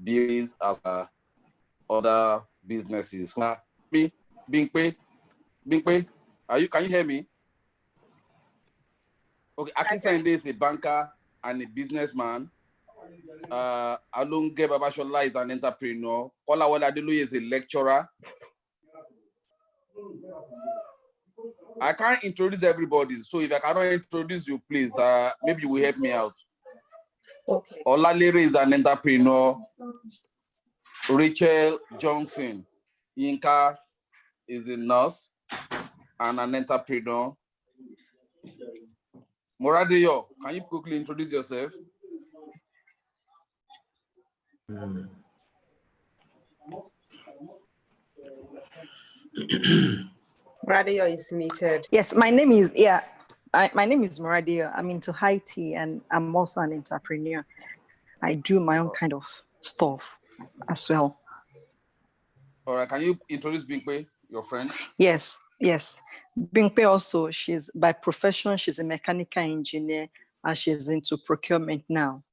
buildings as other businesses. Me, Bingpe, can you hear me? Okay, Akinsende is a banker and a businessman. Alunge Babashola is an entrepreneur. Kolawole Adeluyi is a lecturer. I can't introduce everybody, so if I cannot introduce you, please, maybe you will help me out. Okay. Olalere is an entrepreneur. Rachel Johnson Yinka is a nurse and an entrepreneur. Moradeyo, can you quickly introduce yourself? Moradeyo is muted. Yes, my name is my name is Moradeyo. I'm into high tea and I'm also an entrepreneur. I do my own kind of stuff as well. All right, can you introduce Bingpe, your friend? Yes. Bingpe also, she's by profession, she's a mechanical engineer and she's into procurement now.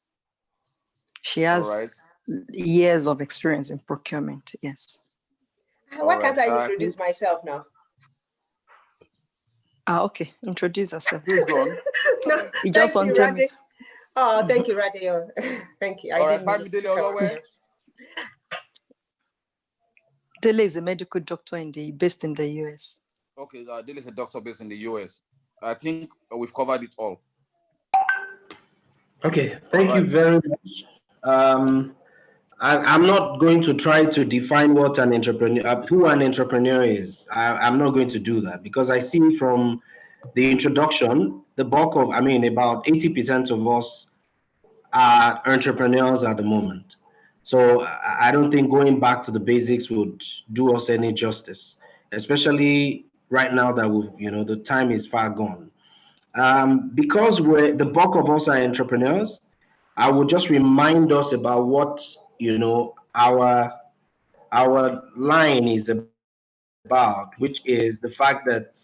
She has years of experience in procurement, yes. Why can't I introduce myself now? Okay, introduce yourself. Please go on. No, you just wanted me to... Oh, thank you, Radeyo. Thank you. All right, Bamidele. Dele is a medical doctor based in the US. Okay, Dele is a doctor based in the US. I think we've covered it all. Okay, thank you very much. I'm not going to try to define what an entrepreneur, who an entrepreneur is. I'm not going to do that because I see from the introduction, the bulk of, about 80% of us are entrepreneurs at the moment. So I don't think going back to the basics would do us any justice, especially right now that the time is far gone. Because the bulk of us are entrepreneurs, I will just remind us about what our line is about, which is the fact that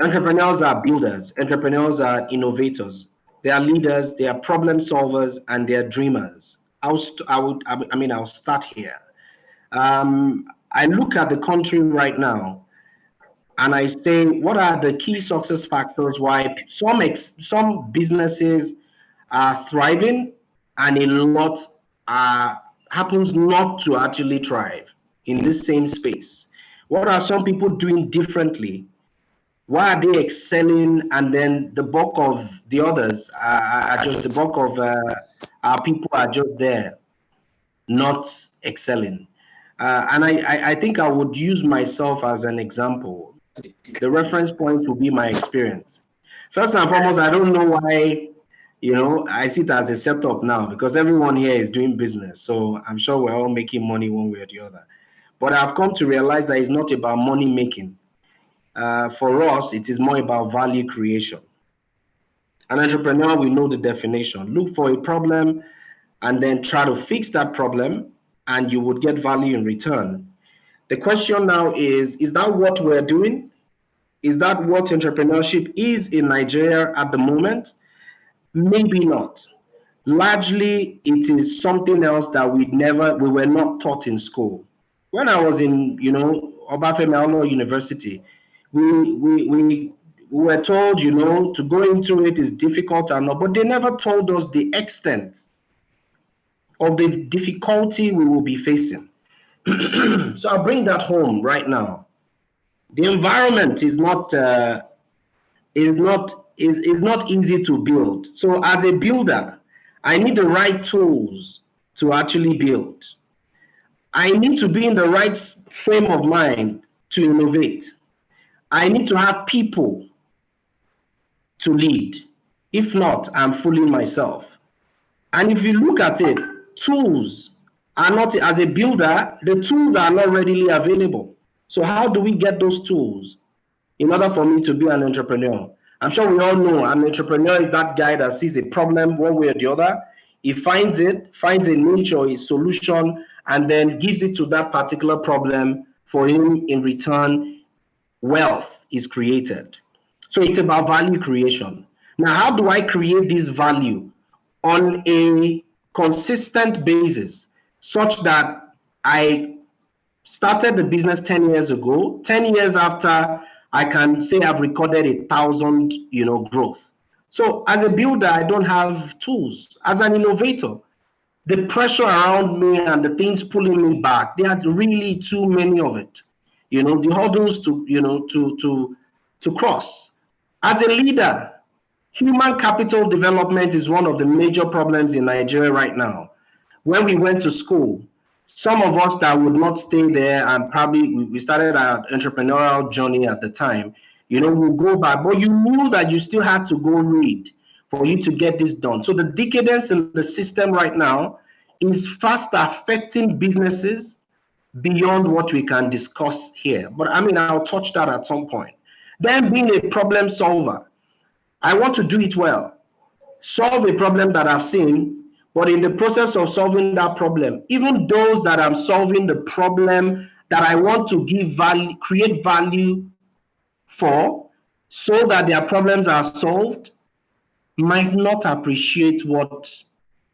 entrepreneurs are builders, entrepreneurs are innovators, they are leaders, they are problem solvers, and they are dreamers. I'll start here. I look at the country right now, and I say, what are the key success factors why some businesses are thriving and a lot happens not to actually thrive in this same space? What are some people doing differently? Why are they excelling? And then the bulk of the others are just, the bulk of our people are just there, not excelling. And I think I would use myself as an example. The reference point will be my experience. First and foremost, I don't know why, I see it as a setup now because everyone here is doing business. So I'm sure we're all making money one way or the other. But I've come to realize that it's not about money making. For us, it is more about value creation. An entrepreneur, we know the definition. Look for a problem and then try to fix that problem, and you would get value in return. The question now is that what we're doing? Is that what entrepreneurship is in Nigeria at the moment? Maybe not. Largely, it is something else that we were not taught in school. When I was in, Obafemi Awolowo University, we were told, to go into it is difficult and all, but they never told us the extent of the difficulty we will be facing. So I'll bring that home right now. The environment is not easy to build. So as a builder, I need the right tools to actually build. I need to be in the right frame of mind to innovate. I need to have people to lead. If not, I'm fooling myself. And if you look at it, tools are not, as a builder, the tools are not readily available. So how do we get those tools in order for me to be an entrepreneur? I'm sure we all know an entrepreneur is that guy that sees a problem one way or the other. He finds a niche or a solution, and then gives it to that particular problem. For him, in return, wealth is created. So it's about value creation. Now, how do I create this value on a consistent basis? such that I started the business 10 years ago. 10 years after, I can say I've recorded 1,000, growth. So as a builder, I don't have tools. As an innovator, the pressure around me and the things pulling me back, there are really too many of it. The hurdles to cross. As a leader, human capital development is one of the major problems in Nigeria right now. When we went to school, some of us that would not stay there, and probably we started our entrepreneurial journey at the time, we'll go back, but you knew that you still had to go read for you to get this done. So the decadence in the system right now is fast affecting businesses beyond what we can discuss here. But I'll touch that at some point. Then being a problem solver, I want to do it well, solve a problem that I've seen, but in the process of solving that problem, even those that I'm solving the problem that I want to give value, create value for, so that their problems are solved, might not appreciate what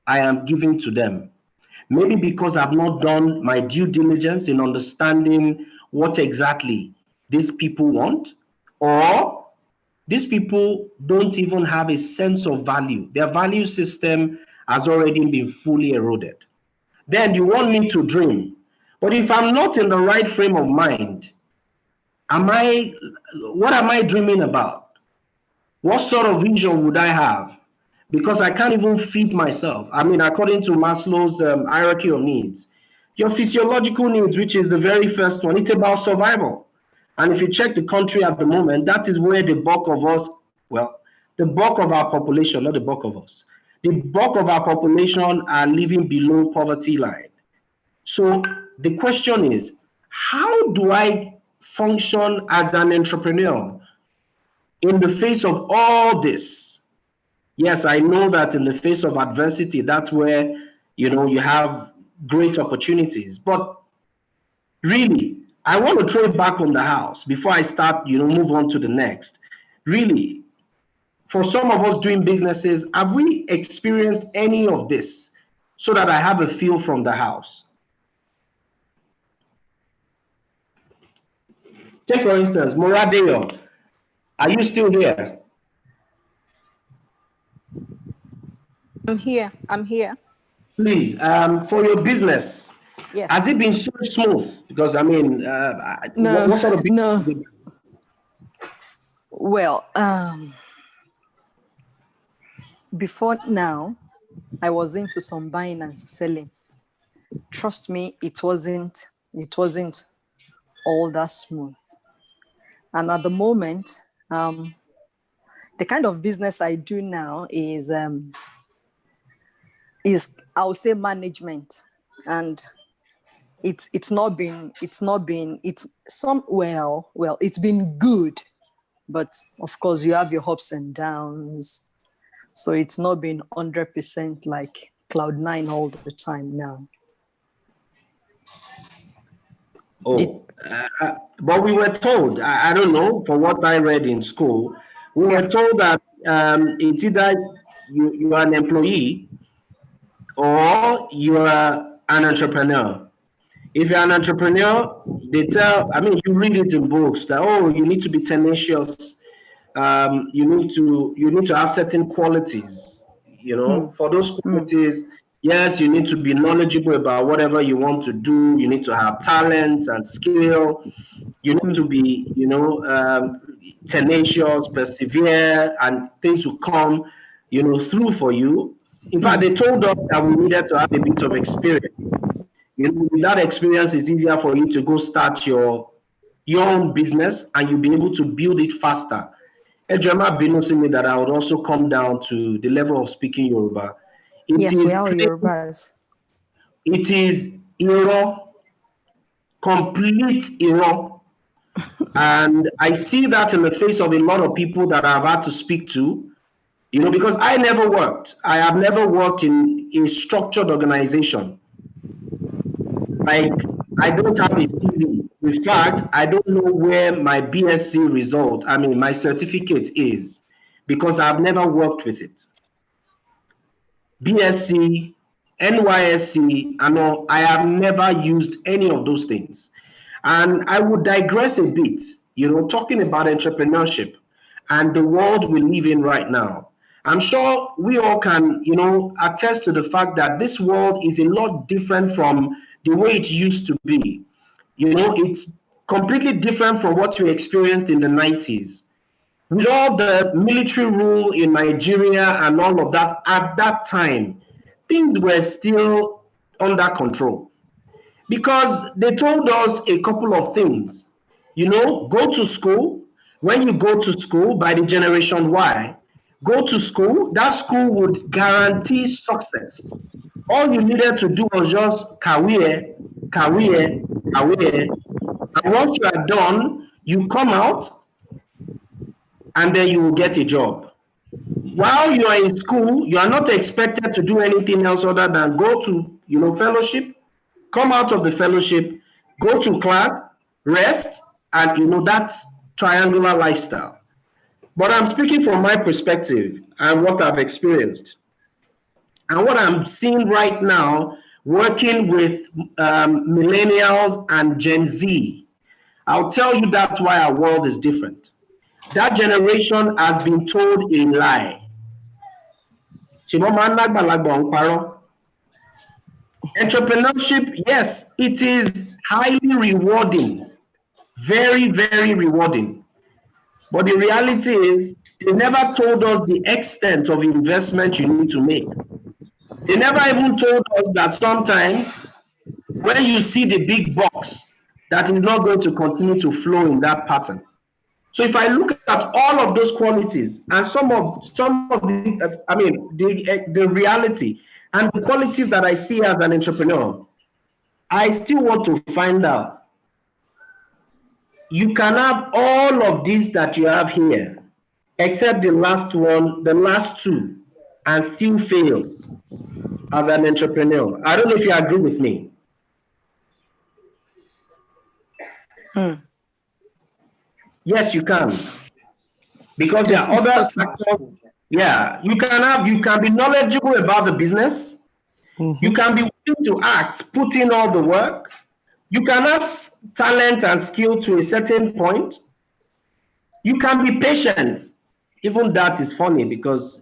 I am giving to them. Maybe because I've not done my due diligence in understanding what exactly these people want, or these people don't even have a sense of value. Their value system has already been fully eroded. Then you want me to dream. But if I'm not in the right frame of mind, what am I dreaming about? What sort of vision would I have? Because I can't even feed myself. According to Maslow's hierarchy of needs, your physiological needs, which is the very first one, it's about survival. And if you check the country at the moment, that is where the bulk of us, the bulk of our population, not the bulk of us, the bulk of our population are living below poverty line. So the question is, how do I function as an entrepreneur in the face of all this? Yes, I know that in the face of adversity, that's where, you have great opportunities. But really, I want to throw it back on the house before I start, move on to the next. Really, for some of us doing businesses, have we experienced any of this so that I have a feel from the house? Take, for instance, Moradeyo. Are you still here? I'm here. Please, for your business, yes, has it been so smooth? Because no, what sort of business? No. Well, before now, I was into some buying and selling. Trust me, it wasn't all that smooth. And at the moment, the kind of business I do now is I'll say management, and it's been good, but of course you have your ups and downs, so it's not been 100% like Cloud9 all the time now. But we were told, I don't know, for what I read in school, we were told that it's either you are an employee or you are an entrepreneur. If you're an entrepreneur, they tell, you read it in books that, you need to be tenacious. You need to have certain qualities, for those qualities. Yes, you need to be knowledgeable about whatever you want to do. You need to have talent and skill. You need to be, tenacious, persevere, and things will come, through for you. In fact, they told us that we needed to have a bit of experience. With that experience, it's easier for you to go start your own business, and you'll be able to build it faster. Ejema Binu me that I would also come down to the level of speaking Yoruba. Yes, we are Yorubas. It is complete error. And I see that in the face of a lot of people that I've had to speak to, because I have never worked in a structured organization. Like, I don't have a CV. In fact, I don't know where my BSc result, my certificate is, because I've never worked with it. BSc, NYSC, and all, I have never used any of those things. And I would digress a bit, talking about entrepreneurship and the world we live in right now. I'm sure we all can, attest to the fact that this world is a lot different from the way it used to be. It's completely different from what we experienced in the 90s. With all the military rule in Nigeria and all of that, at that time, things were still under control. Because they told us a couple of things. Go to school. When you go to school, by the Generation Y, go to school. That school would guarantee success. All you needed to do was just career. And once you are done, you come out and then you will get a job. While you are in school, you are not expected to do anything else other than go to, fellowship, come out of the fellowship, go to class, rest, and that triangular lifestyle. But I'm speaking from my perspective and what I've experienced. And what I'm seeing right now, working with millennials and Gen Z, I'll tell you that's why our world is different. That generation has been told a lie. Entrepreneurship, yes, it is highly rewarding, very, very rewarding. But the reality is, they never told us the extent of investment you need to make. They never even told us that sometimes when you see the big box, that is not going to continue to flow in that pattern. So if I look at all of those qualities and some of the reality and the qualities that I see as an entrepreneur, I still want to find out. You can have all of these that you have here, except the last one, the last two, and still fail as an entrepreneur. I don't know if you agree with me. Yes, you can. Because there are other factors. Yeah, you can be knowledgeable about the business. You can be willing to act, put in all the work. You can have talent and skill to a certain point. You can be patient. Even that is funny because,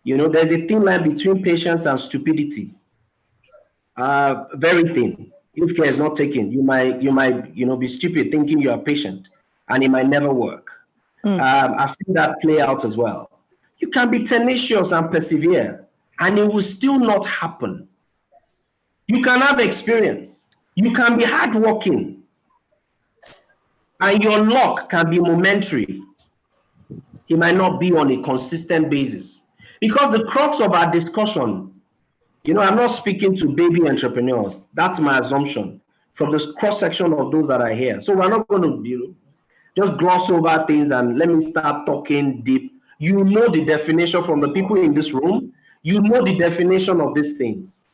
there's a thin line between patience and stupidity. Very thin. If care is not taken, you might, be stupid thinking you are patient, and it might never work. I've seen that play out as well. You can be tenacious and persevere, and it will still not happen. You can have experience. You can be hardworking, and your luck can be momentary. It might not be on a consistent basis. Because the crux of our discussion, I'm not speaking to baby entrepreneurs. That's my assumption from this cross-section of those that are here. So we're not going to just gloss over things and let me start talking deep. You know the definition from the people in this room. You know the definition of these things.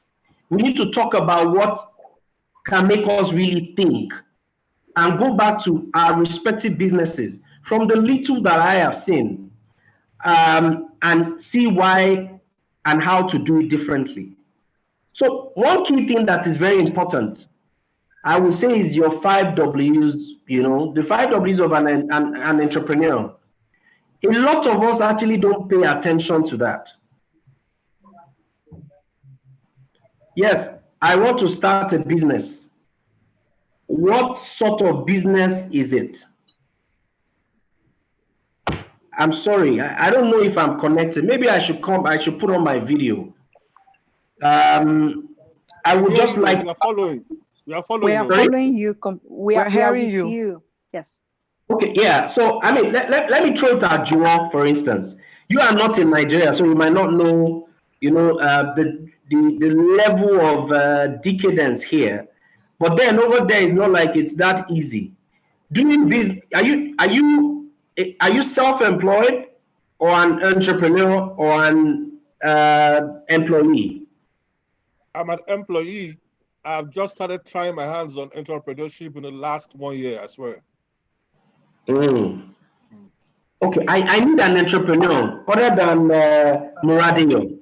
We need to talk about what can make us really think and go back to our respective businesses from the little that I have seen and see why and how to do it differently. So one key thing that is very important, I would say, is your 5 W's, the 5 W's of an entrepreneur. A lot of us actually don't pay attention to that. Yes, I want to start a business. What sort of business is it? I'm sorry, I don't know if I'm connected. Maybe I should put on my video. I would just like. We are following. We are following. We are following you. We are hearing you. Yes. Okay. Yeah. So let me throw it at Juwon, for instance. You are not in Nigeria, so you might not know. The level of decadence here, but then over there is not like it's that easy. Doing business. Are you self-employed or an entrepreneur or an employee? I'm an employee. I've just started trying my hands on entrepreneurship in the last 1 year, I swear. Okay, I need an entrepreneur other than Muradinho.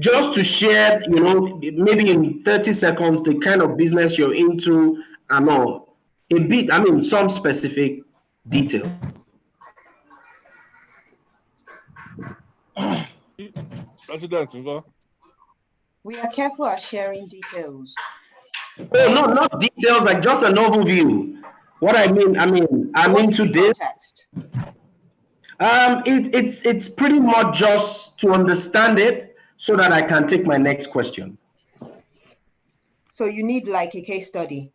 just to share, you know, maybe in 30 seconds, the kind of business you're into and all. A bit, I mean, some specific detail. President, we are careful at sharing details. Oh, no, not details, like just an overview. What I mean, I'm into this. Context? It's pretty much just to understand it so that I can take my next question. So you need like a case study?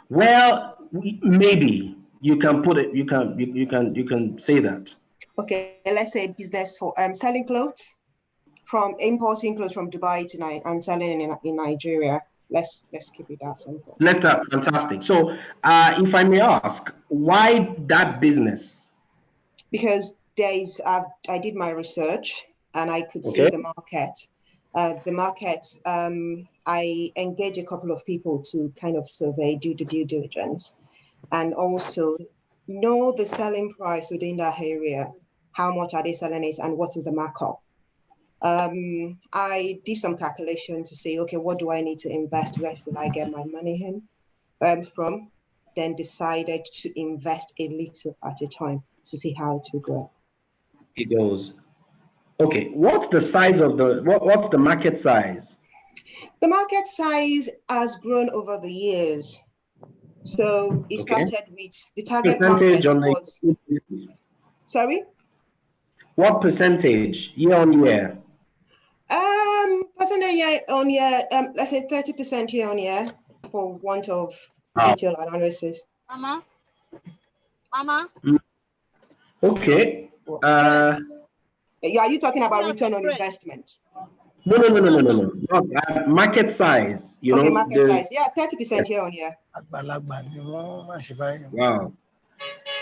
Well, maybe you can put it, you can say that. Okay, let's say business for selling clothes, from importing clothes from Dubai to and selling in Nigeria. Let's keep it that simple. Let's start. Fantastic. So, if I may ask, why that business? Because I did my research and I could see the market. I engaged a couple of people to kind of survey, do the due diligence, and also know the selling price within that area. How much are they selling it, and what is the markup? I did some calculation to say, okay, what do I need to invest? Where will I get my money from? Then decided to invest a little at a time to see how it will grow. It goes. Okay, what's the size of what's the market size? The market size has grown over the years. So it started with the target percentage market was. Sorry? What percentage year on year? Percentage year on year, let's say 30% year on year for want of detailed analysis. Mama. Okay. Are you talking about return on investment? No. Market size. You know. Market size. Yeah, 30% year on year. Wow.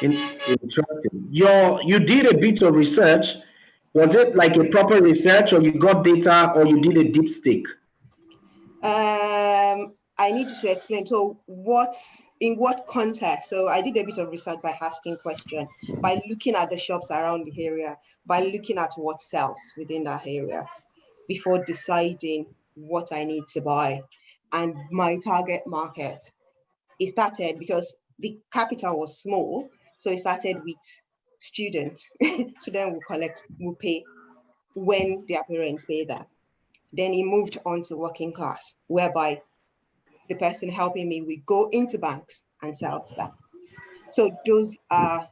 Interesting. You did a bit of research. Was it like a proper research, or you got data, or you did a deep stick? I need to explain. So in what context? So I did a bit of research by asking questions, by looking at the shops around the area, by looking at what sells within that area before deciding what I need to buy. And my target market, it started because the capital was small. So it started with students. Students will pay when their parents pay that. Then it moved on to working class, whereby the person helping me will go into banks and sell to them. So those are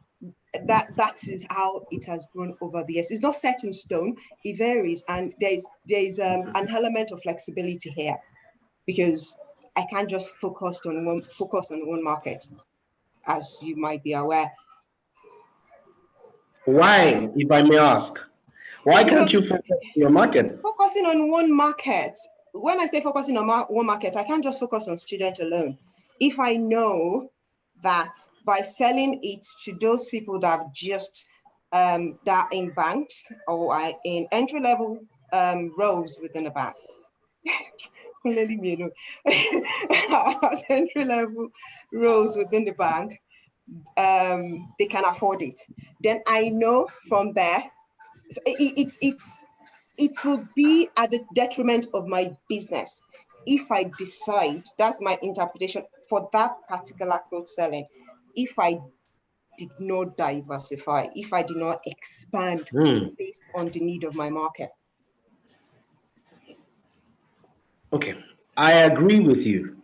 that is how it has grown over the years. It's not set in stone; it varies, and there's an element of flexibility here, because I can't just focus on one market, as you might be aware. Why, if I may ask? Why can't you focus on your market? Focusing on one market. When I say focusing on one market, I can't just focus on student alone. If I know that by selling it to those people that have just that are in banks or are in entry-level roles within a bank, entry-level roles within the bank, they can afford it. Then I know from there, it will be at the detriment of my business if I decide, that's my interpretation for that particular clothes selling, if I did not diversify, if I did not expand based on the need of my market. Okay, I agree with you.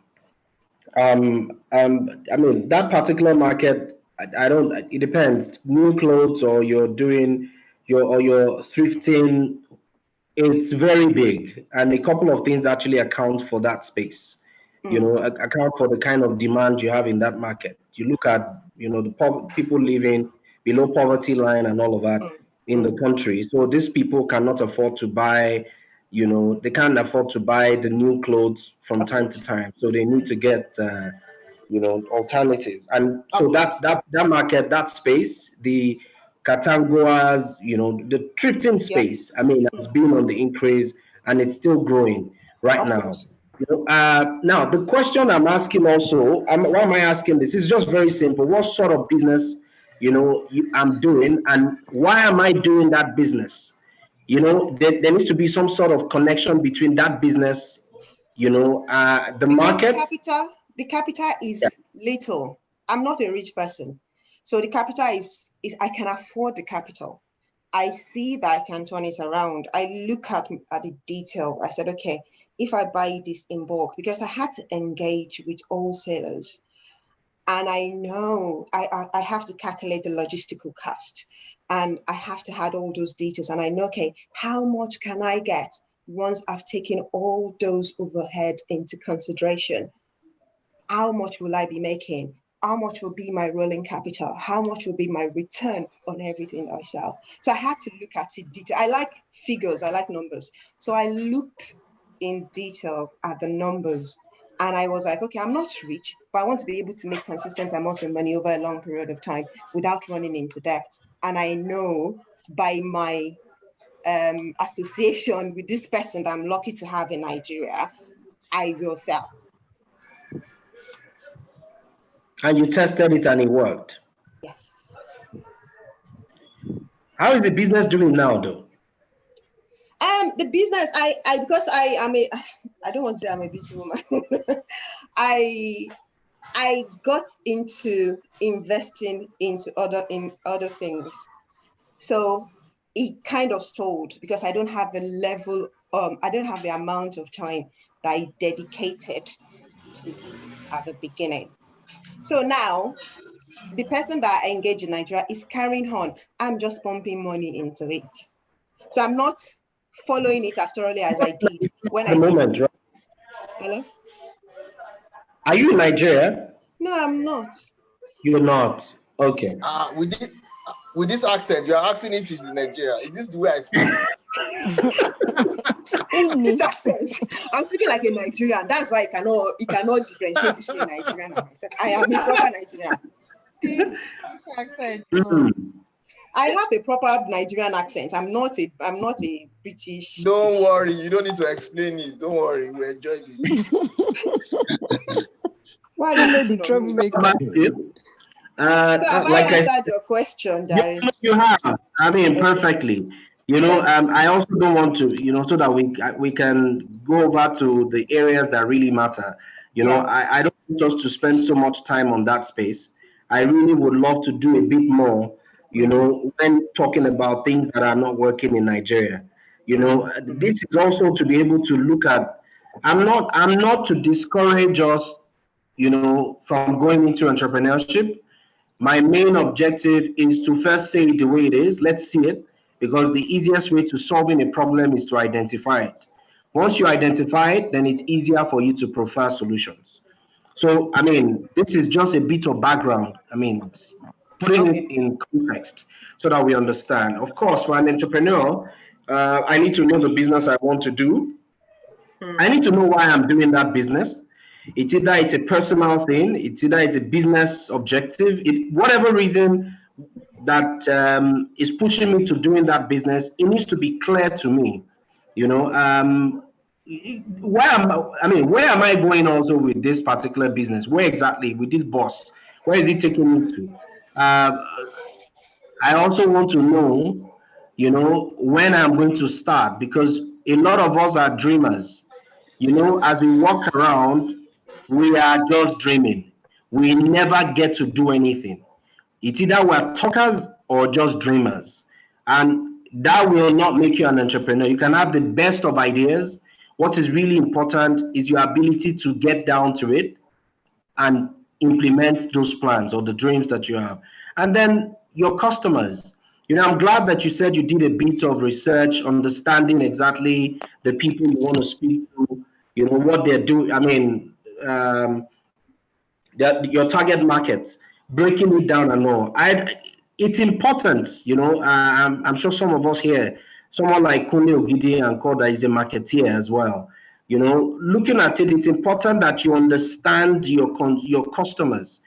I mean, that particular market, I don't, it depends. New clothes, or you're doing you're thrifting, it's very big, and a couple of things actually account for that space. You know, account for the kind of demand you have in that market. You look at, you know, the people living below poverty line and all of that in the country. So these people cannot afford to buy, you know, they can't afford to buy the new clothes from time to time. So they need to get, you know, alternative. And so that market, that space, the Katangoas, you know, the thrifting space, I mean, has been on the increase, and it's still growing right now. You know, now the question I'm asking also, why am I asking this? It's just very simple. What sort of business, you know, I'm doing, and why am I doing that business? You know, there needs to be some sort of connection between that business, you know, the market. The capital is little. I'm not a rich person. So the capital is I can afford the capital. I see that I can turn it around. I look at the detail. I said, okay, if I buy this in bulk, because I had to engage with wholesalers, and I know I have to calculate the logistical cost, and I have to add all those details. And I know, okay, how much can I get once I've taken all those overhead into consideration? How much will I be making? How much will be my rolling capital? How much will be my return on everything I sell? So I had to look at it detail. I like figures, I like numbers. So I looked in detail at the numbers, and I was like, okay, I'm not rich, but I want to be able to make consistent amounts of money over a long period of time without running into debt. And I know by my association with this person that I'm lucky to have in Nigeria, I will sell. And you tested it and it worked. Yes. How is the business doing now, though? The business, because I am I don't want to say I'm a busy woman. I got into investing into other things. So it kind of stalled because I don't have the level, I don't have the amount of time that I dedicated to at the beginning. So now the person that I engage in Nigeria is carrying on. I'm just pumping money into it. So I'm not following it as thoroughly as I did when I did. Right? Hello? Are you in Nigeria? No, I'm not. You're not. Okay. With this accent, you're asking if she's in Nigeria. Is this the way I speak? English accent. I'm speaking like a Nigerian. That's why it cannot differentiate between a Nigerian and myself. I am a proper Nigerian. Accent. I have a proper Nigerian accent. I'm not a British. Don't worry, you don't need to explain it. Don't worry, we enjoy it. Why are you made the troublemaker? So have I answered your question, Jerry? Yes, you have. I mean, perfectly. You know, I also don't want to, you know, so that we can go over to the areas that really matter. You know, I don't want us to spend so much time on that space. I really would love to do a bit more, you know, when talking about things that are not working in Nigeria. You know, this is also to be able to look at, I'm not to discourage us, you know, from going into entrepreneurship. My main objective is to first say it the way it is. Let's see it, because the easiest way to solving a problem is to identify it. Once you identify it, then it's easier for you to prefer solutions. So, I mean, this is just a bit of background. I mean, putting it in context so that we understand. Of course, for an entrepreneur, I need to know the business I want to do. I need to know why I'm doing that business. It's either it's a personal thing, it's either it's a business objective, whatever reason that is pushing me to doing that business, it needs to be clear to me. You know, where am I going also with this particular business? Where exactly with this boss? Where is he taking me to? I also want to know, you know, when I'm going to start, because a lot of us are dreamers. You know, as we walk around, we are just dreaming. We never get to do anything. It's either we're talkers or just dreamers. And that will not make you an entrepreneur. You can have the best of ideas. What is really important is your ability to get down to it and implement those plans or the dreams that you have. And then your customers. You know, I'm glad that you said you did a bit of research, understanding exactly the people you want to speak to, you know, what they're doing. I mean, your target market, breaking it down and all. It's important, you know. I'm sure some of us here, someone like Kunle Ogidi and Koda is a marketeer as well. You know, looking at it, it's important that you understand your customers.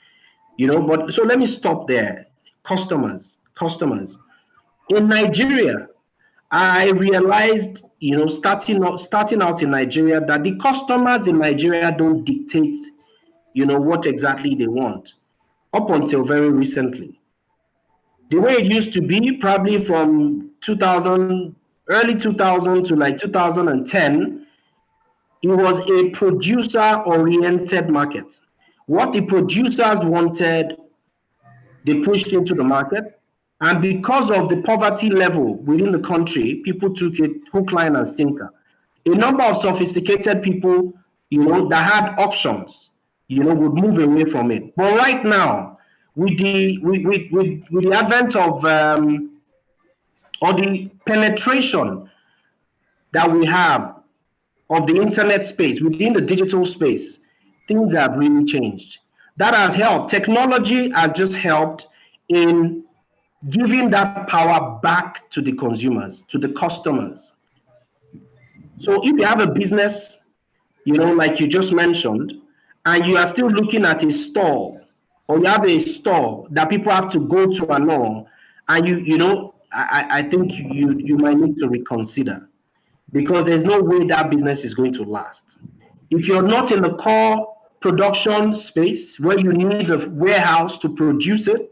You know, but so let me stop there. Customers. In Nigeria, I realized, you know, starting out in Nigeria, that the customers in Nigeria don't dictate, you know, what exactly they want, up until very recently. The way it used to be, probably from 2000, early 2000 to like 2010, it was a producer-oriented market. What the producers wanted, they pushed into the market. And because of the poverty level within the country, people took it hook, line, and sinker. A number of sophisticated people, that had options, would move away from it. But right now, with the advent of or the penetration that we have of the internet space, within the digital space, things have really changed. That has helped. Technology has just helped in giving that power back to the consumers, to the customers. So if you have a business, like you just mentioned, and you are still looking at a store, or you have a store that people have to go to and all, and I think you might need to reconsider, because there's no way that business is going to last. If you're not in the core production space where you need a warehouse to produce it,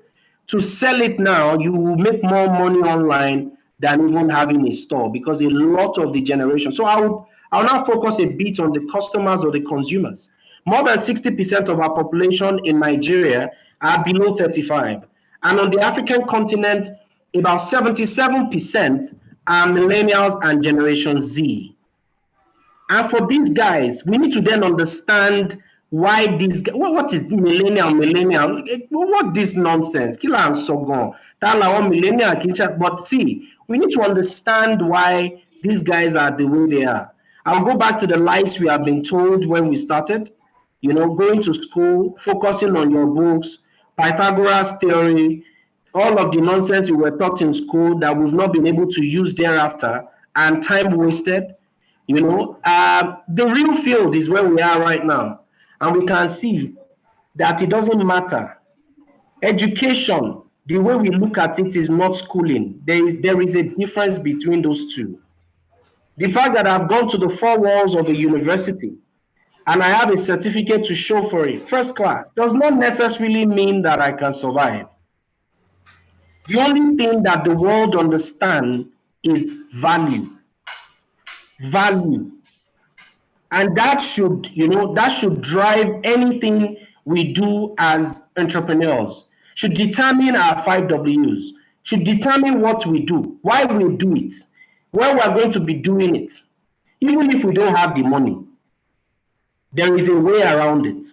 to sell it now, you will make more money online than even having a store, because a lot of the generation. So I'll now focus a bit on the customers or the consumers. More than 60% of our population in Nigeria are below 35. And on the African continent, about 77% are millennials and Generation Z. And for these guys, we need to then understand why these guys, what is millennial? What this nonsense? Kila and Sogon. But see, we need to understand why these guys are the way they are. I'll go back to the lies we have been told when we started, going to school, focusing on your books, Pythagoras theory, all of the nonsense we were taught in school that we've not been able to use thereafter, and time wasted. The real field is where we are right now. And we can see that it doesn't matter. Education, the way we look at it, is not schooling. There is a difference between those two. The fact that I've gone to the four walls of a university and I have a certificate to show for it, first class, does not necessarily mean that I can survive. The only thing that the world understands is value. Value. And that should drive anything we do as entrepreneurs, should determine our 5 Ws, should determine what we do, why we do it, where we're going to be doing it. Even if we don't have the money, there is a way around it.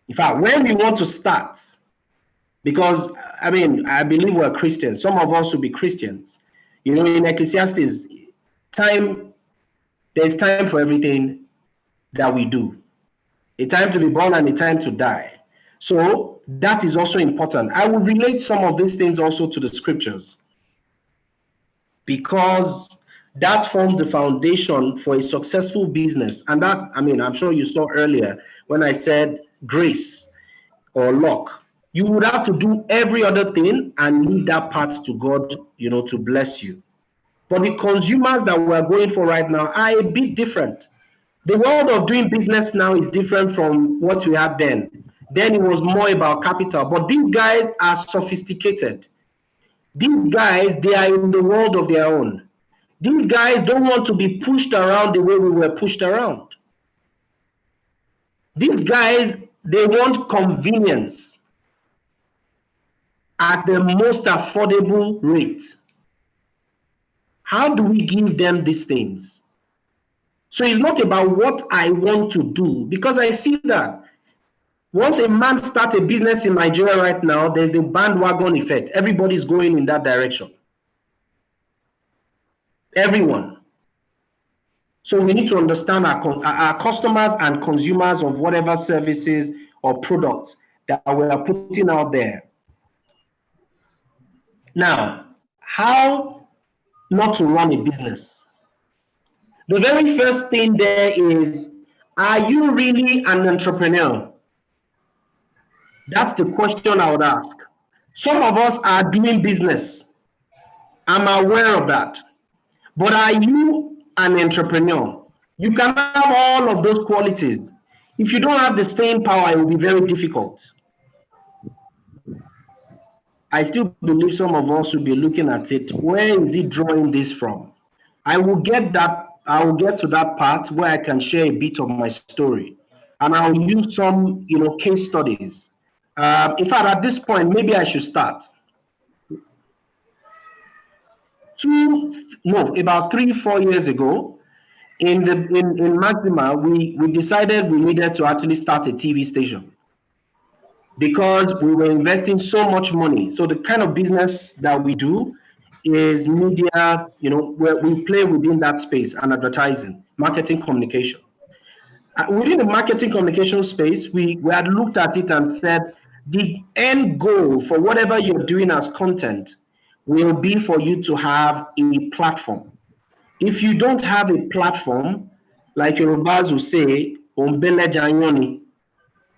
In fact, when we want to start, because I believe we're Christians, some of us will be Christians. In Ecclesiastes, there's time for everything that we do. A time to be born and a time to die. So that is also important. I will relate some of these things also to the scriptures, because that forms the foundation for a successful business. And that, I'm sure you saw earlier when I said grace or luck. You would have to do every other thing and leave that part to God, to bless you. But the consumers that we're going for right now are a bit different. The world of doing business now is different from what we had then. Then it was more about capital. But these guys are sophisticated. These guys, they are in the world of their own. These guys don't want to be pushed around the way we were pushed around. These guys, they want convenience at the most affordable rate. How do we give them these things? So it's not about what I want to do, because I see that once a man starts a business in Nigeria right now, there's the bandwagon effect. Everybody's going in that direction. Everyone. So we need to understand our customers and consumers of whatever services or products that we are putting out there. Now, how not to run a business? The very first thing there is, are you really an entrepreneur? That's the question I would ask. Some of us are doing business. I'm aware of that. But are you an entrepreneur? You can have all of those qualities. If you don't have the staying power, it will be very difficult. I still believe some of us should be looking at it. Where is he drawing this from? I will get to that part where I can share a bit of my story, and I'll use some, case studies. In fact, at this point, maybe I should start. About 3-4 years ago, in Maxima, we decided we needed to actually start a TV station because we were investing so much money. So the kind of business that we do is media, where we play within that space, and advertising, marketing, communication. Within the marketing communication space, we had looked at it and said the end goal for whatever you're doing as content will be for you to have a platform. If you don't have a platform, like Yorubas will say, Ombele Janyoni,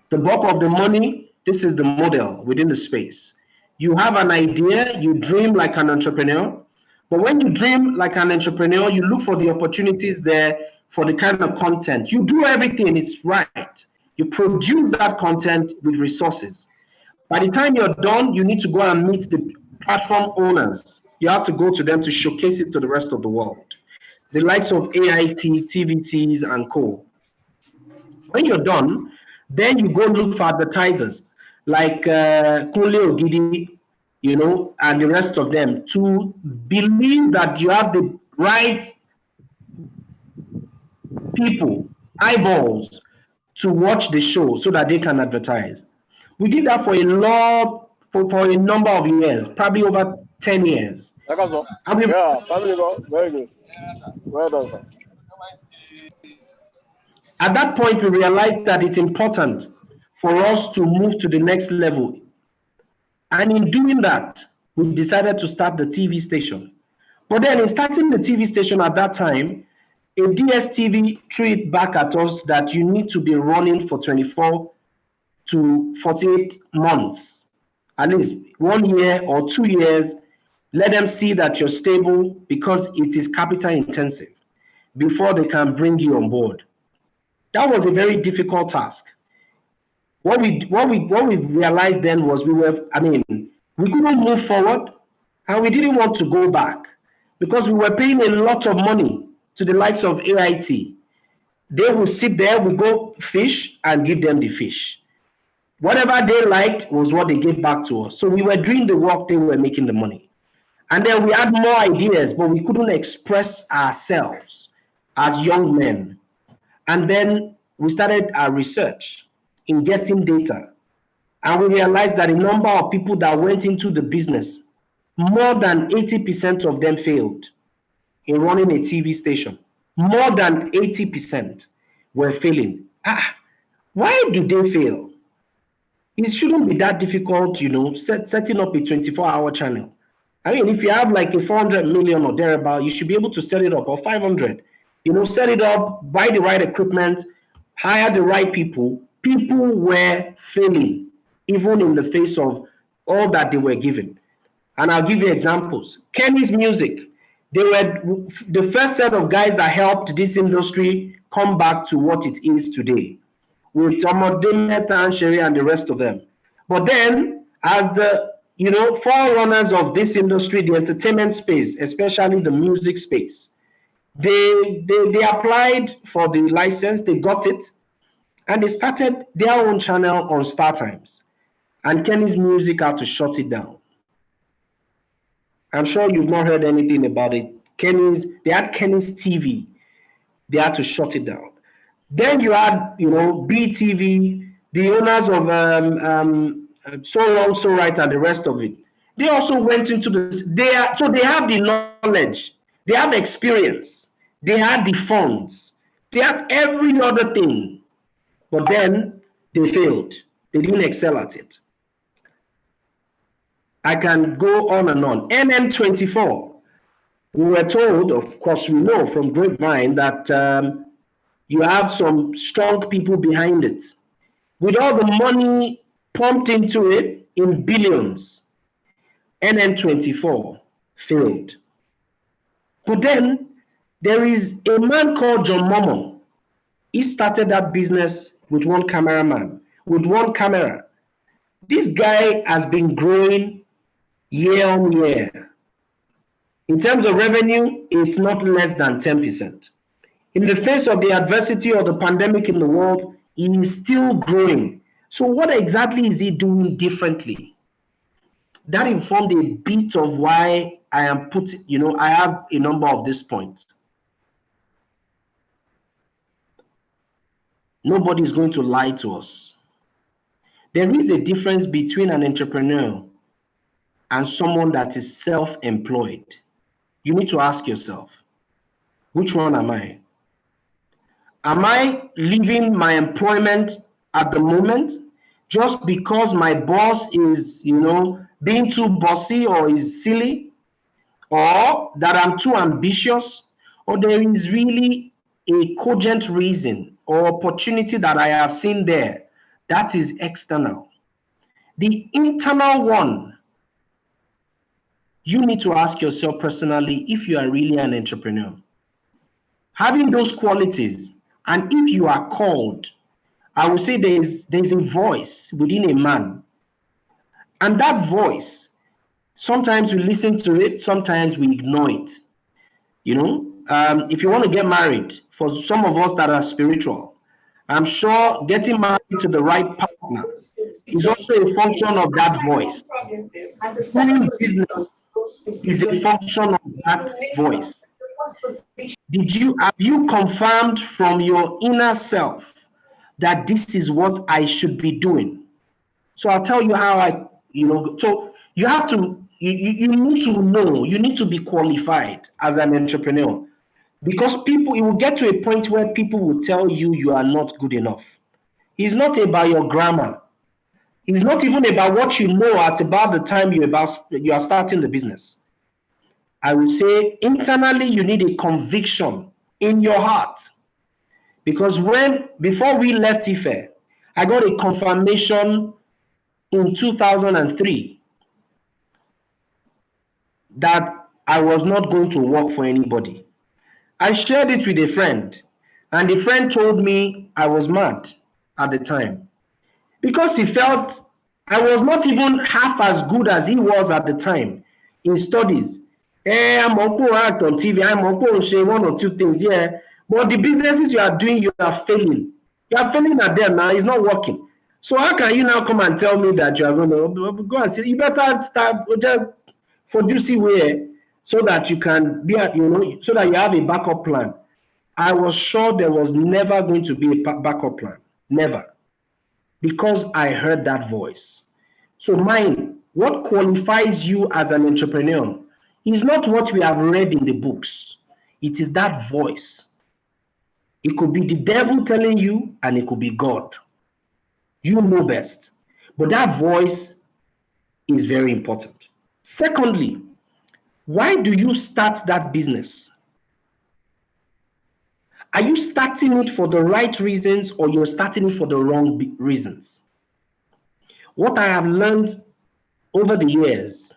the bulk of the money, this is the model within the space. You have an idea, you dream like an entrepreneur, but when you dream like an entrepreneur, you look for the opportunities there for the kind of content. You do everything, it's right. You produce that content with resources. By the time you're done, you need to go and meet the platform owners. You have to go to them to showcase it to the rest of the world. The likes of AIT, TVCs, and co. When you're done, then you go look for advertisers like Kunle Ogidi, and the rest of them to believe that you have the right people, eyeballs, to watch the show so that they can advertise. We did that for a number of years, probably over 10 years. Yeah, very good. Well done, sir. At that point, we realized that it's important for us to move to the next level. And in doing that, we decided to start the TV station. But then in starting the TV station at that time, a DSTV threw it back at us that you need to be running for 24 to 48 months, at least 1 year or 2 years. Let them see that you're stable because it is capital intensive before they can bring you on board. That was a very difficult task. What we realized then was we couldn't move forward, and we didn't want to go back because we were paying a lot of money to the likes of AIT. They will sit there, we go fish and give them the fish. Whatever they liked was what they gave back to us. So we were doing the work, they were making the money. And then we had more ideas, but we couldn't express ourselves as young men. And then we started our research in getting data. And we realized that a number of people that went into the business, more than 80% of them failed in running a TV station. More than 80% were failing. Why do they fail? It shouldn't be that difficult, setting up a 24-hour channel. I mean, if you have like a 400 million or thereabout, you should be able to set it up, or 500. Set it up, buy the right equipment, hire the right people. People were failing, even in the face of all that they were given. And I'll give you examples. Kenny's Music, they were the first set of guys that helped this industry come back to what it is today, with Amodimeta and Sherry and the rest of them. But then, as the forerunners of this industry, the entertainment space, especially the music space, they applied for the license, they got it, and they started their own channel on StarTimes. And Kenny's Music had to shut it down. I'm sure you've not heard anything about it. They had Kenny's TV. They had to shut it down. Then you had, BTV, the owners of So Wrong, So Right, and the rest of it. They also went into this. So they have the knowledge. They have experience. They had the funds. They have every other thing. But then they failed. They didn't excel at it. I can go on and on. NM24. We were told, of course, we know from grapevine that you have some strong people behind it. With all the money pumped into it in billions, NM24 failed. But then there is a man called John Momo. He started that business with one cameraman, with one camera. This guy has been growing year on year. In terms of revenue, it's not less than 10%. In the face of the adversity or the pandemic in the world, he is still growing. So what exactly is he doing differently? That informed a bit of why I am I have a number of these points. Nobody is going to lie to us. There is a difference between an entrepreneur and someone that is self-employed. You need to ask yourself, which one am I? Am I leaving my employment at the moment just because my boss is, being too bossy or is silly, or that I'm too ambitious, or there is really a cogent reason or opportunity that I have seen there that is external? The internal one, you need to ask yourself personally if you are really an entrepreneur. Having those qualities, and if you are called, I would say there's a voice within a man. And that voice, sometimes we listen to it, sometimes we ignore it. If you want to get married, for some of us that are spiritual, I'm sure getting married to the right partner is also a function of that voice. Doing business is a function of that voice. Have you confirmed from your inner self that this is what I should be doing? So I'll tell you how so you have to, you need to know, you need to be qualified as an entrepreneur, because it will get to a point where people will tell you you are not good enough. It's not about your grammar. It's not even about what you know at about the time you are starting the business. I would say internally you need a conviction in your heart, because before we left Ife, I got a confirmation in 2003 that I was not going to work for anybody. I shared it with a friend, and the friend told me I was mad at the time, because he felt I was not even half as good as he was at the time in studies. I'm going to act on TV, I'm going to share one or two things, yeah. But the businesses you are doing, you are failing. You are failing at them now, it's not working. So how can you now come and tell me that you are going to go and say, you better start for juicy way so that you can be, so that you have a backup plan. I was sure there was never going to be a backup plan. Never. Because I heard that voice. So what qualifies you as an entrepreneur is not what we have read in the books. It is that voice. It could be the devil telling you, and it could be God. You know best. But that voice is very important. Secondly, why do you start that business? Are you starting it for the right reasons, or you're starting it for the wrong reasons? What I have learned over the years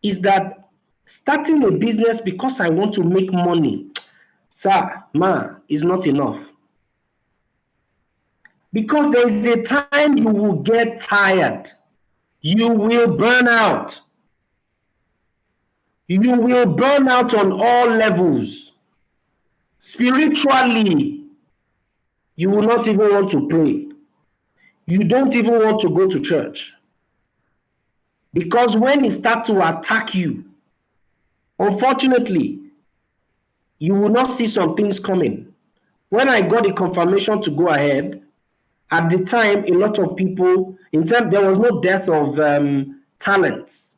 is that starting a business because I want to make money, sir, is not enough. Because there is a time you will get tired. You will burn out. You will burn out on all levels. Spiritually, you will not even want to pray. You don't even want to go to church. Because when it starts to attack you, unfortunately, you will not see some things coming. When I got the confirmation to go ahead, at the time, a lot of people, there was no dearth of talents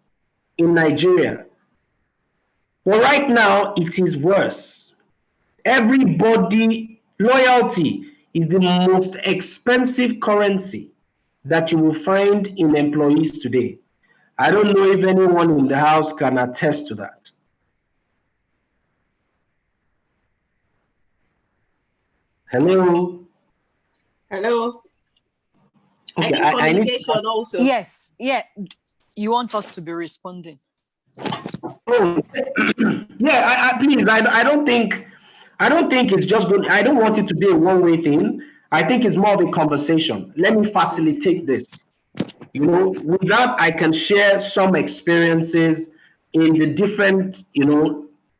in Nigeria. But right now, it is worse. Everybody, loyalty is the most expensive currency that you will find in employees today. I don't know if anyone in the house can attest to that. Hello? Hello? Okay, I think communication also. Yes, yeah. You want us to be responding? Oh, yeah, please, I don't think it's just good. I don't want it to be a one-way thing. I think it's more of a conversation. Let me facilitate this. With that, I can share some experiences in the different,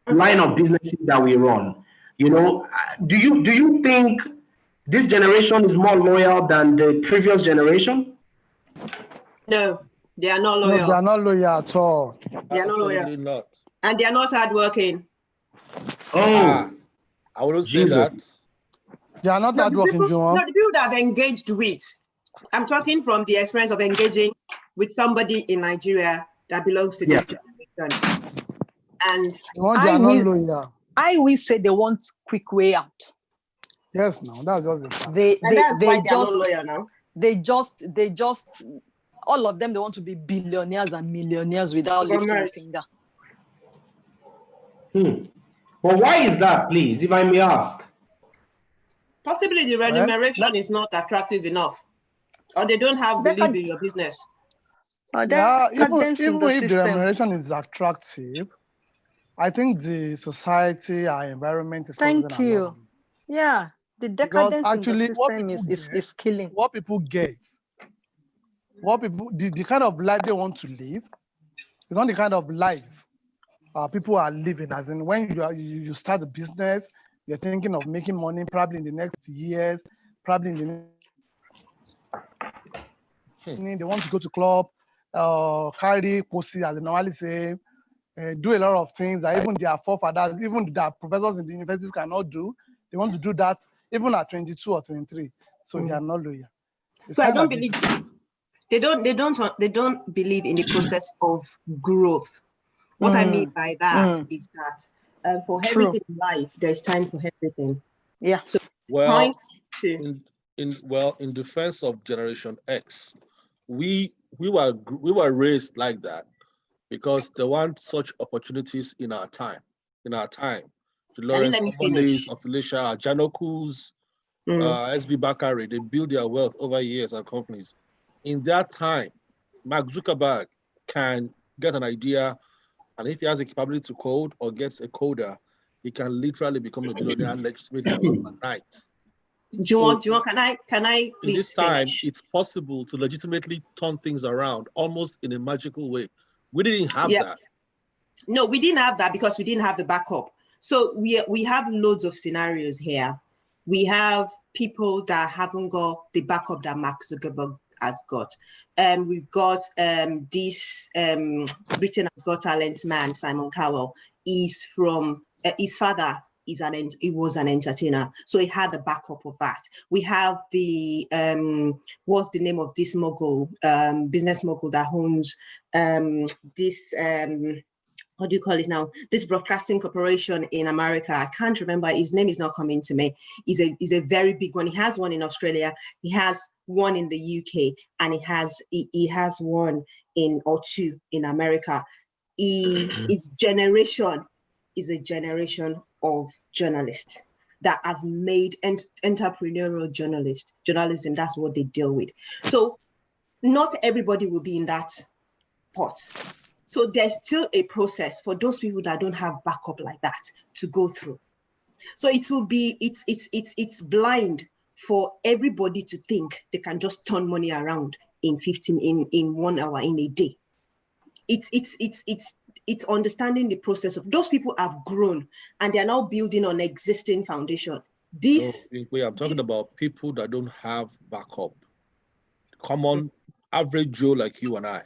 line of businesses that we run. Do you think this generation is more loyal than the previous generation? No, they are not loyal. No, they are not loyal at all. They are not loyal. Absolutely not. And they are not hardworking. Oh, I wouldn't Jesus. say that. They are not hardworking, Joan. No, the people that I've engaged with, I'm talking from the experience of engaging with somebody in Nigeria that belongs to this generation. And They are not loyal. I will say they want quick way out. Yes, no, that's just the fact. that's why they are not loyal now. They just, all of them, they want to be billionaires and millionaires without lifting a finger. But why is that, please, if I may ask? Possibly the remuneration is not attractive enough, or they don't have belief in your business. Even if the remuneration is attractive, I think the society, our environment is Thank you. Yeah, the decadence actually, in the system is killing. What people get, the kind of life they want to live, is not the kind of life people are living. As in, when you start a business, you're thinking of making money probably in the next years, probably in the next. They want to go to club, carry pussy, as they normally say, do a lot of things that even their forefathers, even their professors in the universities cannot do. They want to do that even at 22 or 23. So they are not loyal. So I don't believe they don't believe in the process of growth. What I mean by that is that for everything in life, there's time for everything. Yeah. So well, in defense of Generation X, we were raised like that because there weren't such opportunities in our time. The Lawrence Omoles of Felicia, Janokus, SB Bakari, they build their wealth over years and companies. In that time, Mark Zuckerberg can get an idea, and if he has the capability to code or gets a coder, he can literally become a billionaire legitimately overnight. John, can I please in this time, finish? it's possible to legitimately turn things around almost in a magical way. We didn't have that. No, we didn't have that because we didn't have the backup. So we have loads of scenarios here. We have people that haven't got the backup that Mark Zuckerberg has got. We've got this Britain Has Got Talent man, Simon Cowell, is from his father he was an entertainer, so he had the backup of that. We have the what's the name of this mogul, business mogul that owns this what do you call it now? This broadcasting corporation in America. I can't remember. His name is not coming to me. He's a very big one. He has one in Australia. He has one in the UK, and he has one or two in America. His generation is a generation of journalists that have made entrepreneurial journalism. That's what they deal with. So not everybody will be in that pot. So there's still a process for those people that don't have backup like that to go through. So it will be, it's blind for everybody to think they can just turn money around in 1 hour in a day. It's understanding the process of those people have grown and they're now building on existing foundation. I'm talking about people that don't have backup. Common average Joe like you and I.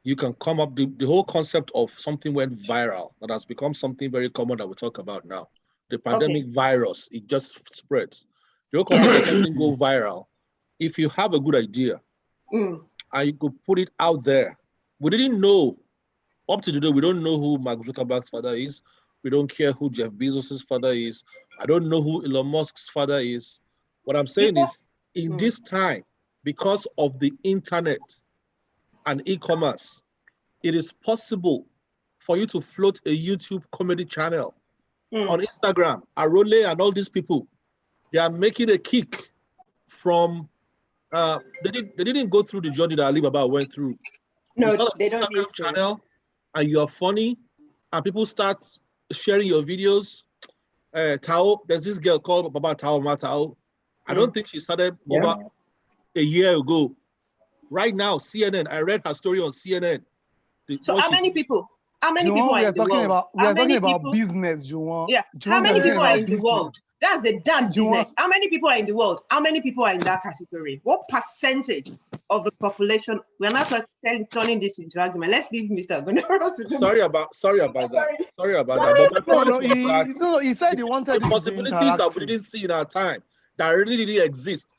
You can come up, the whole concept of something went viral that has become something very common that we talk about now. The pandemic virus, it just spreads. The whole concept of something go viral. If you have a good idea and you could put it out there, we didn't know. Up to today, we don't know who Mark Zuckerberg's father is. We don't care who Jeff Bezos' father is. I don't know who Elon Musk's father is. What I'm saying is, in this time, because of the internet and e-commerce, it is possible for you to float a YouTube comedy channel on Instagram. Arole and all these people, they are making a kick from, they didn't go through the journey that Alibaba went through. No, they don't need to. Channel, and you are funny, and people start sharing your videos. Tao, there's this girl called Baba Tao Matao. I don't think she started over a year ago. Right now, CNN, I read her story on CNN. So how many people? How many people are in the world? We are talking about business, Juwon. Yeah. How many people are in the world? That's business. How many people are in the world? How many people are in that category? What percentage of the population? We're not turning this into argument. Let's leave Mr. Gunnar to do. Sorry about that. But my point was he said he wanted the possibilities that we didn't see in our time that really didn't exist.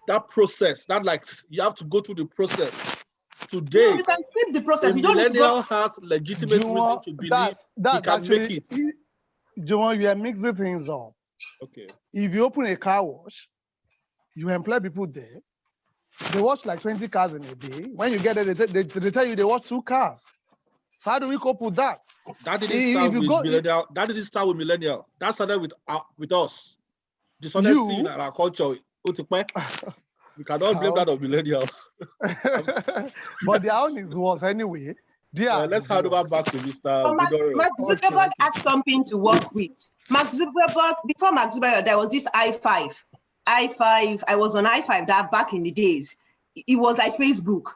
That process, that like you have to go through the process. Today, no, you can skip the process. The millennial has legitimate reason to believe he can make it. Juwon, you are mixing things up. Okay. If you open a car wash, you employ people there. They watch like 20 cars in a day. When you get there, they tell you they watch 2 cars. So how do we cope with that? That didn't start with millennial. That didn't start with millennial. That started with us. Dishonesty in our culture. We cannot blame that on millennials. But their own is worse anyway. Let's hand over back to Mr. Mark Zuckerberg had something to work with. Before Mark Zuckerberg, there was this i5. I was on i5 that back in the days. It was like Facebook.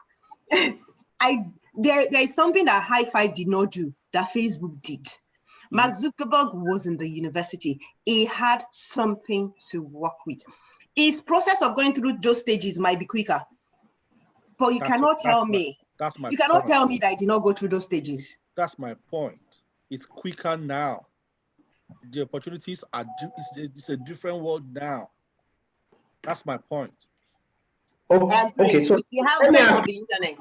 There is something that hi5 did not do that Facebook did. Mark Zuckerberg was in the university. He had something to work with. His process of going through those stages might be quicker, but you cannot tell me that he did not go through those stages. That's my point. It's quicker now. The opportunities are it's a different world now. That's my point. Okay, so you have of the internet.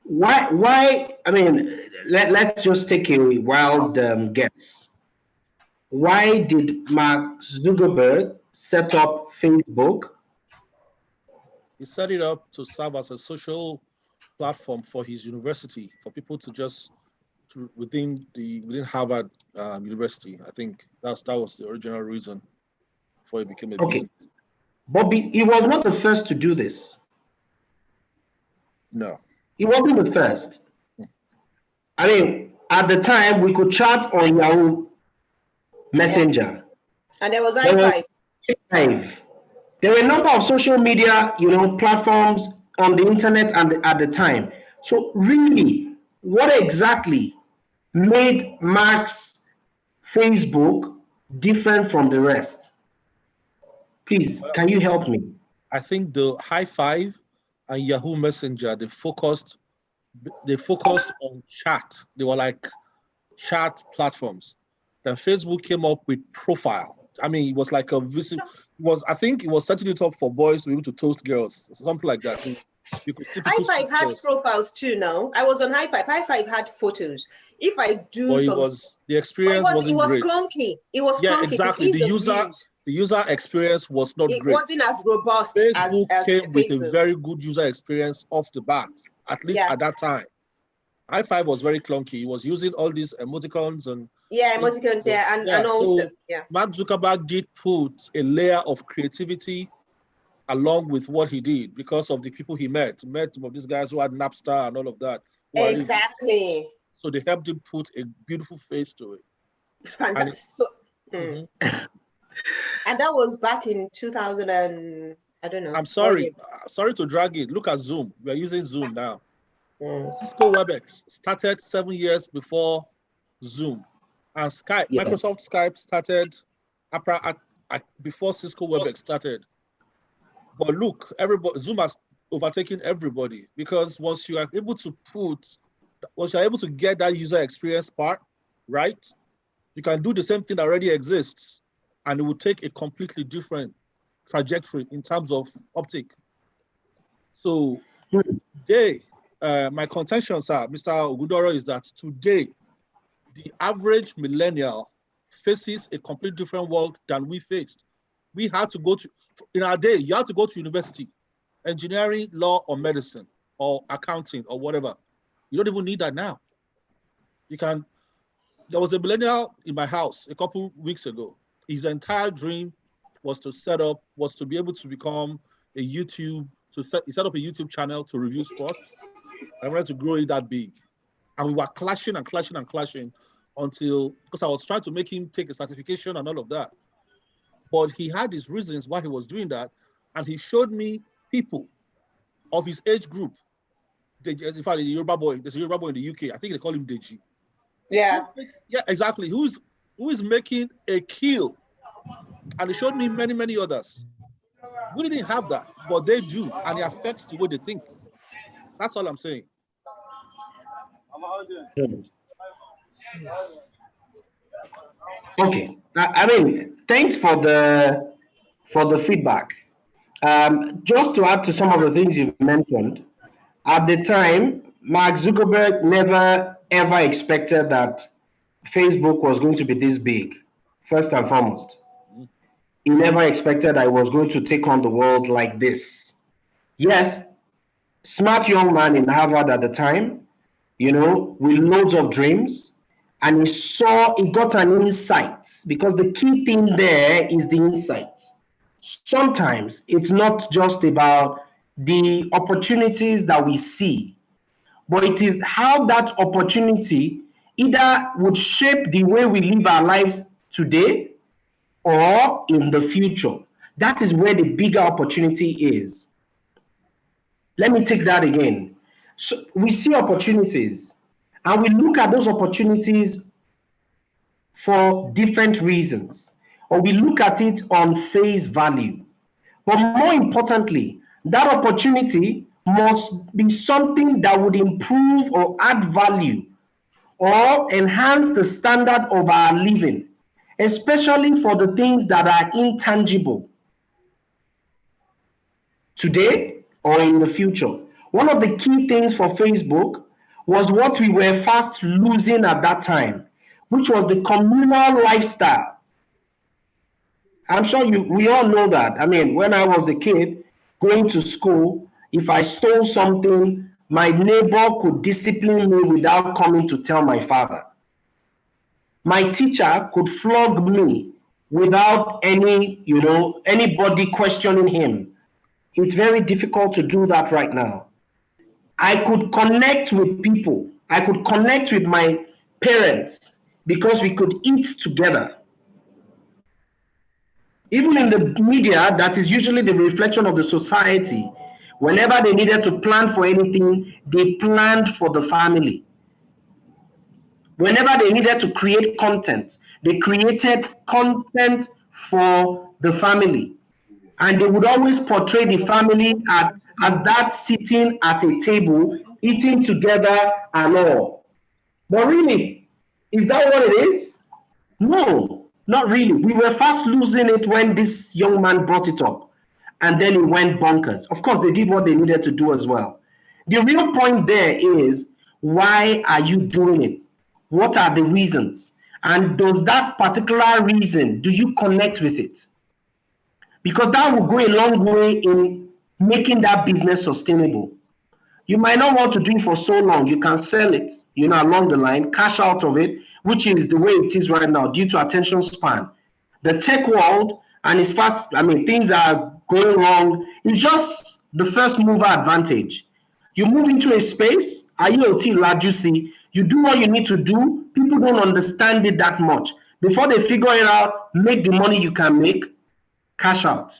Why? I mean, let's just take a wild guess. Why did Mark Zuckerberg set up Facebook? He set it up to serve as a social platform for his university, for people to just within Harvard University. I think that was the original reason for it became a business. But he was not the first to do this. No. He wasn't the first. I mean, at the time, we could chat on Yahoo Messenger. And there was i5. There were a number of social media, platforms on the internet and at the time. So really, what exactly made Mark's Facebook different from the rest? Please, can you help me? I think the Hi5 and Yahoo Messenger, they focused on chat. They were like chat platforms. Then Facebook came up with profile. I mean, it was like I think it was setting it up for boys to be able to toast girls, something like that. You could see Hi5 had profiles too. Now I was on Hi5. Hi5 had photos. If I do, the experience wasn't great. It was clunky. It was clunky. Exactly. The user experience was not great. It wasn't as robust Facebook as came with Facebook. a very good user experience off the bat, at least at that time. Hi5 was very clunky. He was using all these emoticons and emoticons, and also Mark Zuckerberg did put a layer of creativity along with what he did because of the people he met. He met some of these guys who had Napster and all of that. Exactly. So they helped him put a beautiful face to it. It's fantastic. And that was back in 2000 and I don't know. I'm sorry to drag it. Look at Zoom. We are using Zoom now. Cisco WebEx started 7 years before Zoom, and Skype, Microsoft Skype started before Cisco WebEx started. But look, Zoom has overtaken everybody because once you are able to get that user experience part right, you can do the same thing that already exists, and it will take a completely different trajectory in terms of uptick. So today, my contentions are, Mr. Ogudoro, is that today, the average millennial faces a completely different world than we faced. We had to go to, in our day, you had to go to university, engineering, law, or medicine, or accounting, or whatever. You don't even need that now. There was a millennial in my house a couple weeks ago. His entire dream was to be able to become he set up a YouTube channel to review sports. I wanted to grow it that big. And we were clashing until, because I was trying to make him take a certification and all of that. But he had his reasons why he was doing that. And he showed me people of his age group. In fact, there's a Yoruba boy in the UK. I think they call him Deji. Yeah. Yeah, exactly. Who is making a kill? And they showed me many, many others. We didn't have that, but they do, and it affects the way they think. That's all I'm saying. Okay. I mean, thanks for the feedback. Just to add to some of the things you've mentioned, at the time, Mark Zuckerberg never ever expected that Facebook was going to be this big, first and foremost. He never expected I was going to take on the world like this. Yes, smart young man in Harvard at the time, with loads of dreams, and he got an insight, because the key thing there is the insight. Sometimes it's not just about the opportunities that we see, but it is how that opportunity either would shape the way we live our lives today or in the future. That is where the bigger opportunity is. Let me take that again. So we see opportunities, and we look at those opportunities for different reasons, or we look at it on face value. But more importantly, that opportunity must be something that would improve or add value or enhance the standard of our living, especially for the things that are intangible today or in the future. One of the key things for Facebook was what we were fast losing at that time, which was the communal lifestyle. I'm sure we all know that. I mean, when I was a kid going to school, if I stole something, my neighbor could discipline me without coming to tell my father. My teacher could flog me without anybody questioning him. It's very difficult to do that right now. I could connect with people. I could connect with my parents because we could eat together. Even in the media, that is usually the reflection of the society. Whenever they needed to plan for anything, they planned for the family. Whenever they needed to create content, they created content for the family. And they would always portray the family as that sitting at a table, eating together and all. But really, is that what it is? No, not really. We were fast losing it when this young man brought it up, and then it went bonkers. Of course, they did what they needed to do as well. The real point there is, why are you doing it? What are the reasons? And does that particular reason, do you connect with it? Because that will go a long way in making that business sustainable. You might not want to do it for so long. You can sell it, along the line, cash out of it, which is the way it is right now due to attention span. The tech world, and it's fast, things are going wrong. It's just the first mover advantage. You move into a space, IoT, Lajusi, you do what you need to do. People don't understand it that much. Before they figure it out, make the money you can make, cash out,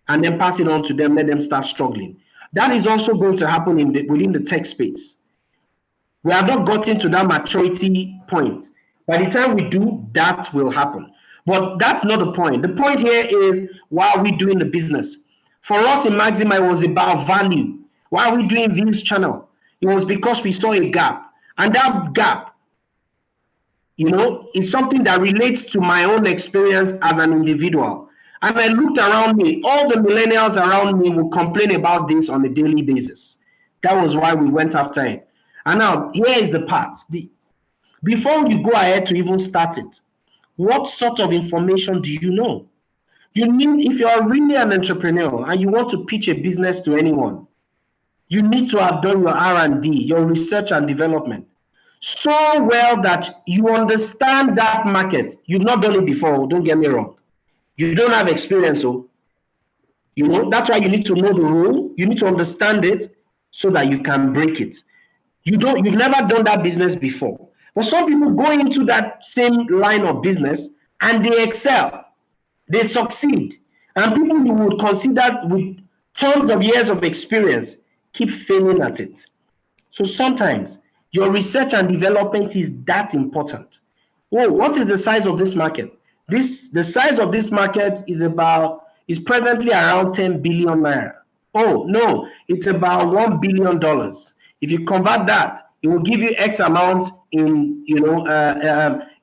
and then pass it on to them, let them start struggling. That is also going to happen within the tech space. We have not gotten to that maturity point. By the time we do, that will happen. But that's not the point. The point here is, why are we doing the business? For us in Maxima, it was about value. Why are we doing Views channel? It was because we saw a gap. And that gap, is something that relates to my own experience as an individual. And I looked around me, all the millennials around me would complain about this on a daily basis. That was why we went after it. And now, here is the part. Before you go ahead to even start it, what sort of information do you know? You need, if you're really an entrepreneur and you want to pitch a business to anyone, you need to have done your R&D, your research and development, so well that you understand that market. You've not done it before, don't get me wrong. You don't have experience, so that's why you need to know the rule. You need to understand it so that you can break it. You've never done that business before. But some people go into that same line of business and they excel. They succeed. And people who would consider with tons of years of experience keep failing at it. So sometimes Your research and development is that important. Oh, what is the size of this market? The size of this market is presently around 10 billion naira. Oh no, it's about $1 billion. If you convert that, it will give you X amount in,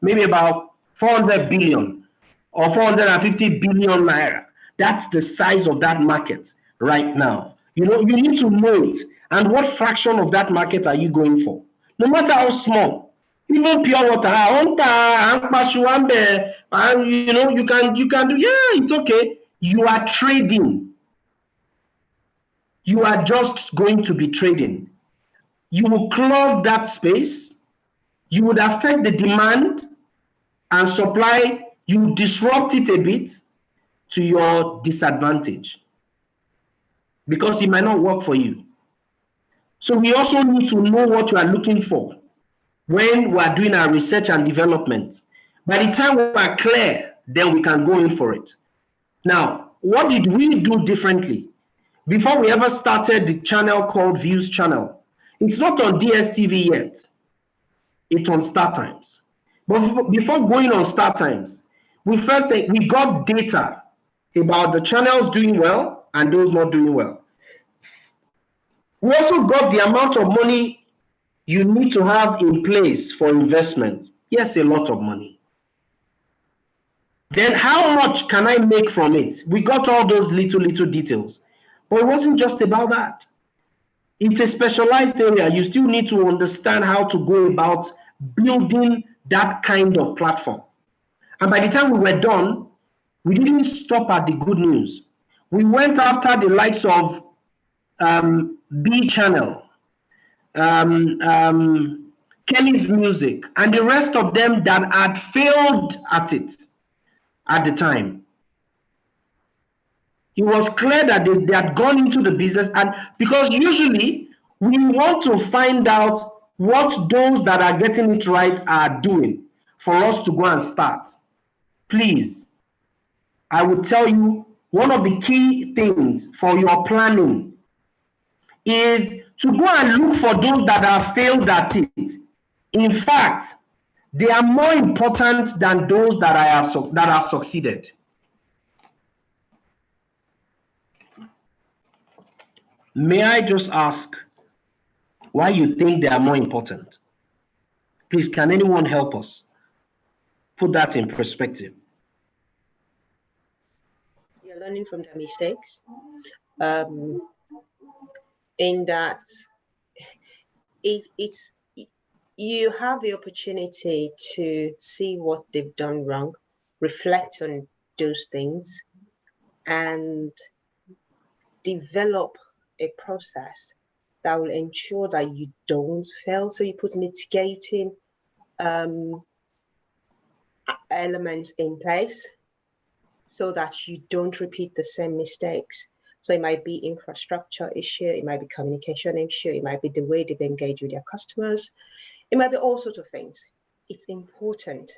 maybe about 400 billion or 450 billion naira. That's the size of that market right now. You need to know it. And what fraction of that market are you going for? No matter how small. Even pure water, and you can do, yeah, it's okay. You are trading. You are just going to be trading. You will clog that space. You would affect the demand and supply. You disrupt it a bit to your disadvantage because it might not work for you. So we also need to know what you are looking for when we are doing our research and development. By the time we are clear, then we can go in for it. Now, what did we do differently? Before we ever started the channel called Views Channel, it's not on DSTV yet. It's on StarTimes. But before going on StarTimes, we got data about the channels doing well and those not doing well. We also got the amount of money you need to have in place for investment. Yes, a lot of money. Then how much can I make from it? We got all those little details. But it wasn't just about that. It's a specialized area. You still need to understand how to go about building that kind of platform. And by the time we were done, we didn't stop at the good news. We went after the likes of B Channel, Kelly's Music, and the rest of them that had failed at it at the time. It was clear that they had gone into the business, and because usually we want to find out what those that are getting it right are doing for us to go and start. Please, I would tell you one of the key things for your planning is to go and look for those that have failed at it. In fact, they are more important than those that have succeeded. May I just ask why you think they are more important? Please, can anyone help us put that in perspective? You're learning from their mistakes. In that it's you have the opportunity to see what they've done wrong, reflect on those things, and develop a process that will ensure that you don't fail. So you put mitigating elements in place so that you don't repeat the same mistakes. So it might be infrastructure issue, it might be communication issue, it might be the way they engage with their customers, it might be all sorts of things. It's important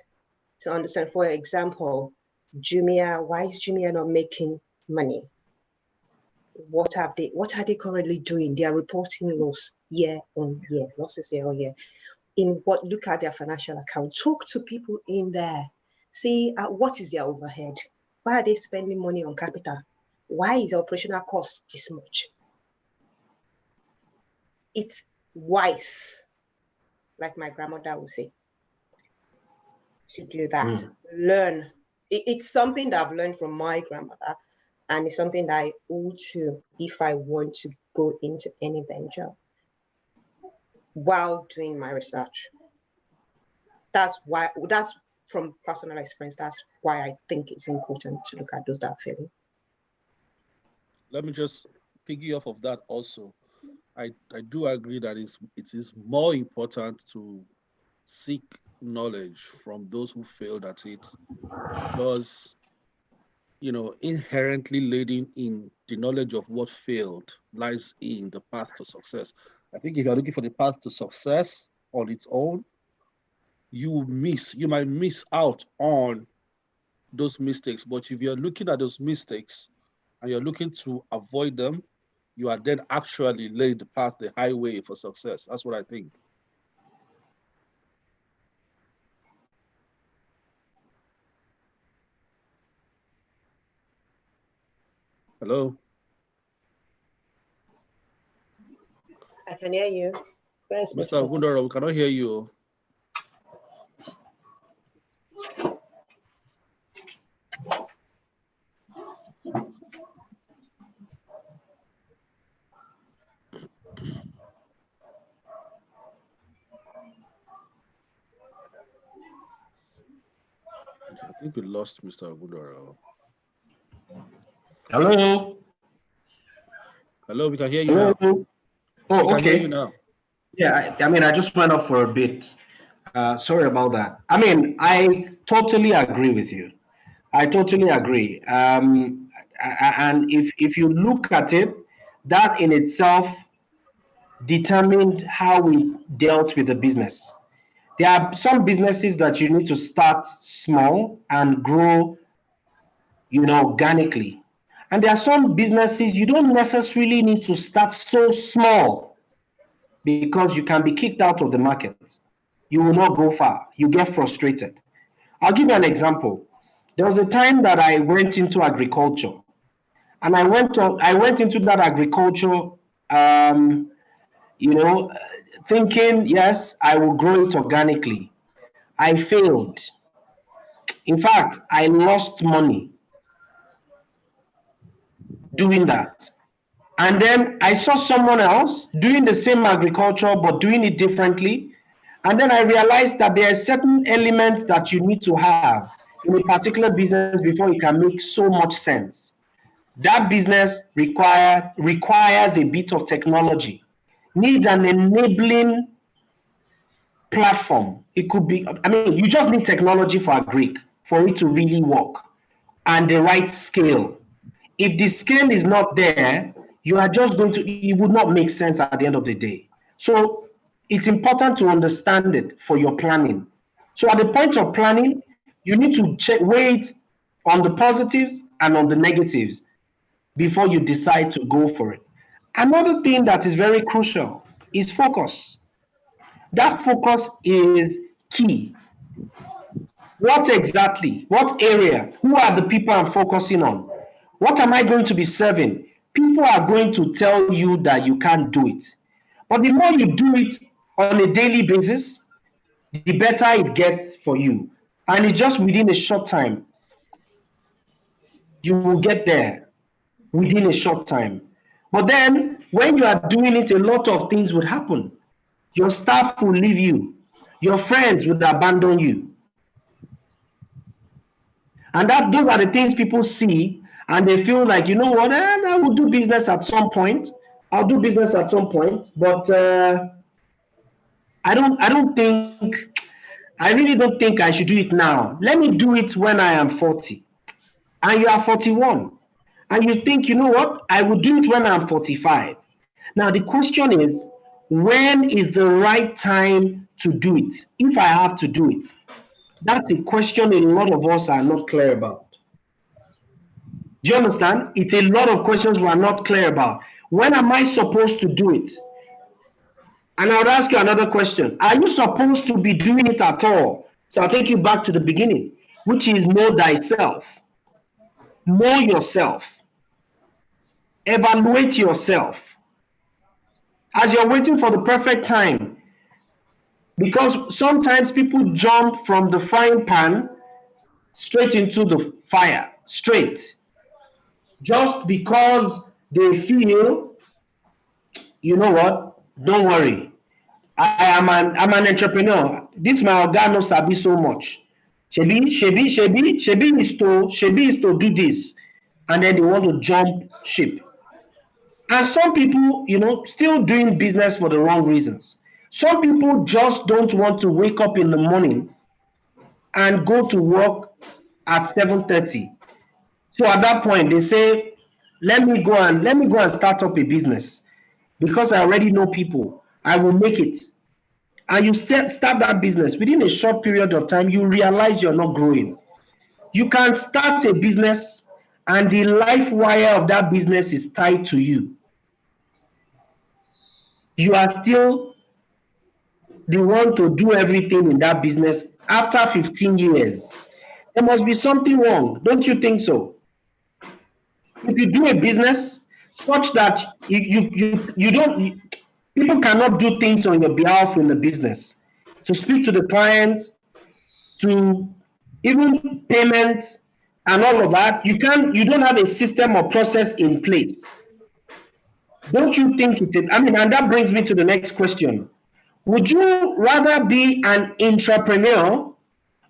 to understand, for example, Jumia, why is Jumia not making money? What are they currently doing? They are reporting loss year on year, losses year on year. Look at their financial account, talk to people in there, see what is their overhead? Why are they spending money on capital? Why is the operational cost this much? It's wise, like my grandmother would say, to do that. Learn. It's something that I've learned from my grandmother, and it's something that I owe to if I want to go into any venture while doing my research. That's from personal experience. That's why I think it's important to look at those that are failing. Let me just piggy off of that also. I do agree that it is more important to seek knowledge from those who failed at it, because inherently laden in the knowledge of what failed lies in the path to success. I think if you're looking for the path to success on its own, you might miss out on those mistakes. But if you're looking at those mistakes and you're looking to avoid them, you are then actually laying the path, the highway for success. That's what I think. Hello? I can hear you. Where's Mr. Ogundoro, we cannot hear you. I think we lost Mr. Ogundoro. Hello? Hello, we can hear you Hello? now. Oh, we can okay. hear you now. Yeah, I mean, I just went off for a bit. Sorry about that. I mean, I totally agree with you. I totally agree. And if you look at it, that in itself determined how we dealt with the business. There are some businesses that you need to start small and grow, organically. And there are some businesses you don't necessarily need to start so small because you can be kicked out of the market. You will not go far. You get frustrated. I'll give you an example. There was a time that I went into agriculture, and I went into that agriculture, thinking, yes, I will grow it organically. I failed. In fact, I lost money doing that. And then I saw someone else doing the same agriculture, but doing it differently. And then I realized that there are certain elements that you need to have in a particular business before it can make so much sense. That business requires a bit of technology, needs an enabling platform. It could be, you just need technology for agric for it to really work, and the right scale. If the scale is not there, you are just it would not make sense at the end of the day. So it's important to understand it for your planning. So at the point of planning, you need to weigh it on the positives and on the negatives before you decide to go for it. Another thing that is very crucial is focus. That focus is key. What exactly? What area? Who are the people I'm focusing on? What am I going to be serving? People are going to tell you that you can't do it. But the more you do it on a daily basis, the better it gets for you. And it's just within a short time. You will get there within a short time. But then, when you are doing it, a lot of things would happen. Your staff will leave you. Your friends would abandon you. And those are the things people see, and they feel like, you know what, I will do business at some point. I'll do business at some point, but I really don't think I should do it now. Let me do it when I am 40. And you are 41. And you think, you know what, I will do it when I'm 45. Now, the question is, when is the right time to do it? If I have to do it, that's a question a lot of us are not clear about. Do you understand? It's a lot of questions we are not clear about. When am I supposed to do it? And I would ask you another question. Are you supposed to be doing it at all? So I'll take you back to the beginning, which is know thyself. Know yourself. Evaluate yourself. As you're waiting for the perfect time, because sometimes people jump from the frying pan straight into the fire, straight. Just because they feel, you know what, don't worry. I'm an entrepreneur. This my oga no sabi so much. Shebi is to do this. And then they want to jump ship. And some people, still doing business for the wrong reasons. Some people just don't want to wake up in the morning and go to work at 7:30. So at that point, they say, let me go and start up a business because I already know people. I will make it. And you start that business. Within a short period of time, you realize you're not growing. You can start a business and the life wire of that business is tied to you. You are still the one to do everything in that business after 15 years. There must be something wrong. Don't you think so? if you do a business such that you don't, people cannot do things on your behalf in the business, to speak to the clients, to even payments and all of that, you don't have a system or process in place. Don't you think and that brings me to the next question. Would you rather be an intrapreneur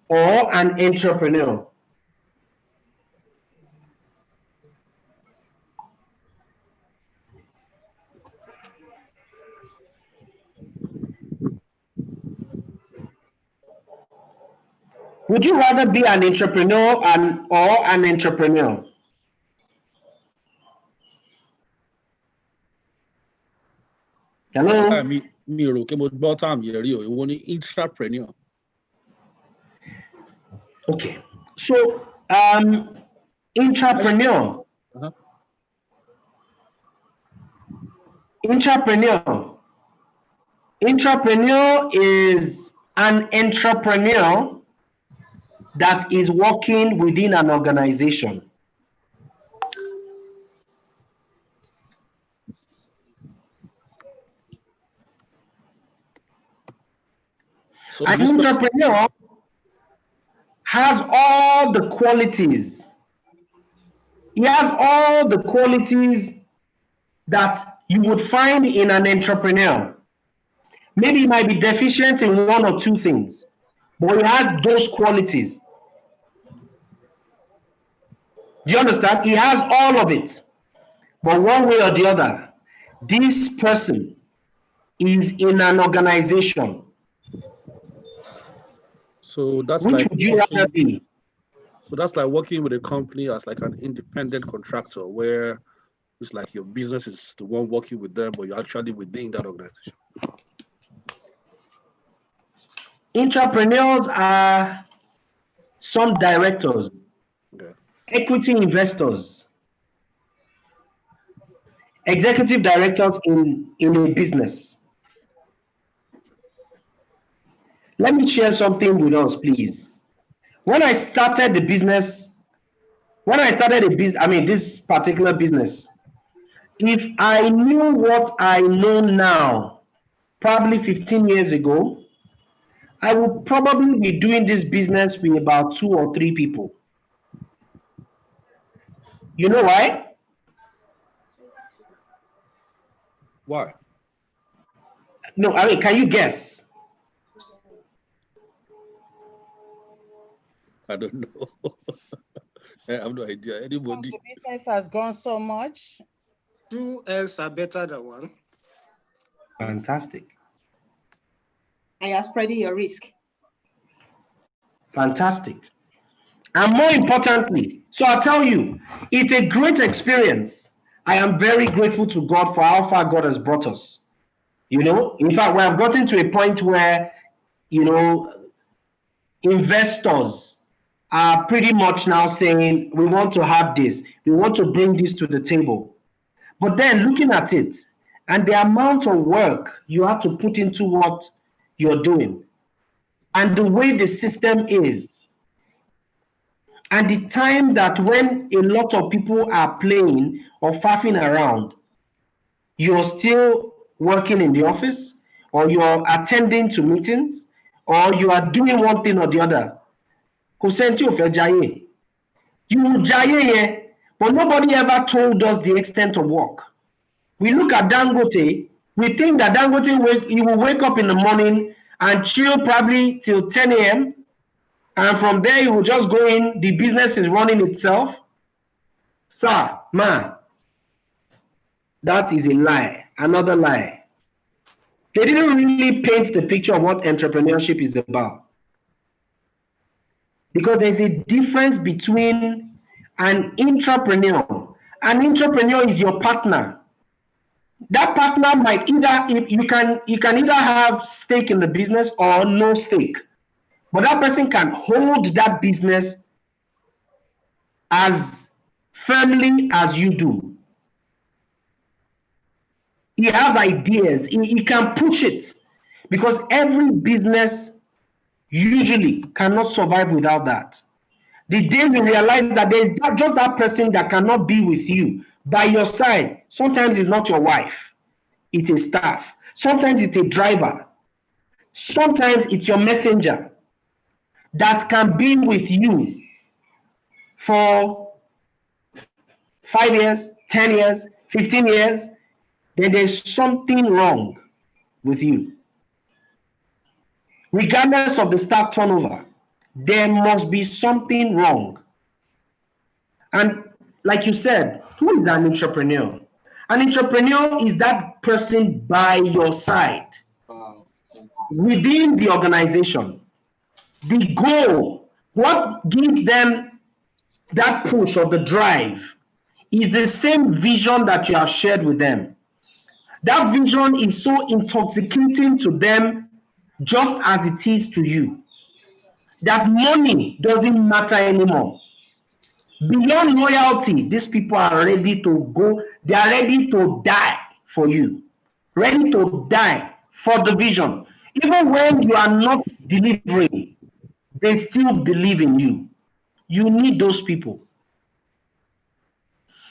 or an entrepreneur? Would you rather be an entrepreneur or an entrepreneur? Hello? Intrapreneur. Okay. So, intrapreneur. Intrapreneur is an entrepreneur that is working within an organization. So an entrepreneur has all the qualities. He has all the qualities that you would find in an entrepreneur. Maybe he might be deficient in one or two things, but he has those qualities. Do you understand? He has all of it. But one way or the other, this person is in an organization. So that's Which like would you rather be? So that's like working with a company as like an independent contractor, where it's like your business is the one working with them, but you're actually within that organization. Entrepreneurs are some directors, equity investors, executive directors in a business. Let me share something with us, please. When I started the business, this particular business, if I knew what I know now, probably 15 years ago, I would probably be doing this business with about 2 or 3 people. You know why? Why? No, I mean, can you guess? I don't know. I have no idea. Anybody? The business has grown so much. 2 else are better than 1. Fantastic. And you're spreading your risk. Fantastic. And more importantly, so I'll tell you, it's a great experience. I am very grateful to God for how far God has brought us. You know, in fact, we have gotten to a point where, you know, investors are pretty much now saying, we want to have this, we want to bring this to the table. But then looking at it and the amount of work you have to put into what you're doing and the way the system is, and the time that when a lot of people are playing or faffing around, you're still working in the office, or you're attending to meetings, or you are doing one thing or the other. You will jaye, but nobody ever told us the extent of work. We look at Dangote, we think that Dangote he will wake up in the morning and chill probably till 10 a.m. And from there, he will just go in, the business is running itself. Sir, man, that is a lie, another lie. They didn't really paint the picture of what entrepreneurship is about. Because there's a difference between an intrapreneur. An intrapreneur is your partner. That partner might you can either have stake in the business or no stake. But that person can hold that business as firmly as you do. He has ideas. He can push it, because every business usually cannot survive without that. The day you realize that there's just that person that cannot be with you by your side. Sometimes it's not your wife, it's a staff. Sometimes it's a driver. Sometimes it's your messenger that can be with you for 5 years, 10 years, 15 years. Then there's something wrong with you. Regardless of the staff turnover, there must be something wrong. And like you said, who is an entrepreneur? An entrepreneur is that person by your side within the organization. The goal, what gives them that push or the drive is the same vision that you have shared with them. That vision is so intoxicating to them just as it is to you, that money doesn't matter anymore. Beyond loyalty, these people are ready to go, they are ready to die for you, ready to die for the vision. Even when you are not delivering, they still believe in you. You need those people.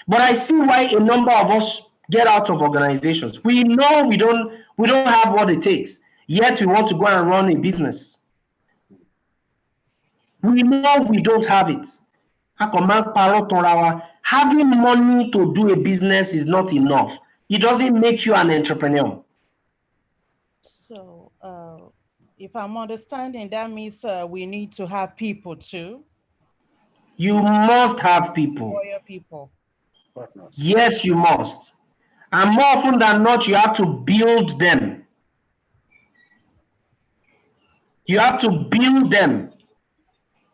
But I see why a number of us get out of organizations. We know we don't have what it takes, yet we want to go and run a business. We know we don't have it. Having money to do a business is not enough. It doesn't make you an entrepreneur. So, if I'm understanding, that means we need to have people too. You must have people. Loyal people. Yes, you must. And more often than not, you have to build them. You have to build them.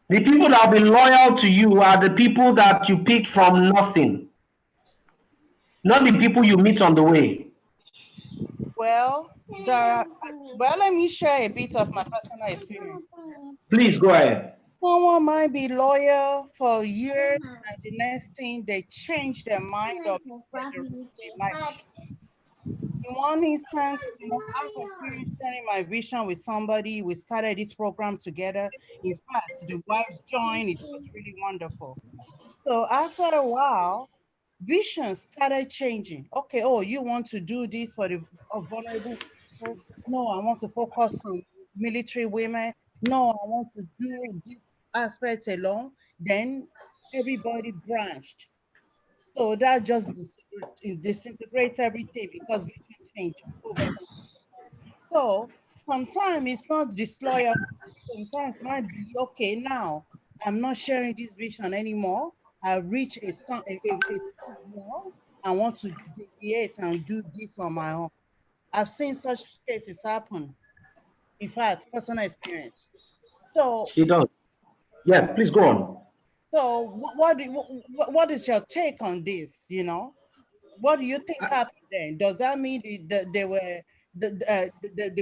The people that will be loyal to you are the people that you pick from nothing, not the people you meet on the way. Well, let me share a bit of my personal experience. Please go ahead. Someone might be loyal for years, and the next thing they change their mind or they might change. In one instance, I continued sharing my vision with somebody. We started this program together. In fact, the wives joined. It was really wonderful. So after a while, visions started changing. Okay, oh, you want to do this for the vulnerable people? No, I want to focus on military women. No, I want to do this aspect alone. Then everybody branched. So that just disintegrates everything because vision change overnight. So sometimes it's not disloyal. Sometimes it might be, okay, now I'm not sharing this vision anymore. I reach a wall. I want to deviate and do this on my own. I've seen such cases happen. In fact, personal experience. So She does. Yeah, please go on. So what is your take on this? You know, what do you think happened then? Does that mean the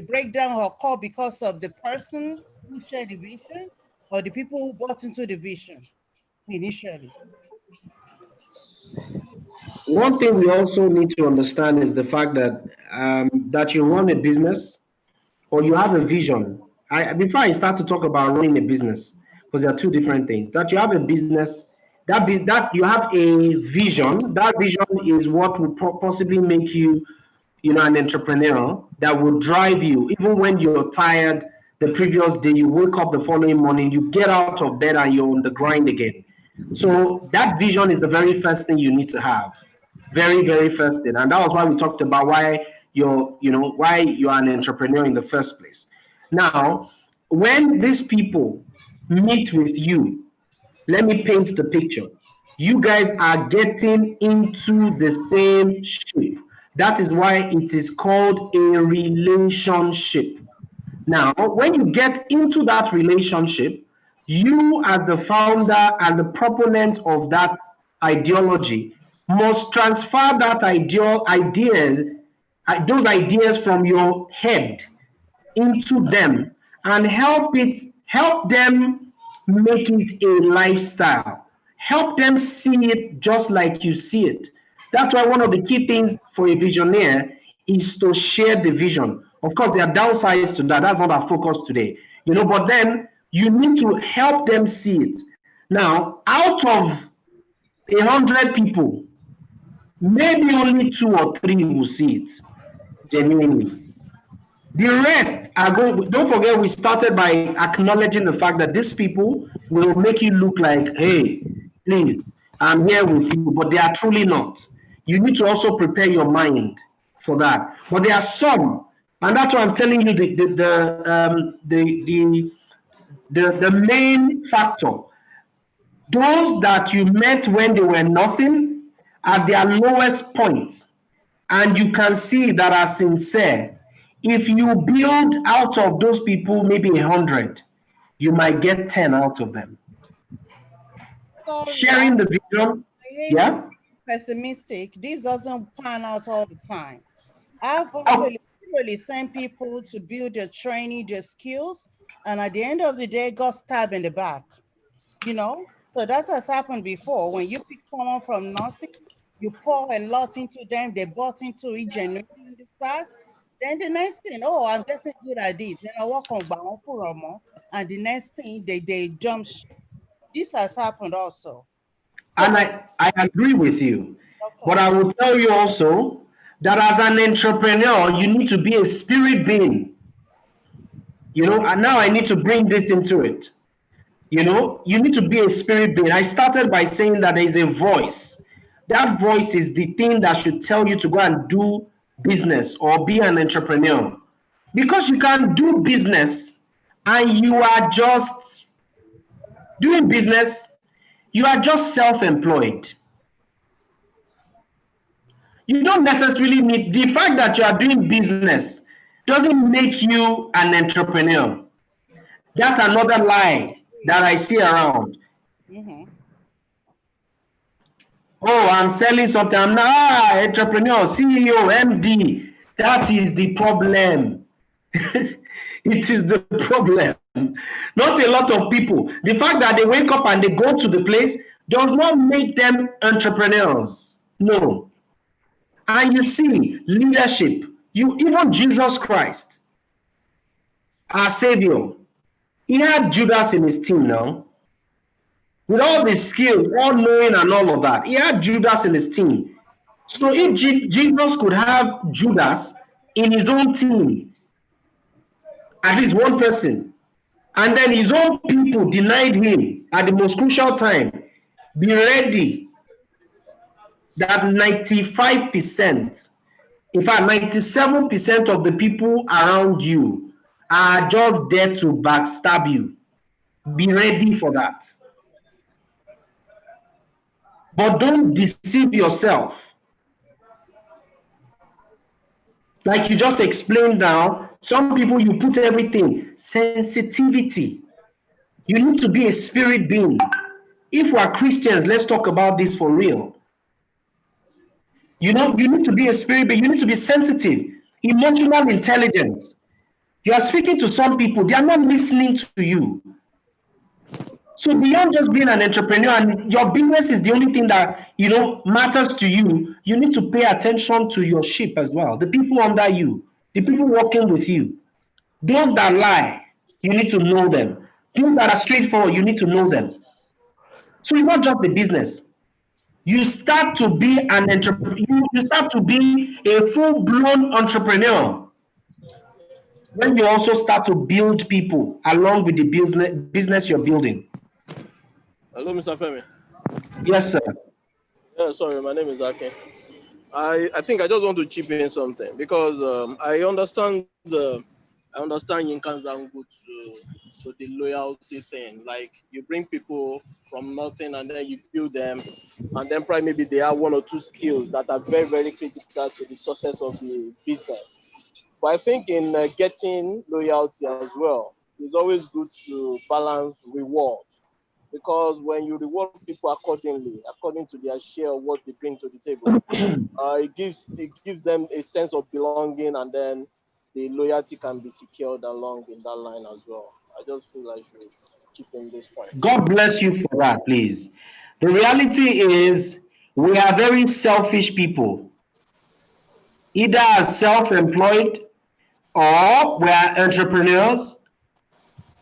breakdown occurred because of the person who shared the vision, or the people who bought into the vision initially? One thing we also need to understand is the fact that that you run a business or you have a vision. Before I start to talk about running a business, because there are two different things. That you have a business, that you have a vision. That vision is what will possibly make you, an entrepreneur that will drive you. Even when you're tired the previous day, you wake up the following morning, you get out of bed and you're on the grind again. So that vision is the very first thing you need to have. Very, very first thing. And that was why we talked about why you're an entrepreneur in the first place. Now, when these people meet with you, let me paint the picture. You guys are getting into the same ship. That is why it is called a relationship. Now, when you get into that relationship, you as the founder and the proponent of that ideology must transfer those ideas from your head into them and help them make it a lifestyle. Help them see it just like you see it. That's why one of the key things for a visionary is to share the vision. Of course, there are downsides to that. That's not our focus today. But then you need to help them see it. Now, out of 100 people, maybe only 2 or 3 will see it genuinely. The rest are going. Don't forget, we started by acknowledging the fact that these people will make you look like, hey, please, I'm here with you, but they are truly not. You need to also prepare your mind for that. But there are some, and that's why I'm telling you the main factor. Those that you met when they were nothing at their lowest point, and you can see that are sincere. If you build out of those people maybe 100, you might get 10 out of them. Sorry, Sharing the vision, I hate to yeah. be pessimistic. This doesn't pan out all the time. I've Oh, actually sent people to build their training, their skills, and at the end of the day, got stabbed in the back. You know, so that has happened before. When you pick someone from nothing, you pour a lot into them, they bought into it genuinely in the start. Then the next thing, oh, I'm getting good at this. Then I work on Baon, and the next thing they jump ship. This has happened also. So, and I agree with you. But okay. I will tell you also that as an entrepreneur, you need to be a spirit being. You know, and now I need to bring this into it. You know, you need to be a spirit being. I started by saying that there is a voice. That voice is the thing that should tell you to go and do business or be an entrepreneur. Because you can do business and you are just doing business, you are just self-employed. You don't necessarily need the fact that you are doing business doesn't make you an entrepreneur. That's another lie that I see around. Mm-hmm. Oh, I'm selling something. I'm not entrepreneur, CEO, MD. That is the problem. It is the problem. Not a lot of people. The fact that they wake up and they go to the place does not make them entrepreneurs. No. And you see, leadership. You even Jesus Christ, our Savior, he had Judas in his team now. With all the skills, all knowing and all of that, he had Judas in his team. So if Jesus could have Judas in his own team, at least one person, and then his own people denied him at the most crucial time, be ready that 95%, in fact 97% of the people around you are just there to backstab you. Be ready for that. But don't deceive yourself. Like you just explained now, some people you put everything, sensitivity. You need to be a spirit being. If we're Christians, let's talk about this for real. You know, you need to be a spirit being, you need to be sensitive, emotional intelligence. You are speaking to some people, they are not listening to you. So beyond just being an entrepreneur and your business is the only thing that matters to you, you need to pay attention to your sheep as well, the people under you, the people working with you. Those that lie, you need to know them. Those that are straightforward, you need to know them. So it's not just the business. You start to be an entrepreneur. You start to be a full-blown entrepreneur when you also start to build people along with the business you're building. Hello, Mr. Femi. Yes, sir. Yeah, sorry, my name is Ake. I think I just want to chip in something because I understand Yinkan's angle to the loyalty thing. Like you bring people from nothing and then you build them, and then probably maybe they have one or two skills that are very, very critical to the success of the business. But I think in getting loyalty as well, it's always good to balance reward. Because when you reward people accordingly, according to their share of what they bring to the table, it gives them a sense of belonging, and then the loyalty can be secured along in that line as well. I just feel I should keep in this point. God bless you for that, please. The reality is we are very selfish people, either as self-employed or we are entrepreneurs,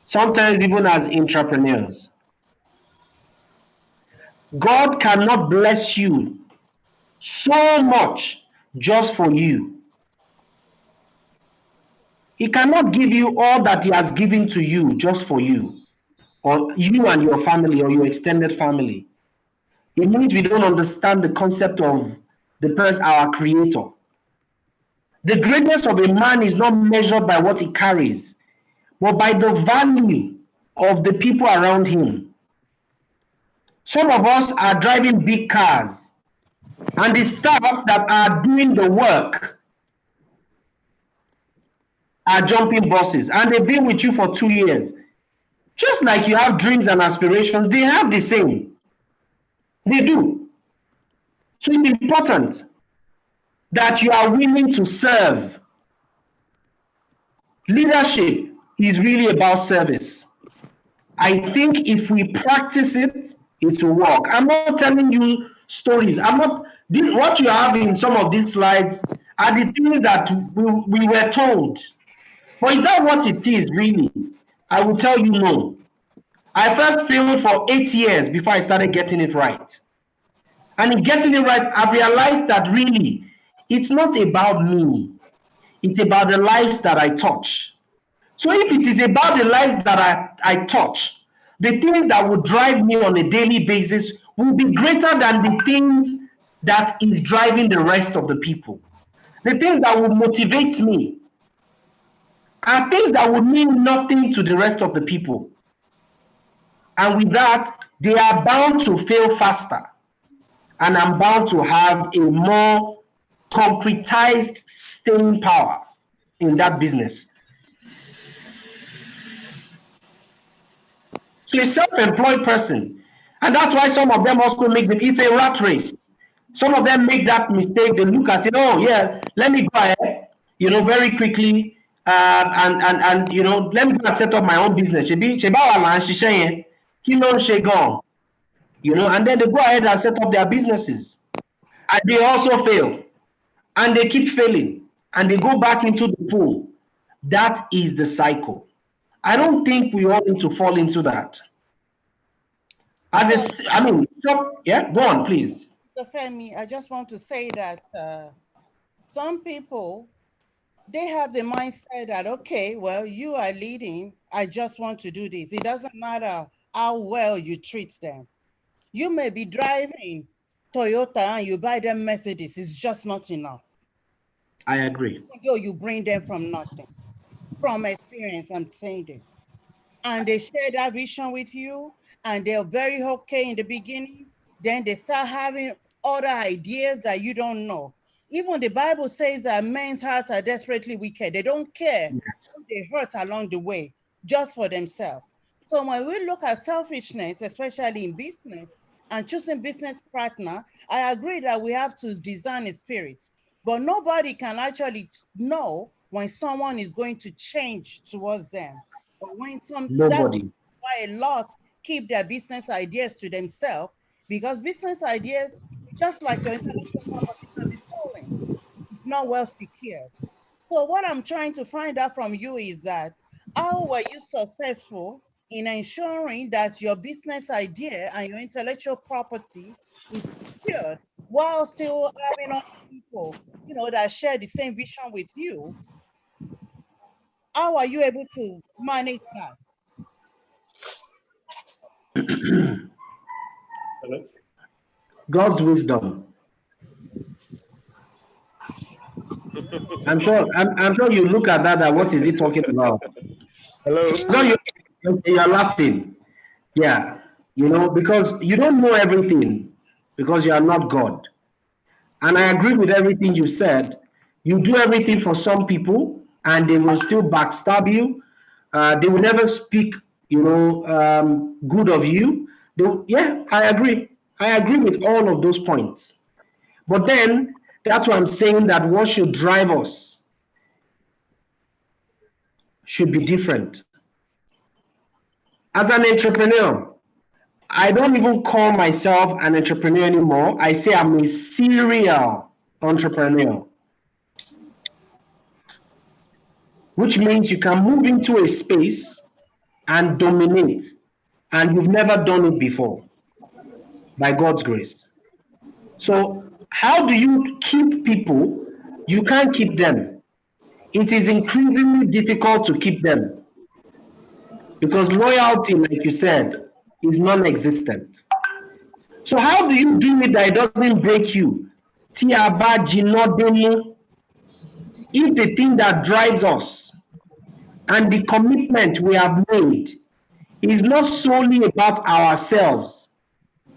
sometimes even as entrepreneurs. God cannot bless you so much just for you. He cannot give you all that he has given to you just for you, or you and your family, or your extended family. It means we don't understand the concept of the person, our creator. The greatness of a man is not measured by what he carries, but by the value of the people around him. Some of us are driving big cars, and the staff that are doing the work are jumping buses, and they've been with you for 2 years. Just like you have dreams and aspirations, they have the same. They do. So it's important that you are willing to serve. Leadership is really about service. I think if we practice it, it will work. I'm not telling you stories. What you have in some of these slides are the things that we were told. But is that what it is really? I will tell you no. I first failed for 8 years before I started getting it right. And in getting it right, I've realized that really, it's not about me. It's about the lives that I touch. So if it is about the lives that I touch, the things that will drive me on a daily basis will be greater than the things that is driving the rest of the people. The things that will motivate me are things that will mean nothing to the rest of the people. And with that, they are bound to fail faster. And I'm bound to have a more concretized staying power in that business. So a self-employed person, and that's why some of them also it's a rat race. Some of them make that mistake. They look at it, oh yeah, let me go ahead, very quickly, and let me go and set up my own business. And then they go ahead and set up their businesses, and they also fail, and they keep failing, and they go back into the pool. That is the cycle. I don't think we all need to fall into that. Go on, please. So Femi, I just want to say that some people, they have the mindset that, okay, well, you are leading, I just want to do this. It doesn't matter how well you treat them. You may be driving Toyota and you buy them Mercedes, it's just not enough. I agree. You bring them from nothing. From experience, I'm saying this. And they share that vision with you, and they're very okay in the beginning. Then they start having other ideas that you don't know. Even the Bible says that men's hearts are desperately wicked. They don't care who they hurt along the way, just for themselves. So when we look at selfishness, especially in business, and choosing business partner, I agree that we have to design a spirit. But nobody can actually know when someone is going to change towards them. Or when Nobody. That's why a lot keep their business ideas to themselves, because business ideas, just like your intellectual property, can be stolen. It's not well secured. So what I'm trying to find out from you is that, how were you successful in ensuring that your business idea and your intellectual property is secured while still having other people, that share the same vision with you? How are you able to manage that? God's wisdom. I'm sure you look at that, what is he talking about? Hello. You're laughing. Yeah, because you don't know everything, because you are not God. And I agree with everything you said. You do everything for some people, and they will still backstab you. They will never speak, good of you. I agree. I agree with all of those points. But then, that's why I'm saying that what should drive us should be different. As an entrepreneur, I don't even call myself an entrepreneur anymore. I say I'm a serial entrepreneur, which means you can move into a space and dominate, and you've never done it before. by God's grace. So how do you keep people? You can't keep them. It is increasingly difficult to keep them because loyalty, like you said, is non-existent. So how do you do it that it doesn't break you? If the thing that drives us and the commitment we have made is not solely about ourselves,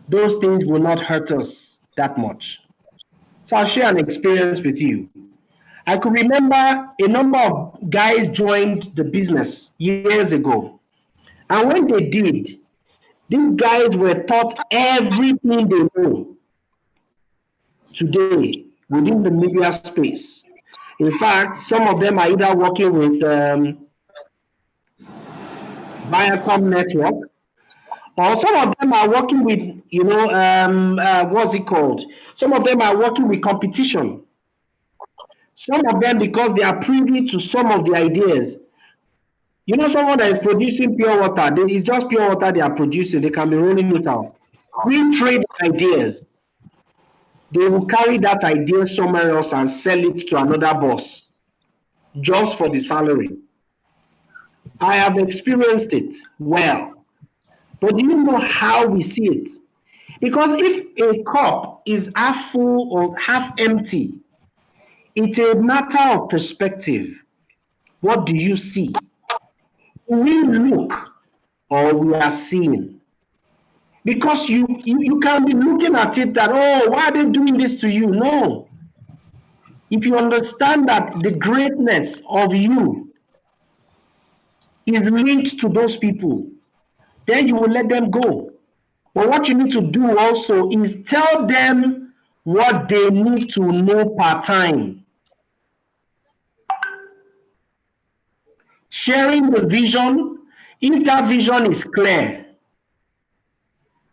those things will not hurt us that much. So I'll share an experience with you. I could remember a number of guys joined the business years ago. And when they did, these guys were taught everything they know today within the media space. In fact, some of them are either working with Viacom Network, or some of them are working with, what's it called? Some of them are working with competition. Some of them because they are privy to some of the ideas. You know, someone that is producing pure water, it's just pure water they are producing, they can be rolling it out. We trade ideas. They will carry that idea somewhere else and sell it to another boss just for the salary. I have experienced it well. But do you know how we see it? Because if a cup is half full or half empty, it's a matter of perspective. What do you see? We look or we are seeing. Because you can be looking at it that, oh, why are they doing this to you? No. If you understand that the greatness of you is linked to those people, then you will let them go. But what you need to do also is tell them what they need to know part-time. Sharing the vision, if that vision is clear,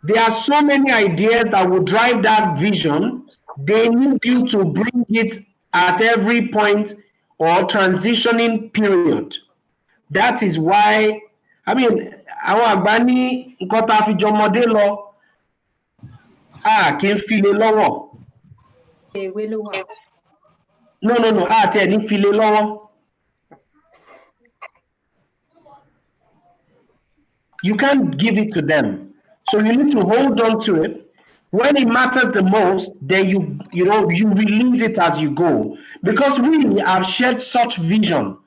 there are so many ideas that will drive that vision. They need you to bring it at every point or transitioning period. That is why, àwọn àgbà ní nǹkan tá a fi jọmọdé lọ, a kì í file lọ́wọ́. No, a tiẹ̀ ní file lọ́wọ́. You can't give it to them. So you need to hold on to it. When it matters the most, then you release it as you go. Because we have shared such vision.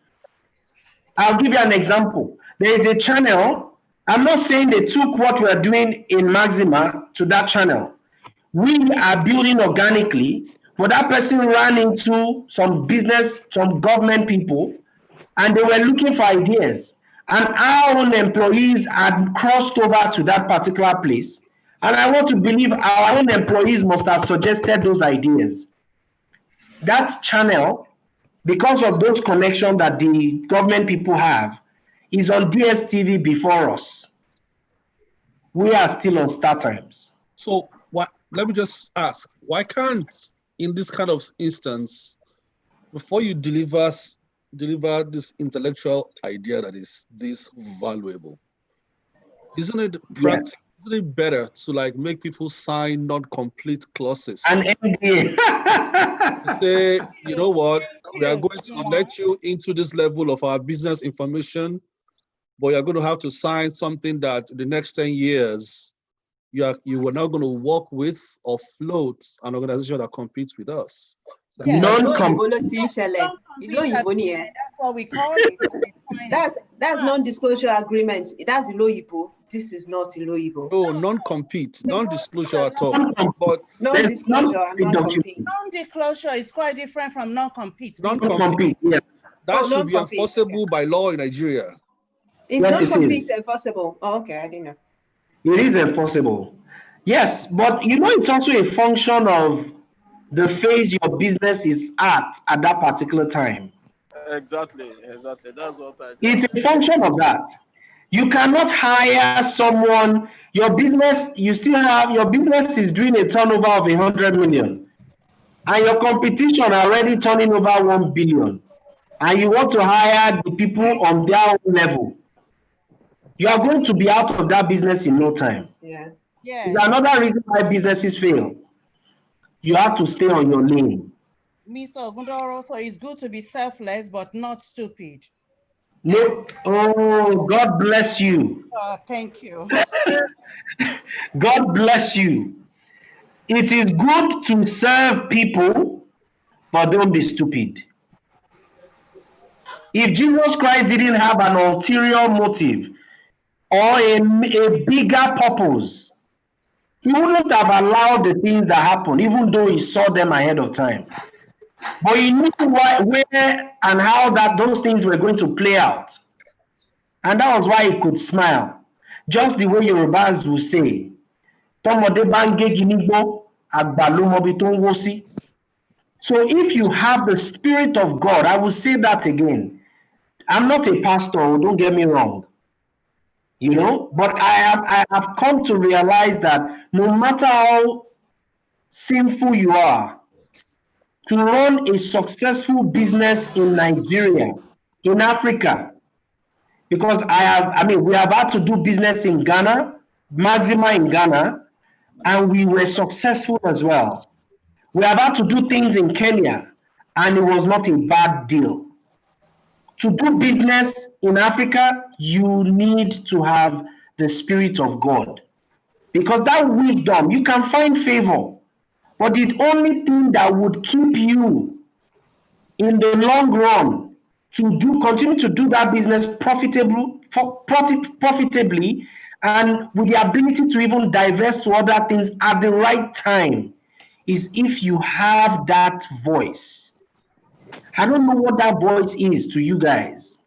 I'll give you an example. There is a channel. I'm not saying they took what we're doing in Maxima to that channel. We are building organically, but that person ran into some business, some government people, and they were looking for ideas. And our own employees had crossed over to that particular place. And I want to believe our own employees must have suggested those ideas. That channel, because of those connections that the government people have, is on DSTV before us. We are still on StarTimes. So let me just ask, why can't, in this kind of instance, before you deliver this intellectual idea that is this valuable, isn't it practical? Isn't it better to make people sign non-complete clauses? An NDA. Say, you know what, we are going to let you into this level of our business information, but you're going to have to sign something that the next 10 years you are now going to work with or float an organization that competes with us. Yeah, that's what we call it. That's non-disclosure agreement. That's Iloyibo. This is not Iloyibo. Oh, non-compete, non-disclosure at all. But non-disclosure and non-compete. Non-disclosure is quite different from non-compete. Non-compete, yes. That should be enforceable by law in Nigeria. Is non-compete enforceable? Oh, okay, I didn't know. It is enforceable. Yes, but it's also a function of the phase your business is at that particular time. Exactly. That's what it's a function of that. You cannot hire someone, your business is doing a turnover of 100 million, and your competition are already turning over 1 billion, and you want to hire the people on their own level. You are going to be out of that business in no time. Yeah. Yes. It's another reason why businesses fail. You have to stay on your lane. Mr. Ogundoro, so it's good to be selfless, but not stupid. No, oh, God bless you. Thank you. God bless you. It is good to serve people, but don't be stupid. If Jesus Christ didn't have an ulterior motive or a bigger purpose, he wouldn't have allowed the things that happened, even though he saw them ahead of time. But he knew where and how those things were going to play out. And that was why he could smile. Just the way Yorubas will say, "Tọ́mọdé bá ń gégi nígbó, àgbà ló mọbi tó ń wó sí." So if you have the Spirit of God, I will say that again. I'm not a pastor, don't get me wrong. You know, but I have come to realize that no matter how sinful you are, to run a successful business in Nigeria, in Africa, because we have had to do business in Ghana, Maxima in Ghana, and we were successful as well. We have had to do things in Kenya, and it was not a bad deal. To do business in Africa, you need to have the Spirit of God. Because that wisdom, you can find favor. But the only thing that would keep you in the long run to continue to do that business profitably and with the ability to even divest to other things at the right time is if you have that voice. I don't know what that voice is to you guys,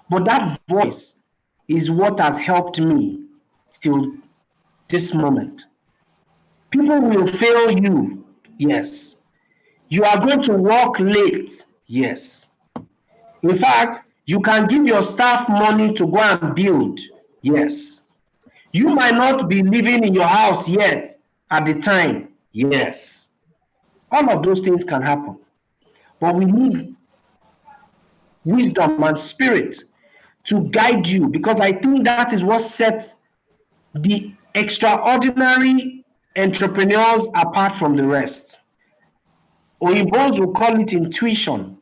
but that voice is what has helped me till this moment. People will fail you, yes. You are going to work late, yes. In fact, you can give your staff money to go and build, yes. You might not be living in your house yet at the time, yes. All of those things can happen. But we need wisdom and spirit to guide you, because I think that is what sets the extraordinary entrepreneurs apart from the rest. Oyinbos will call it intuition.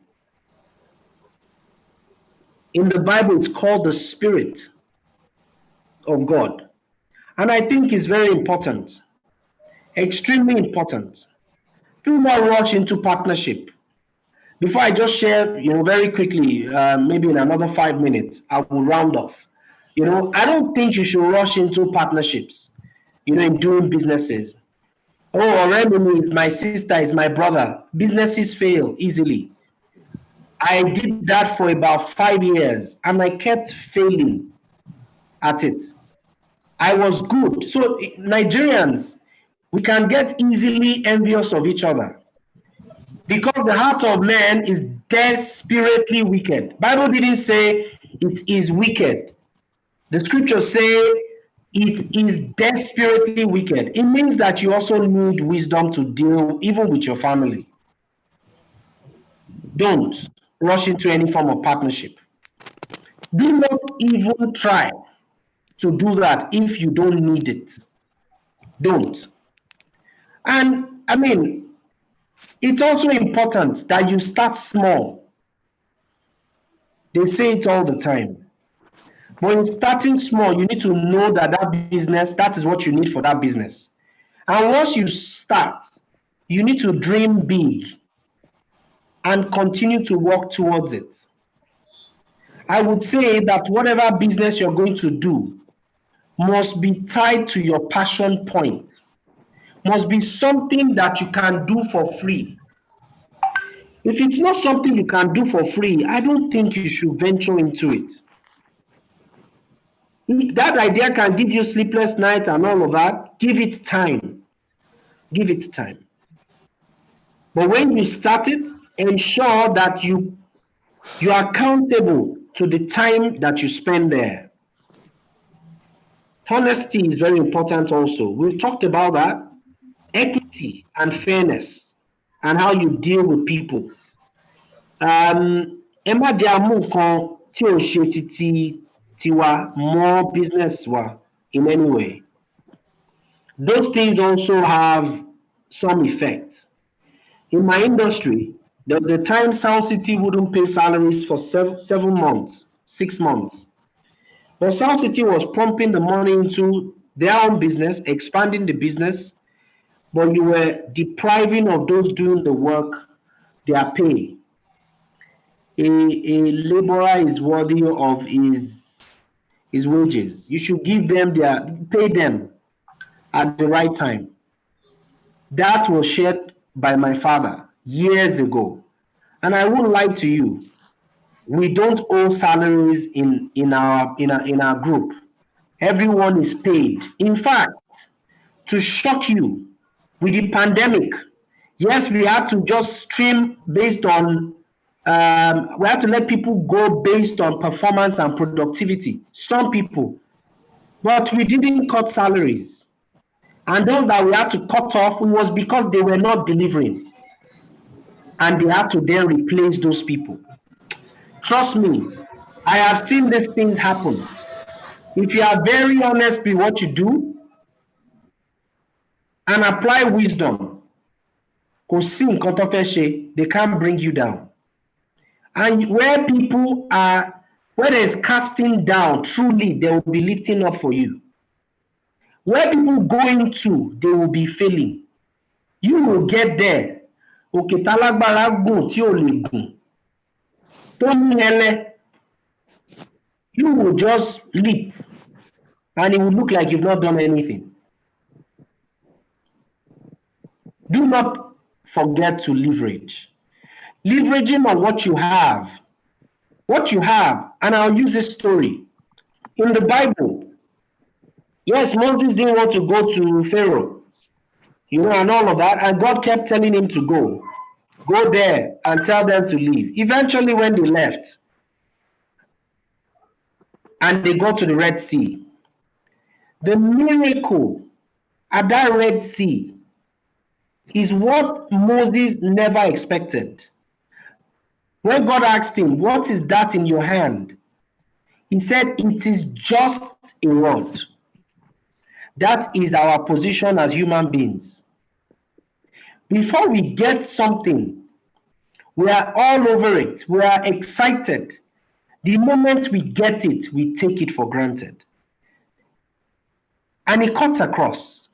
In the Bible, it's called the Spirit of God. And I think it's very important, extremely important. Do not rush into partnership. Before I just share, very quickly, maybe in another 5 minutes, I will round off. I don't think you should rush into partnerships, in doing businesses. Oh, Remy is my sister, is my brother. Businesses fail easily. I did that for about 5 years and I kept failing at it. I was good. So Nigerians, we can get easily envious of each other because the heart of man is desperately wicked. Bible didn't say it is wicked. The scriptures say it is desperately wicked. It means that you also need wisdom to deal even with your family. Don't rush into any form of partnership. Do not even try to do that if you don't need it. Don't. And it's also important that you start small. They say it all the time. But in starting small, you need to know that business, that is what you need for that business. And once you start, you need to dream big and continue to work towards it. I would say that whatever business you're going to do must be tied to your passion point, must be something that you can do for free. If it's not something you can do for free, I don't think you should venture into it. If that idea can give you sleepless nights and all of that, give it time. Give it time. But when you start it, ensure that you are accountable to the time that you spend there. Honesty is very important also. We've talked about that. Equity and fairness and how you deal with people. Emma Jamu kan tí ò ṣe titi tiwa more business wa in any way. Those things also have some effects. In my industry, there was a time Sound City wouldn't pay salaries for 7 months, 6 months. But Sound City was pumping the money into their own business, expanding the business, but you were depriving of those doing the work their pay. A laborer is worthy of his wages. You should give them pay them at the right time. That was shared by my father years ago. And I won't lie to you, we don't owe salaries in our group. Everyone is paid. In fact, to shock you, with the pandemic, yes, we had to just stream based on we had to let people go based on performance and productivity. Some people, but we didn't cut salaries. And those that we had to cut off, it was because they were not delivering. And they had to then replace those people. Trust me, I have seen these things happen. If you are very honest with what you do and apply wisdom, they can't bring you down. And where people are, where there is casting down, truly they will be lifting up for you. Where people go into, they will be failing. You will get there. Okay, talagbara gun tí ò lè gùn. Tó ní ẹlẹ́, you will just leap and it will look like you've not done anything. Do not forget to leverage. Leveraging on what you have. What you have, and I'll use this story. In the Bible, yes, Moses didn't want to go to Pharaoh, and all of that, and God kept telling him to go. Go there and tell them to leave. Eventually, when they left, and they got to the Red Sea, the miracle at that Red Sea is what Moses never expected. When God asked him, what is that in your hand? He said, it is just a rod. That is our position as human beings. Before we get something, we are all over it. We are excited. The moment we get it, we take it for granted. And it cuts across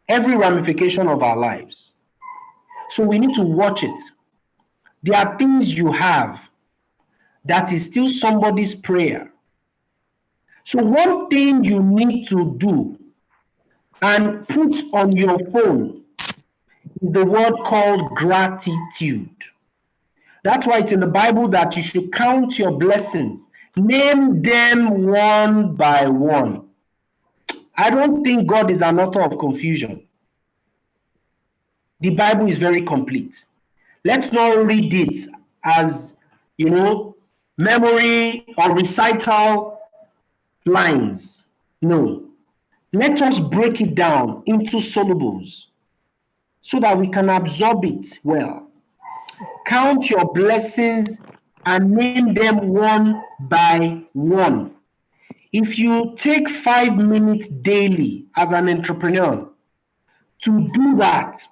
every ramification of our lives. So we need to watch it. There are things you have that is still somebody's prayer. So one thing you need to do and put on your phone is the word called gratitude. That's why it's in the Bible that you should count your blessings. Name them one by one. I don't think God is an author of confusion. The Bible is very complete. Let's not read it as, memory or recital lines. No. Let us break it down into syllables so that we can absorb it well. Count your blessings and name them one by one. If you take 5 minutes daily as an entrepreneur to do that,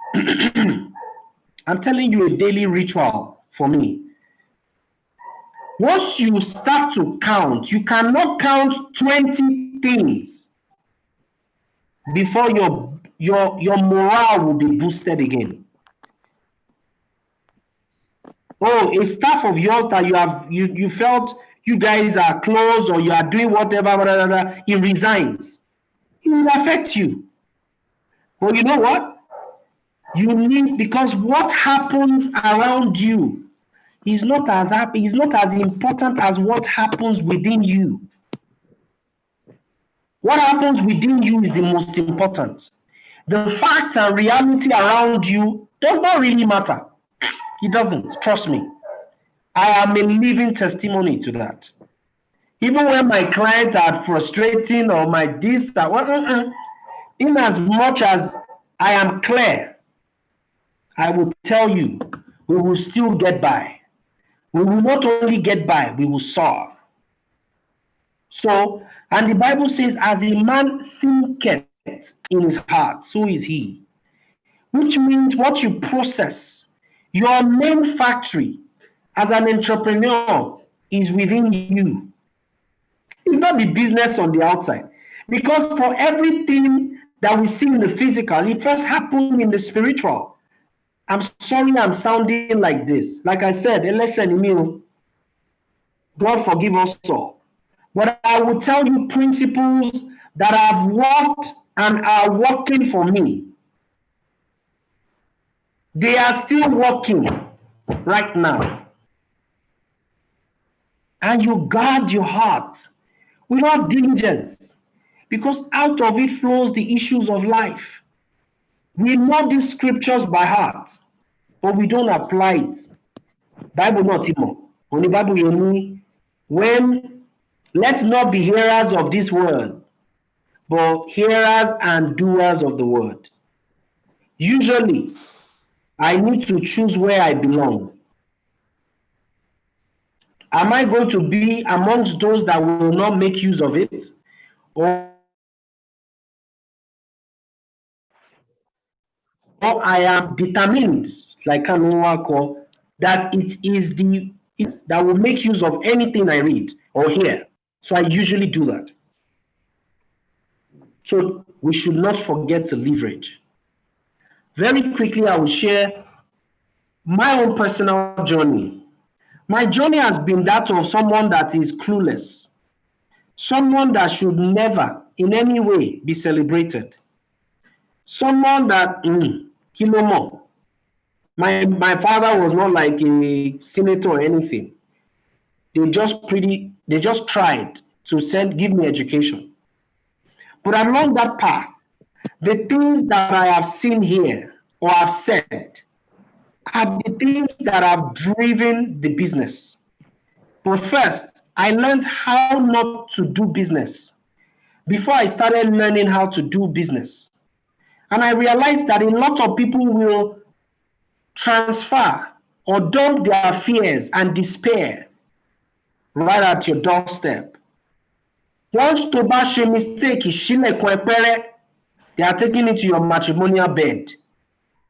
I'm telling you a daily ritual for me. Once you start to count, you cannot count 20 things before your morale will be boosted again. Oh, a staff of yours that you felt you guys are close or you are doing whatever, it resigns. It will affect you. But you know what? You need, because what happens around you is not as happy, is not as important as what happens within you. What happens within you is the most important. The facts and reality around you does not really matter. It doesn't, trust me. I am a living testimony to that. Even when my clients are frustrating or my this, in as much as I am clear, I will tell you, we will still get by. We will not only get by, we will soar. So, and the Bible says, as a man thinketh set in his heart, so is he. Which means what you process, your main factory as an entrepreneur is within you. It's not the business on the outside. Because for everything that we see in the physical, it first happened in the spiritual. I'm sorry I'm sounding like this. Like I said, election, God forgive us all. But I will tell you principles that have worked and are working for me. They are still working right now. And you guard your heart without diligence, because out of it flows the issues of life. We know these scriptures by heart, but we don't apply it. Bible not even. Only Bible you know, when let's not be hearers of this word, but hearers and doers of the word. Usually, I need to choose where I belong. Am I going to be amongst those that will not make use of it? Or I am determined, like Kanwako, that it is that will make use of anything I read or hear. So I usually do that. So we should not forget to leverage. Very quickly, I will share my own personal journey. My journey has been that of someone that is clueless, someone that should never in any way be celebrated, someone that, Kilomo. My father was not like a senator or anything. They just tried to give me education. But along that path, the things that I have seen here or have said are the things that have driven the business. But first, I learned how not to do business before I started learning how to do business. And I realized that a lot of people will transfer or dump their fears and despair right at your doorstep. Once to bash a mistake, they are taking it to your matrimonial bed.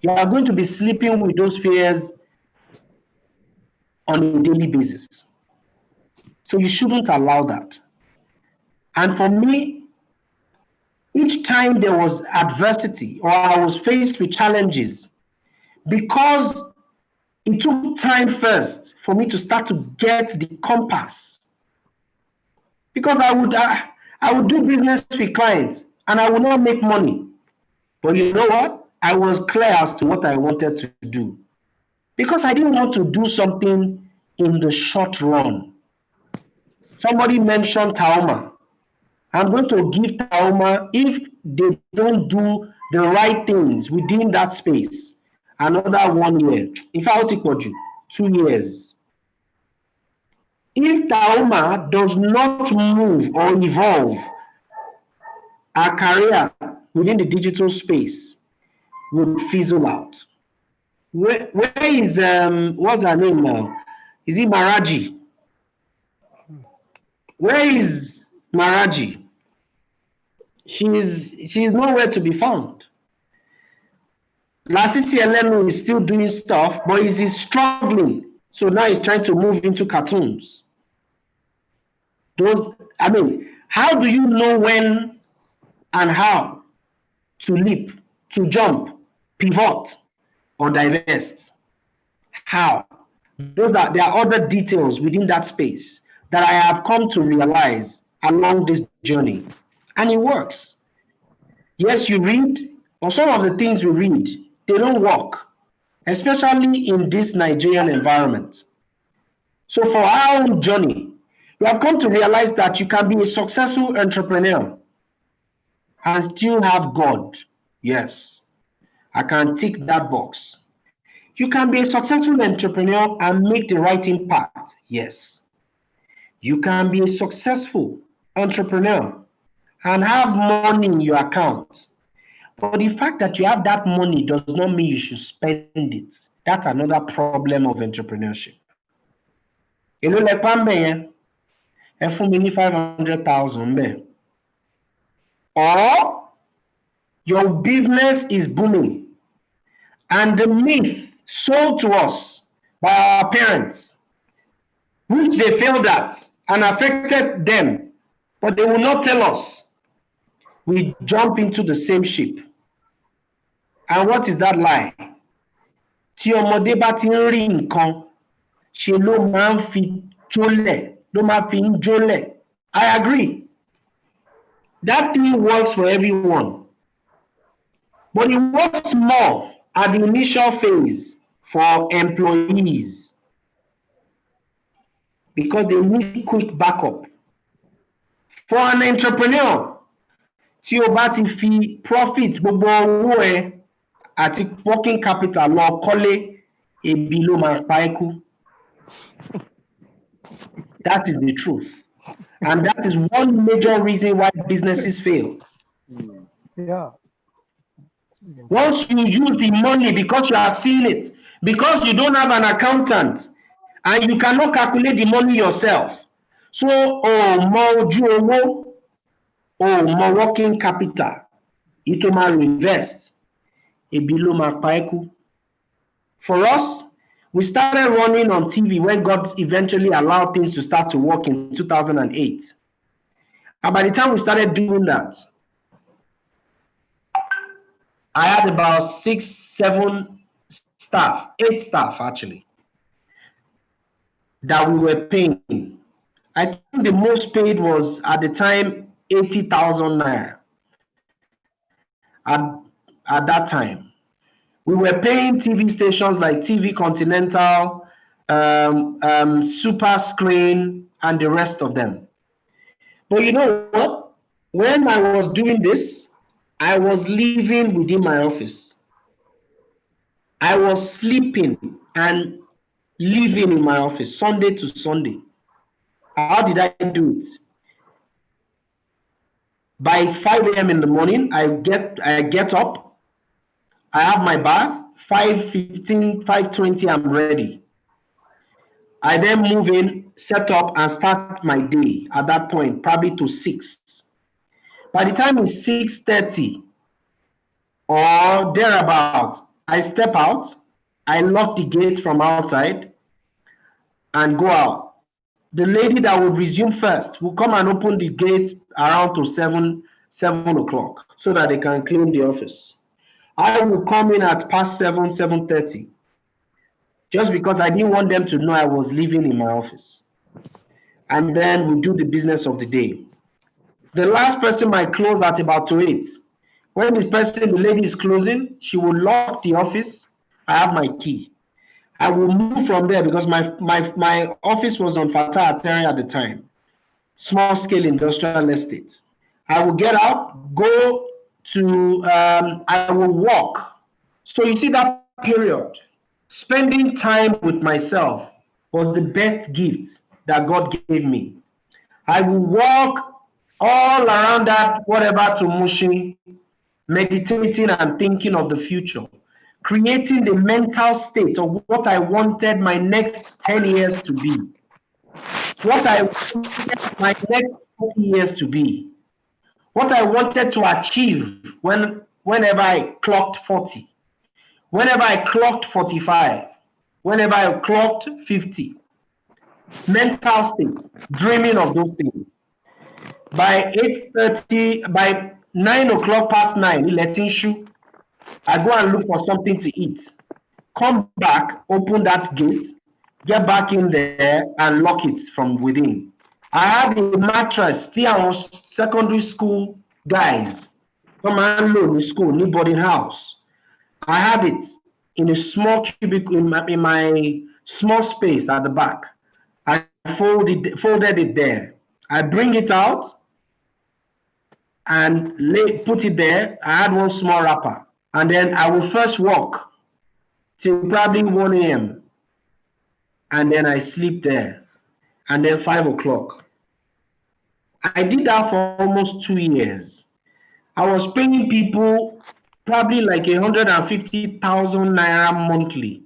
You are going to be sleeping with those fears on a daily basis. So you shouldn't allow that. And for me, each time there was adversity or I was faced with challenges, because it took time first for me to start to get the compass. Because I would do business with clients and I would not make money. But you know what? I was clear as to what I wanted to do. Because I didn't want to do something in the short run. Somebody mentioned Taoma. I'm going to give Taoma, if they don't do the right things within that space, another 1 year. In fact, 2 years. If Taoma does not move or evolve, our career within the digital space would fizzle out. Where is what's her name now? Is it Maraji? Where is Maraji? She's nowhere to be found. Lasisi Elenu is still doing stuff, but he's struggling. So now he's trying to move into cartoons. How do you know when and how to leap, to jump, pivot, or divest? How? There are other details within that space that I have come to realize along this journey. And it works. Yes, you read, or some of the things we read, they don't work, especially in this Nigerian environment. So for our own journey, we have come to realize that you can be a successful entrepreneur and still have God. Yes, I can tick that box. You can be a successful entrepreneur and make the right impact. Yes. You can be a successful entrepreneur and have money in your account. But the fact that you have that money does not mean you should spend it. That's another problem of entrepreneurship. You know, like Pambe, if you need 500,000, or your business is booming. And the myth sold to us by our parents, which they failed at and affected them, but they will not tell us. We jump into the same ship. And what is that lie? Tí ọmọdé bá ti ń rí nǹkan, ṣe ló máa ń fi jólẹ̀, ló máa fi ń jólẹ̀. I agree. That thing works for everyone. But it works more at the initial phase for employees because they need quick backup. For an entrepreneur, tí o bá ti fi profit gbogbo owó ẹ àti working capital lọ kọ́lé, ebi ló máa pa ẹ́ kú. That is the truth. And that is one major reason why businesses fail. Yeah. Once you use the money because you are seeing it, because you don't have an accountant and you cannot calculate the money yourself. So, more more working capital, it will invest. For us, we started running on TV when God eventually allowed things to start to work in 2008. And by the time we started doing that, I had about 6, 7 staff, 8 staff actually, that we were paying. I think the most paid was at the time 80,000 naira. At that time, we were paying TV stations like TV Continental, Super Screen, and the rest of them. But you know what? When I was doing this, I was living within my office. I was sleeping and living in my office Sunday to Sunday. How did I do it? By 5 a.m. in the morning, I get up, I have my bath, 5:15, 5:20, I'm ready. I then move in, set up, and start my day at that point, probably to 6. By the time it's 6:30 or thereabout, I step out, I lock the gate from outside and go out. The lady that will resume first will come and open the gate around to 7 o'clock so that they can clean the office. I will come in at past 7, 7:30, just because I didn't want them to know I was living in my office. And then we do the business of the day. The last person might close at about 8. When the lady is closing, she will lock the office. I have my key. I will move from there because my office was on Fatah Ateri at the time, small scale industrial estate. I will get out, go to, I will walk. So you see that period, spending time with myself was the best gift that God gave me. I will walk all around that, whatever, to Mushi, meditating and thinking of the future, creating the mental state of what I wanted my next 10 years to be, what I wanted my next 40 years to be, what I wanted to achieve whenever I clocked 40, whenever I clocked 45, whenever I clocked 50. Mental states, dreaming of those things. By 8:30, by 9 o'clock past 9, letting shoe, I go and look for something to eat. Come back, open that gate, get back in there and lock it from within. I had a mattress, still I was secondary school guys. Come and load in school, new boarding house. I had it in a small cubicle in my small space at the back. I folded it there. I bring it out and put it there. I had one small wrapper. And then I will first walk till probably 1 a.m. And then I sleep there. And then 5 o'clock. I did that for almost 2 years. I was paying people probably like 150,000 naira monthly.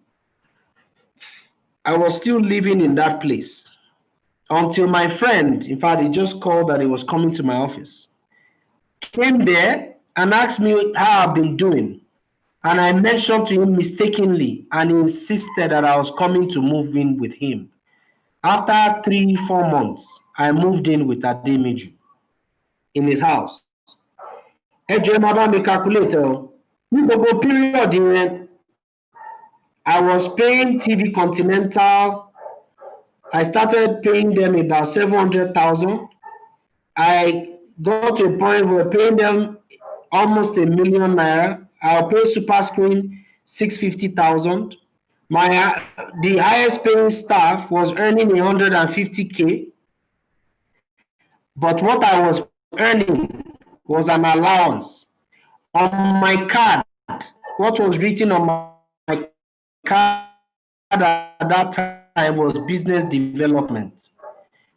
I was still living in that place until my friend, in fact, he just called that he was coming to my office. Came there and asked me how I've been doing. And I mentioned to him mistakenly, and he insisted that I was coming to move in with him. After 3-4 months, I moved in with Ademeju in his house. Ẹ Madam, calculator. We go period in. I was paying TV Continental. I started paying them about 700,000. I got to a point where paying them almost ₦1 million. I'll pay Super Screen 650,000. The highest paying staff was earning 150K, but what I was earning was an allowance. On my card, what was written on my card at that time was business development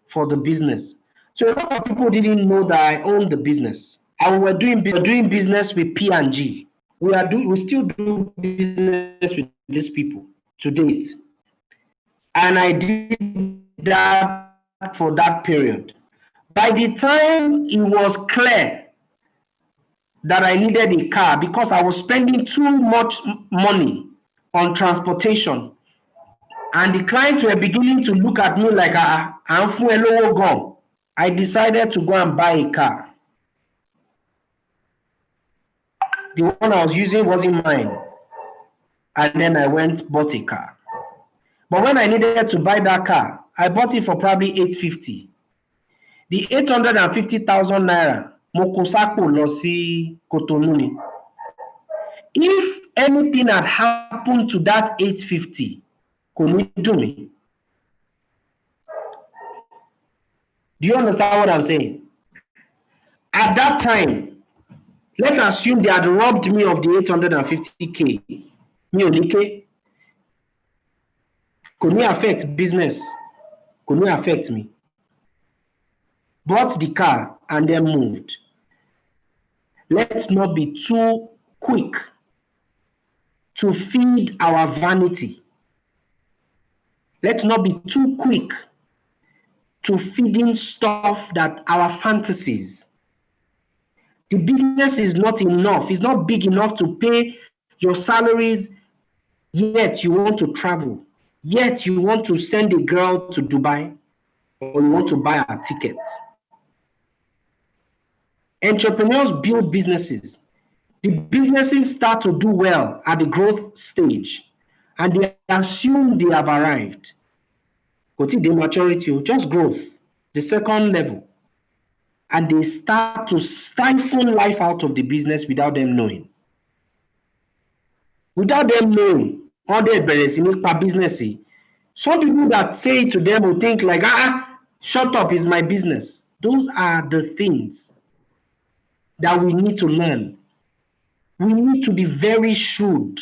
for the business. So a lot of people didn't know that I owned the business. And we were doing business with P&G. We still do business with these people to date. And I did that for that period. By the time it was clear that I needed a car because I was spending too much money on transportation, and the clients were beginning to look at me like I'm full gone, I decided to go and buy a car. The one I was using wasn't mine. And then I went bought a car. But when I needed to buy that car, I bought it for probably 850. The 850,000 naira, Mokosapo Losi Kotonuni. If anything had happened to that 850, could you do me? Do you understand what I'm saying? At that time, let's assume they had robbed me of the 850K. Could it affect business? Could it affect me? Bought the car and then moved. Let's not be too quick to feed our vanity. Let's not be too quick to feeding stuff that our fantasies. The business is not enough. It's not big enough to pay your salaries, yet you want to travel. Yet you want to send a girl to Dubai, or you want to buy a ticket. Entrepreneurs build businesses. The businesses start to do well at the growth stage, and they assume they have arrived. Go to the maturity, just growth, the second level. And they start to stifle life out of the business without them knowing. Without them knowing, all their business. Some people that say it to them will think like, shut up, is my business. Those are the things that we need to learn. We need to be very shrewd.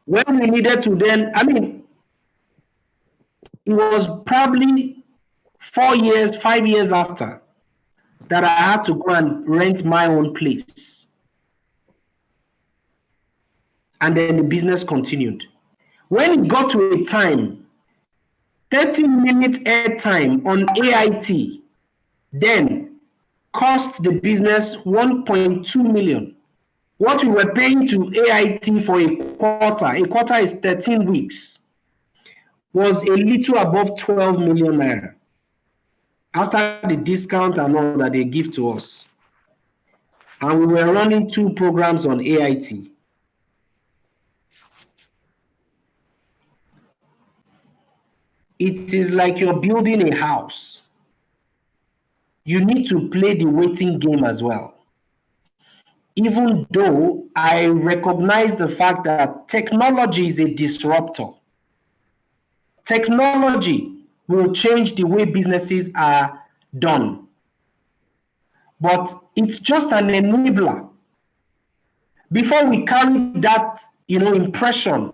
When we needed to then, it was probably 4 years, 5 years after that I had to go and rent my own place. And then the business continued. When it got to a time, 30-minute airtime on AIT then cost the business 1.2 million. What we were paying to AIT for a quarter is 13 weeks, was a little above 12 million naira. After the discount and all that they give to us. And we were running 2 programs on AIT. It is like you're building a house. You need to play the waiting game as well. Even though I recognize the fact that technology is a disruptor. Technology will change the way businesses are done. But it's just an enabler. Before we carry that, impression,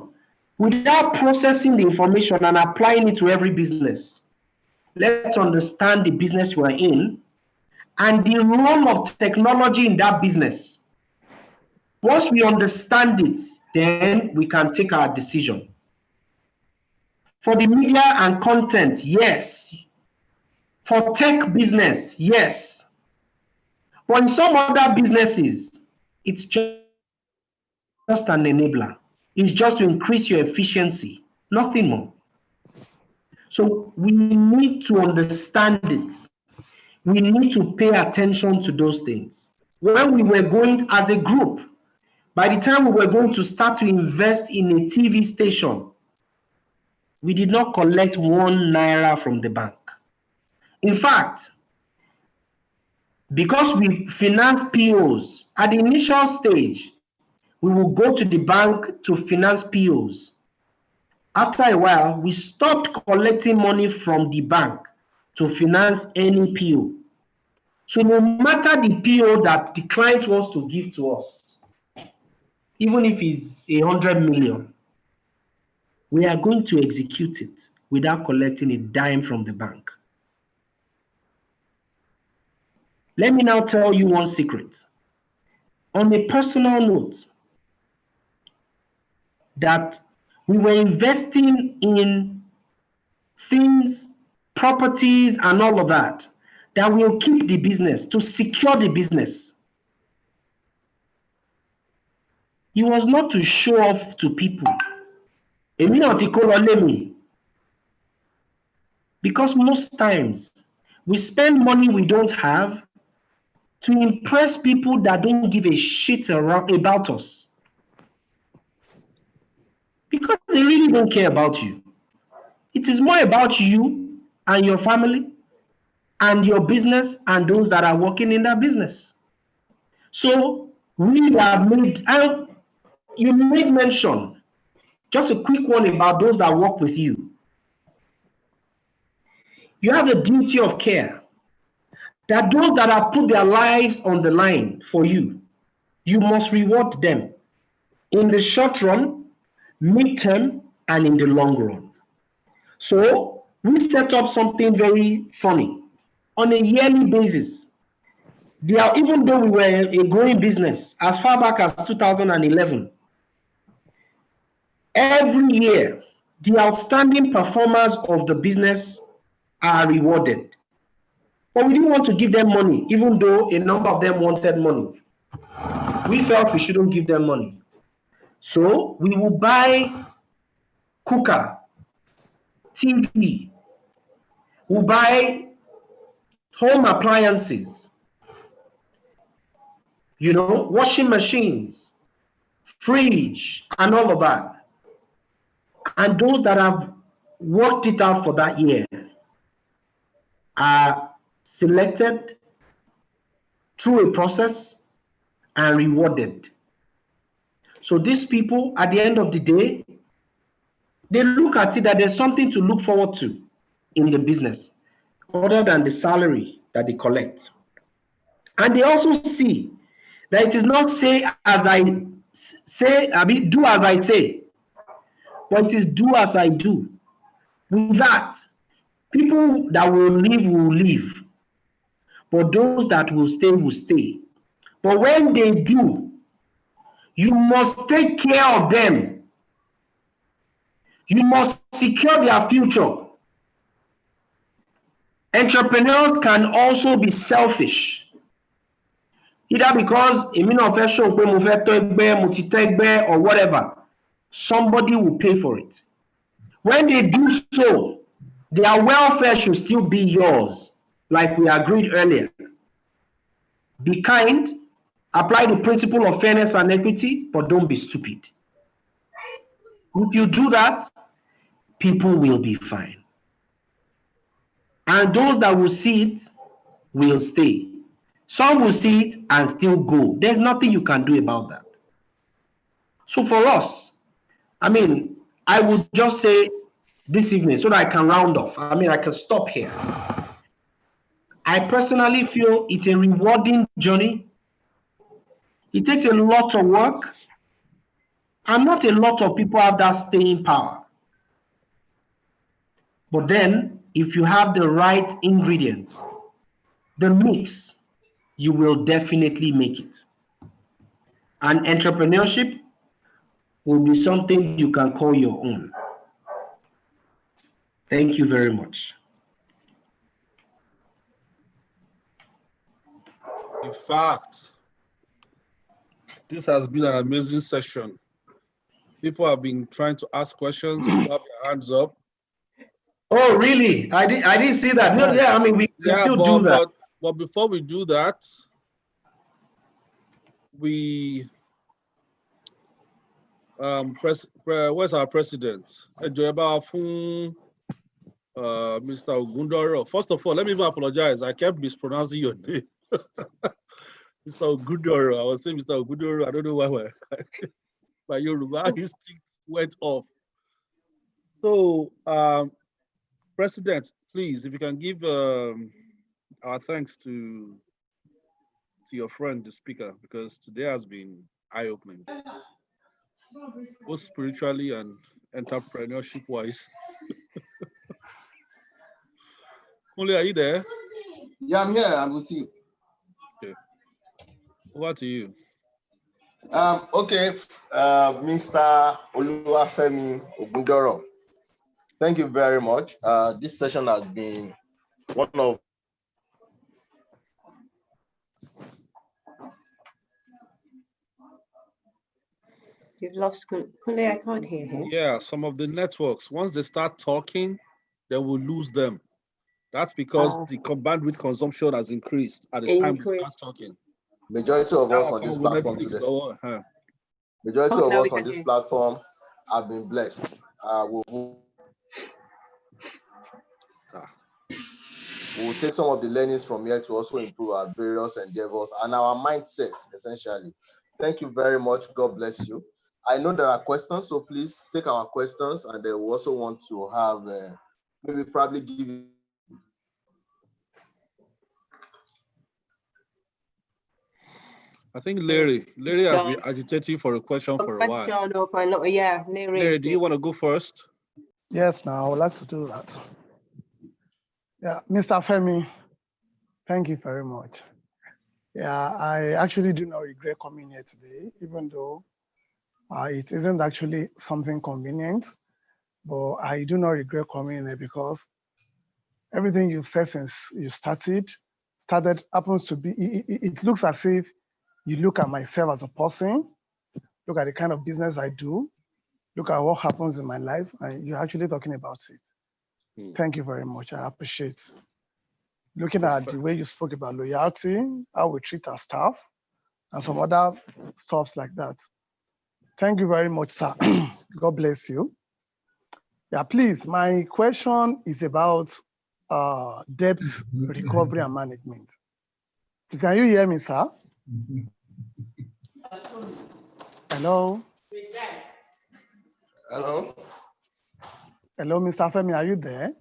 without processing the information and applying it to every business, let's understand the business we're in and the role of technology in that business. Once we understand it, then we can take our decision. For the media and content, yes. For tech business, yes. But in some other businesses, it's just an enabler. It's just to increase your efficiency, nothing more. So we need to understand it. We need to pay attention to those things. When we were going as a group, by the time we were going to start to invest in a TV station, we did not collect 1 naira from the bank. In fact, because we finance POs, at the initial stage, we will go to the bank to finance POs. After a while, we stopped collecting money from the bank to finance any PO. So no matter the PO that the client wants to give to us, even if it's 100 million, we are going to execute it without collecting a dime from the bank. Let me now tell you one secret. On a personal note, that we were investing in things, properties, and all of that will keep the business, to secure the business. It was not to show off to people. Because most times we spend money we don't have to impress people that don't give a shit about us. Because they really don't care about you. It is more about you and your family and your business and those that are working in that business. So we have made, and you made mention, just a quick one about those that work with you. You have a duty of care that those that have put their lives on the line for you, you must reward them in the short run, mid-term, and in the long run. So we set up something very funny. On a yearly basis, even though we were a growing business as far back as 2011, every year, the outstanding performers of the business are rewarded. But we didn't want to give them money, even though a number of them wanted money. We felt we shouldn't give them money. So we will buy cooker, TV, we'll buy home appliances, washing machines, fridge, and all of that. And those that have worked it out for that year are selected through a process and rewarded. So these people, at the end of the day, they look at it that there's something to look forward to in the business other than the salary that they collect. And they also see that it is not do as I say, but it is do as I do. With that, people that will leave, but those that will stay will stay. But when they do, you must take care of them. You must secure their future. Entrepreneurs can also be selfish. Either because or whatever, somebody will pay for it. When they do so, their welfare should still be yours, like we agreed earlier. Be kind, apply the principle of fairness and equity, but don't be stupid. If you do that, people will be fine. And those that will see it will stay. Some will see it and still go. There's nothing you can do about that. So for us, I would just say this evening so that I can round off. I can stop here. I personally feel it's a rewarding journey. It takes a lot of work, and not a lot of people have that staying power. But then, if you have the right ingredients, the mix, you will definitely make it. And entrepreneurship will be something you can call your own. Thank you very much. In fact, this has been an amazing session. People have been trying to ask questions. People have their hands up. Oh, really? I didn't see that. No, yeah, I mean, we can still do that. But before we do that, we where's our president? Mr. Ogundoro. First of all, let me even apologize. I kept mispronouncing your name. Mr. Ogundoro. I was saying Mr. Ogundoro. I don't know why my Yoruba instinct went off. So, President, please, if you can give our thanks to your friend, the speaker, because today has been eye-opening, both spiritually and entrepreneurship-wise. Kunle, are you there? Yeah, I'm here. I'm with you. Okay. Over to you. Okay, Mr. Oluwafemi Ogundoro, thank you very much. This session has been one of You've lost Kunle. I can't hear him. Yeah, some of the networks, once they start talking, they will lose them. That's because the bandwidth consumption has increased at the time they start talking. Majority of us on this platform today. Majority of us on this platform have been blessed. We'll take some of the learnings from here to also improve our various endeavors and our mindset, essentially. Thank you very much. God bless you. I know there are questions, so please take our questions, and we also want to have maybe probably give you. I think Larry has been agitating for a question for a while. Yeah, Larry, do you want to go first? Yes, now I would like to do that. Yeah, Mr. Femi, thank you very much. Yeah, I actually do not regret coming here today, even though it isn't actually something convenient, but I do not regret coming here because everything you've said since you started happens to be, it looks as if you look at myself as a person, look at the kind of business I do, look at what happens in my life, and you're actually talking about it. Thank you very much. I appreciate looking at the way you spoke about loyalty, how we treat our staff, and some other stuffs like that. Thank you very much, sir. God bless you. Yeah, please, my question is about debt recovery and management. Please, can you hear me, sir? Hello? Hello? Hello, Mr. Femi, are you there?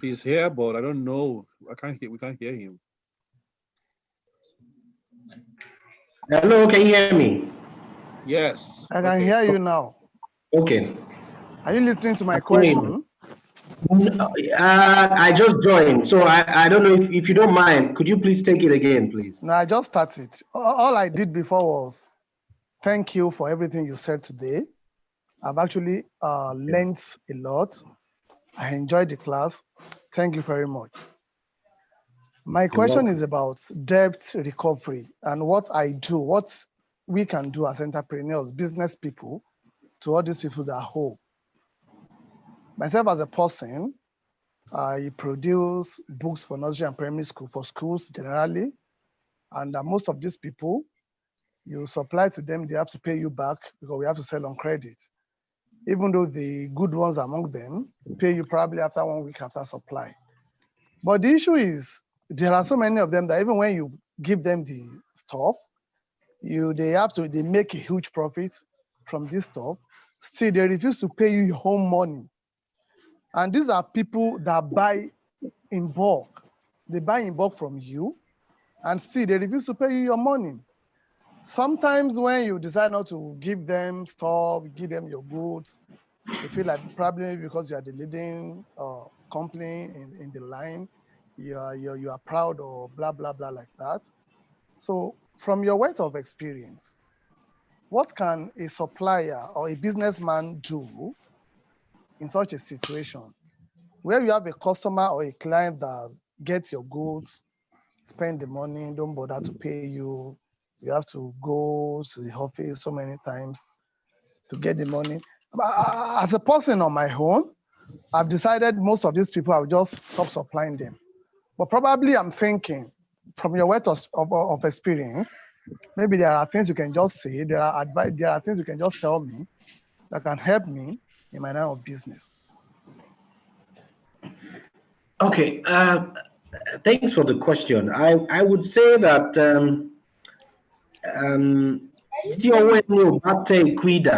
He's here, but I don't know. We can't hear him. Hello, can you hear me? Yes. I can hear you now. Okay. Are you listening to my question? I just joined, so I don't know if you don't mind. Could you please take it again, please? No, I just started. All I did before was thank you for everything you said today. I've actually learned a lot. I enjoyed the class. Thank you very much. My question is about debt recovery and what I do, what we can do as entrepreneurs, business people, to all these people that owe. Myself as a person, I produce books for nursery and primary school, for schools generally. And most of these people, you supply to them, they have to pay you back because we have to sell on credit. Even though the good ones among them pay you probably after 1 week after supply. But the issue is, there are so many of them that even when you give them the stuff, they make a huge profit from this stuff. Still, they refuse to pay you your own money. And these are people that buy in bulk. They buy in bulk from you, and still they refuse to pay you your money. Sometimes when you decide not to give them stuff, give them your goods, they feel like probably because you are the leading company in the line, you are proud or blah, blah, blah like that. So from your weight of experience, what can a supplier or a businessman do in such a situation where you have a customer or a client that get your goods, spend the money, don't bother to pay you. You have to go to the office so many times to get the money. As a person on my own, I've decided most of these people, I will just stop supplying them. But probably I'm thinking, from your weight of experience, maybe there are things you can just say, there are things you can just tell me that can help me in my line of business. Okay, thanks for the question. I would say that tí ọwọ́ ẹni ò bá tẹ ìkúìdà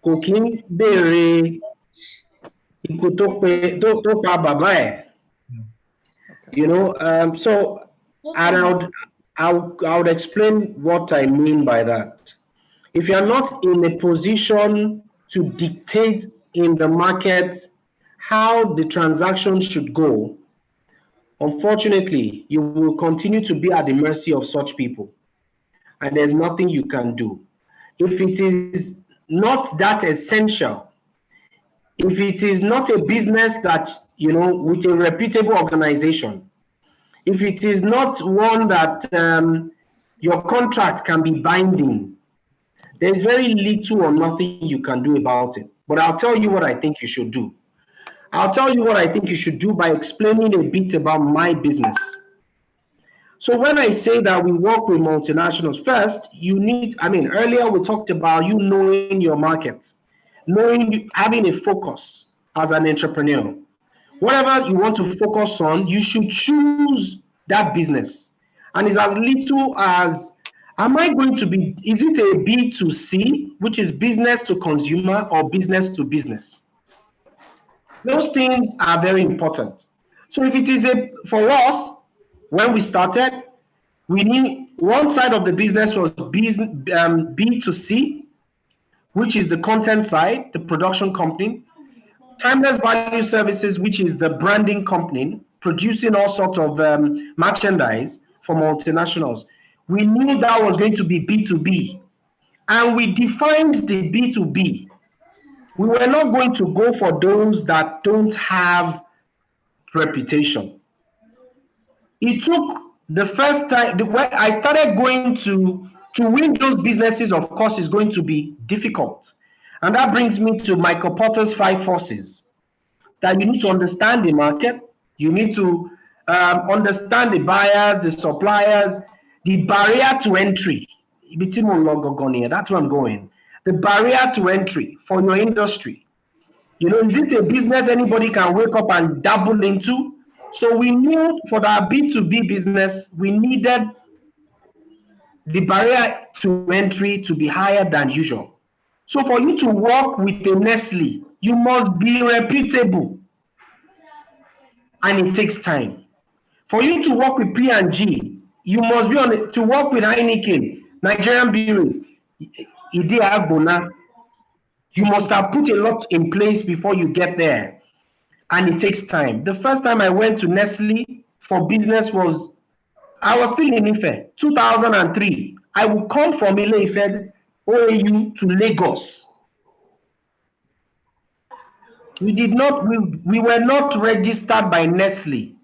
kò kí ń béèrè ikú tó pa bàbá ẹ̀. You know, so and I would explain what I mean by that. If you're not in a position to dictate in the market how the transaction should go, unfortunately, you will continue to be at the mercy of such people, and there's nothing you can do. If it is not that essential, if it is not a business that, you know, with a reputable organization, if it is not one that your contract can be binding, there's very little or nothing you can do about it. But I'll tell you what I think you should do. I'll tell you what I think you should do by explaining a bit about my business. So when I say that we work with multinationals, first, you need, I mean, earlier we talked about you knowing your market, having a focus as an entrepreneur. Whatever you want to focus on, you should choose that business. And it's as little as, am I going to be, is it a B2C, which is business to consumer, or business to business? Those things are very important. So if it is for us, when we started, we knew one side of the business was B2C, which is the content side, the production company. Timeless Value Services, which is the branding company, producing all sorts of merchandise for multinationals. We knew that was going to be B2B, and we defined the B2B. We were not going to go for those that don't have reputation. It took the first time, when I started going to win those businesses, of course, is going to be difficult. And that brings me to Michael Porter's 5 forces. That you need to understand the market, you need to understand the buyers, the suppliers, the barrier to entry. That's where I'm going. The barrier to entry for your industry. You know, is it a business anybody can wake up and dabble into? So we knew for our B2B business, we needed the barrier to entry to be higher than usual. So for you to work with a Nestle, you must be reputable, and it takes time. For you to work with P&G, you must be to work with Heineken, Nigerian breweries. You must have put a lot in place before you get there, and it takes time. The first time I went to Nestle for business was, I was still in Ife, 2003. I would come from Ile-Ife, OAU to Lagos. We were not registered by Nestle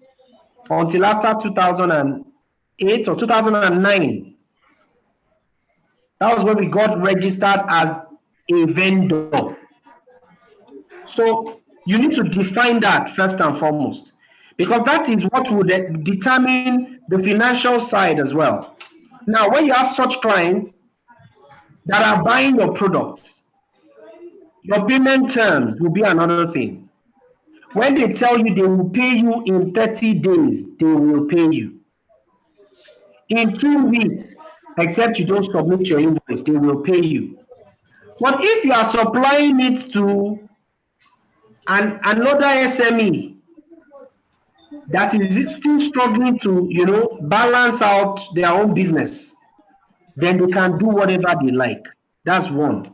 until after 2008 or 2009. That was when we got registered as a vendor. So you need to define that first and foremost, because that is what would determine the financial side as well. Now, when you have such clients that are buying your products, your payment terms will be another thing. When they tell you they will pay you in 30 days, they will pay you. In 2 weeks, except you don't submit your invoice, they will pay you. But if you are supplying it to another SME that is still struggling to, you know, balance out their own business, then they can do whatever they like. That's one.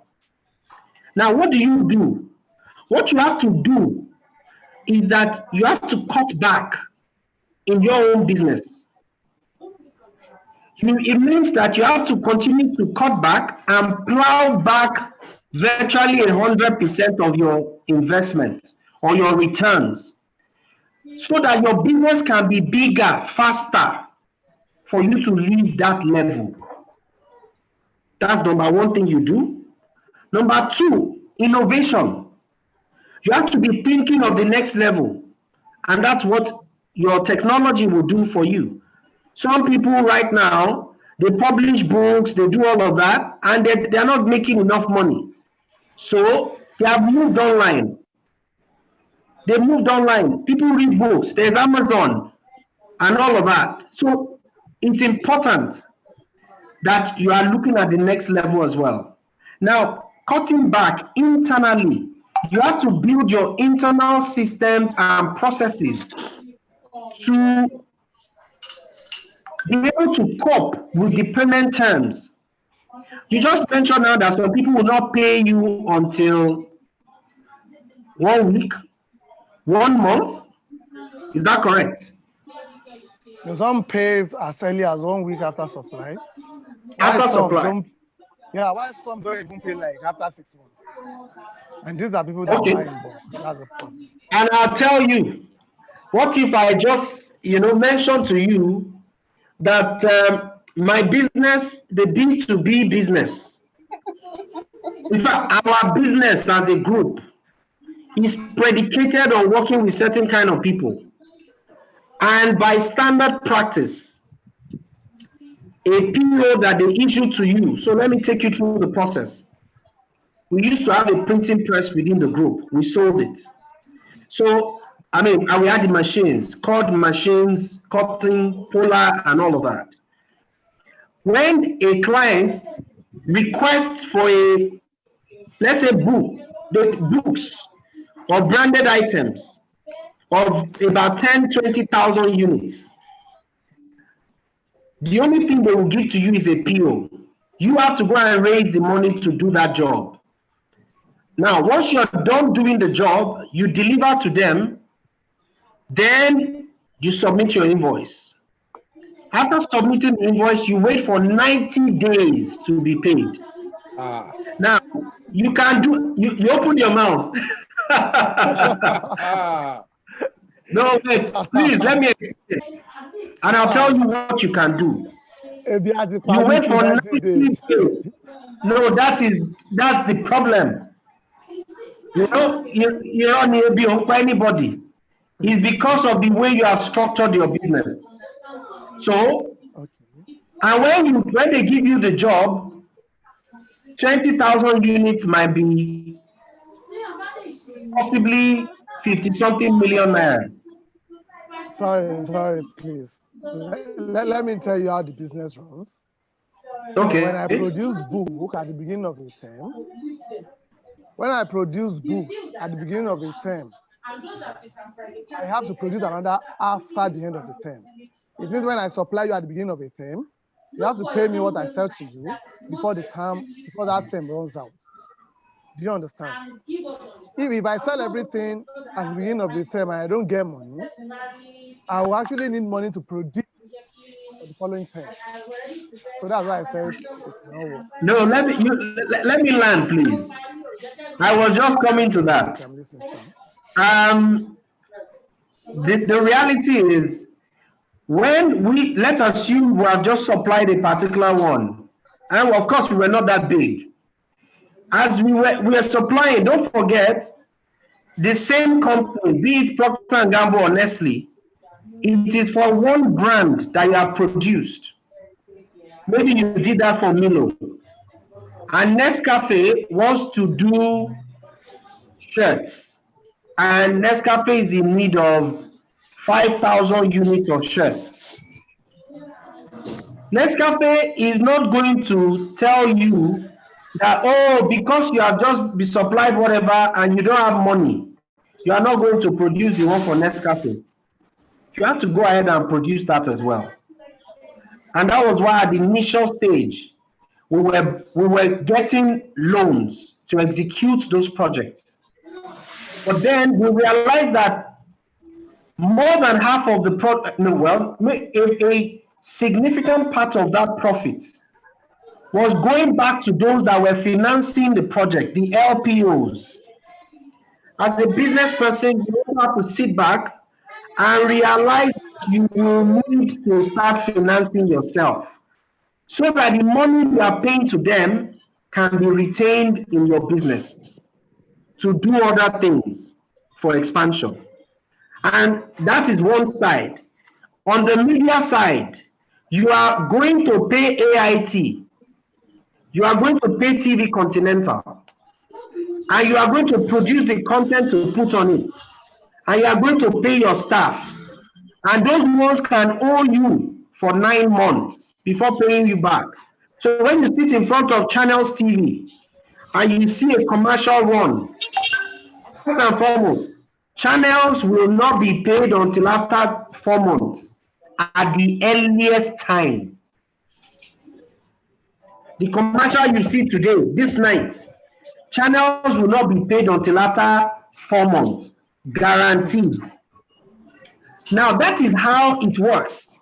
Now, what do? What you have to do is that you have to cut back in your own business. It means that you have to continue to cut back and plow back virtually 100% of your investment or your returns. so that your business can be bigger, faster for you to leave that level. That's number one thing you do. Number two, innovation. You have to be thinking of the next level, and that's what your technology will do for you. Some people right now, they publish books, they do all of that, and they're not making enough money. So they have moved online. They moved online. People read books. There's Amazon and all of that. So it's important that you are looking at the next level as well. Now, cutting back internally, you have to build your internal systems and processes to be able to cope with the payment terms. You just mentioned now that some people will not pay you until 1 week, 1 month. Is that correct? Some pays as early as 1 week after supply. After supply. Why some don't even pay like after 6 months? And these are people that buy in bulk. That's a problem. And I'll tell you, what if I just, mention to you that my business, the B2B business, in fact, our business as a group is predicated on working with certain kind of people. And by standard practice, a PO that they issue to you. So let me take you through the process. We used to have a printing press within the group. We sold it. So, and we had the machines, cord machines, cutting, puller, and all of that. When a client requests for let's say books or branded items of about 10, 20,000 units, the only thing they will give to you is a PO. You have to go and raise the money to do that job. Now, once you're done doing the job, you deliver to them, then you submit your invoice. After submitting the invoice, you wait for 90 days to be paid. Now, you can do, you open your mouth. No, wait, please, let me explain. And I'll tell you what you can do. You wait for 90 days. No, that's the problem. You don't be on anybody. It's because of the way you have structured your business. So, and when they give you the job, 20,000 units might be possibly 50-something million naira. Sorry, please. Let me tell you how the business runs. Okay. When I produce book at the beginning of a term, I have to produce another after the end of the term. It means when I supply you at the beginning of a term, you have to pay me what I sell to you before that term runs out. Do you understand? If I sell everything at the beginning of the term and I don't get money, I will actually need money to produce for the following term. So that's why I said it cannot work. No, let me land, please. I was just coming to that. The reality is, when let's assume we have just supplied a particular one, and of course we were not that big. As we are supplying, don't forget, the same company, be it Procter & Gamble or Nestle, it is for one brand that you have produced. Maybe you did that for Milo. And Nescafe wants to do shirts. And Nescafe is in need of 5,000 units of shirts. Nescafe is not going to tell you that, because you have just been supplied whatever and you don't have money, you are not going to produce the one for Nescafe. You have to go ahead and produce that as well. And that was why at the initial stage, we were getting loans to execute those projects. But then we realized that more than half of the a significant part of that profit was going back to those that were financing the project, the LPOs. As a business person, you don't have to sit back and realize you will need to start financing yourself so that the money you are paying to them can be retained in your business to do other things for expansion. And that is one side. On the media side, you are going to pay AIT, you are going to pay TV Continental, and you are going to produce the content to put on it, and you are going to pay your staff. And those ones can owe you for 9 months before paying you back. So when you sit in front of Channels TV and you see a commercial run, first and foremost, Channels will not be paid until after 4 months at the earliest time. The commercial you see today, this night, Channels will not be paid until after 4 months, guaranteed. Now, that is how it works.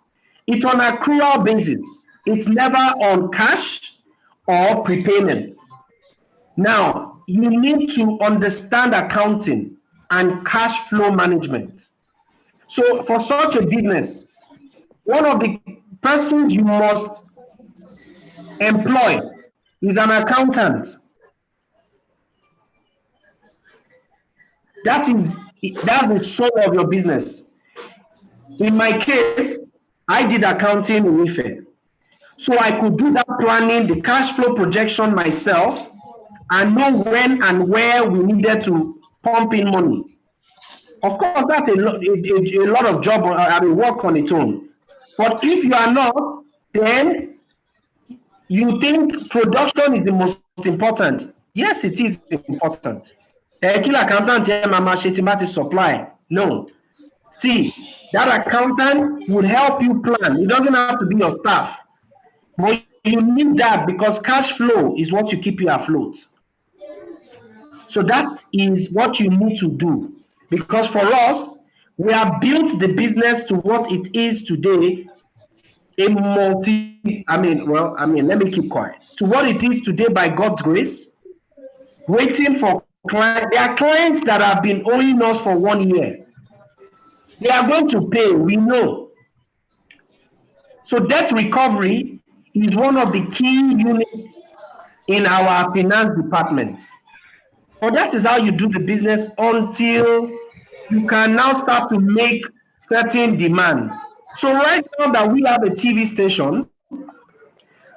It's on an accrual basis. It's never on cash or prepayment. Now, you need to understand accounting and cash flow management. So for such a business, one of the persons you must employ is an accountant. That's the soul of your business. In my case, I did accounting in Ife. So I could do that planning, the cash flow projection myself, and know when and where we needed to pump in money. Of course, that's a lot of job, work on its own. But if you are not, then you think production is the most important. Yes, it is important. Killer accountant here, mama, supply. No. See, that accountant would help you plan. It doesn't have to be your staff. But you need that because cash flow is what you keep you afloat. So that is what you need to do. Because for us, we have built the business to what it is today, let me keep quiet. To what it is today by God's grace, waiting for clients. There are clients that have been owing us for 1 year. They are going to pay, we know. So debt recovery is one of the key units in our finance department. So that is how you do the business until you can now start to make certain demand. So right now that we have a TV station,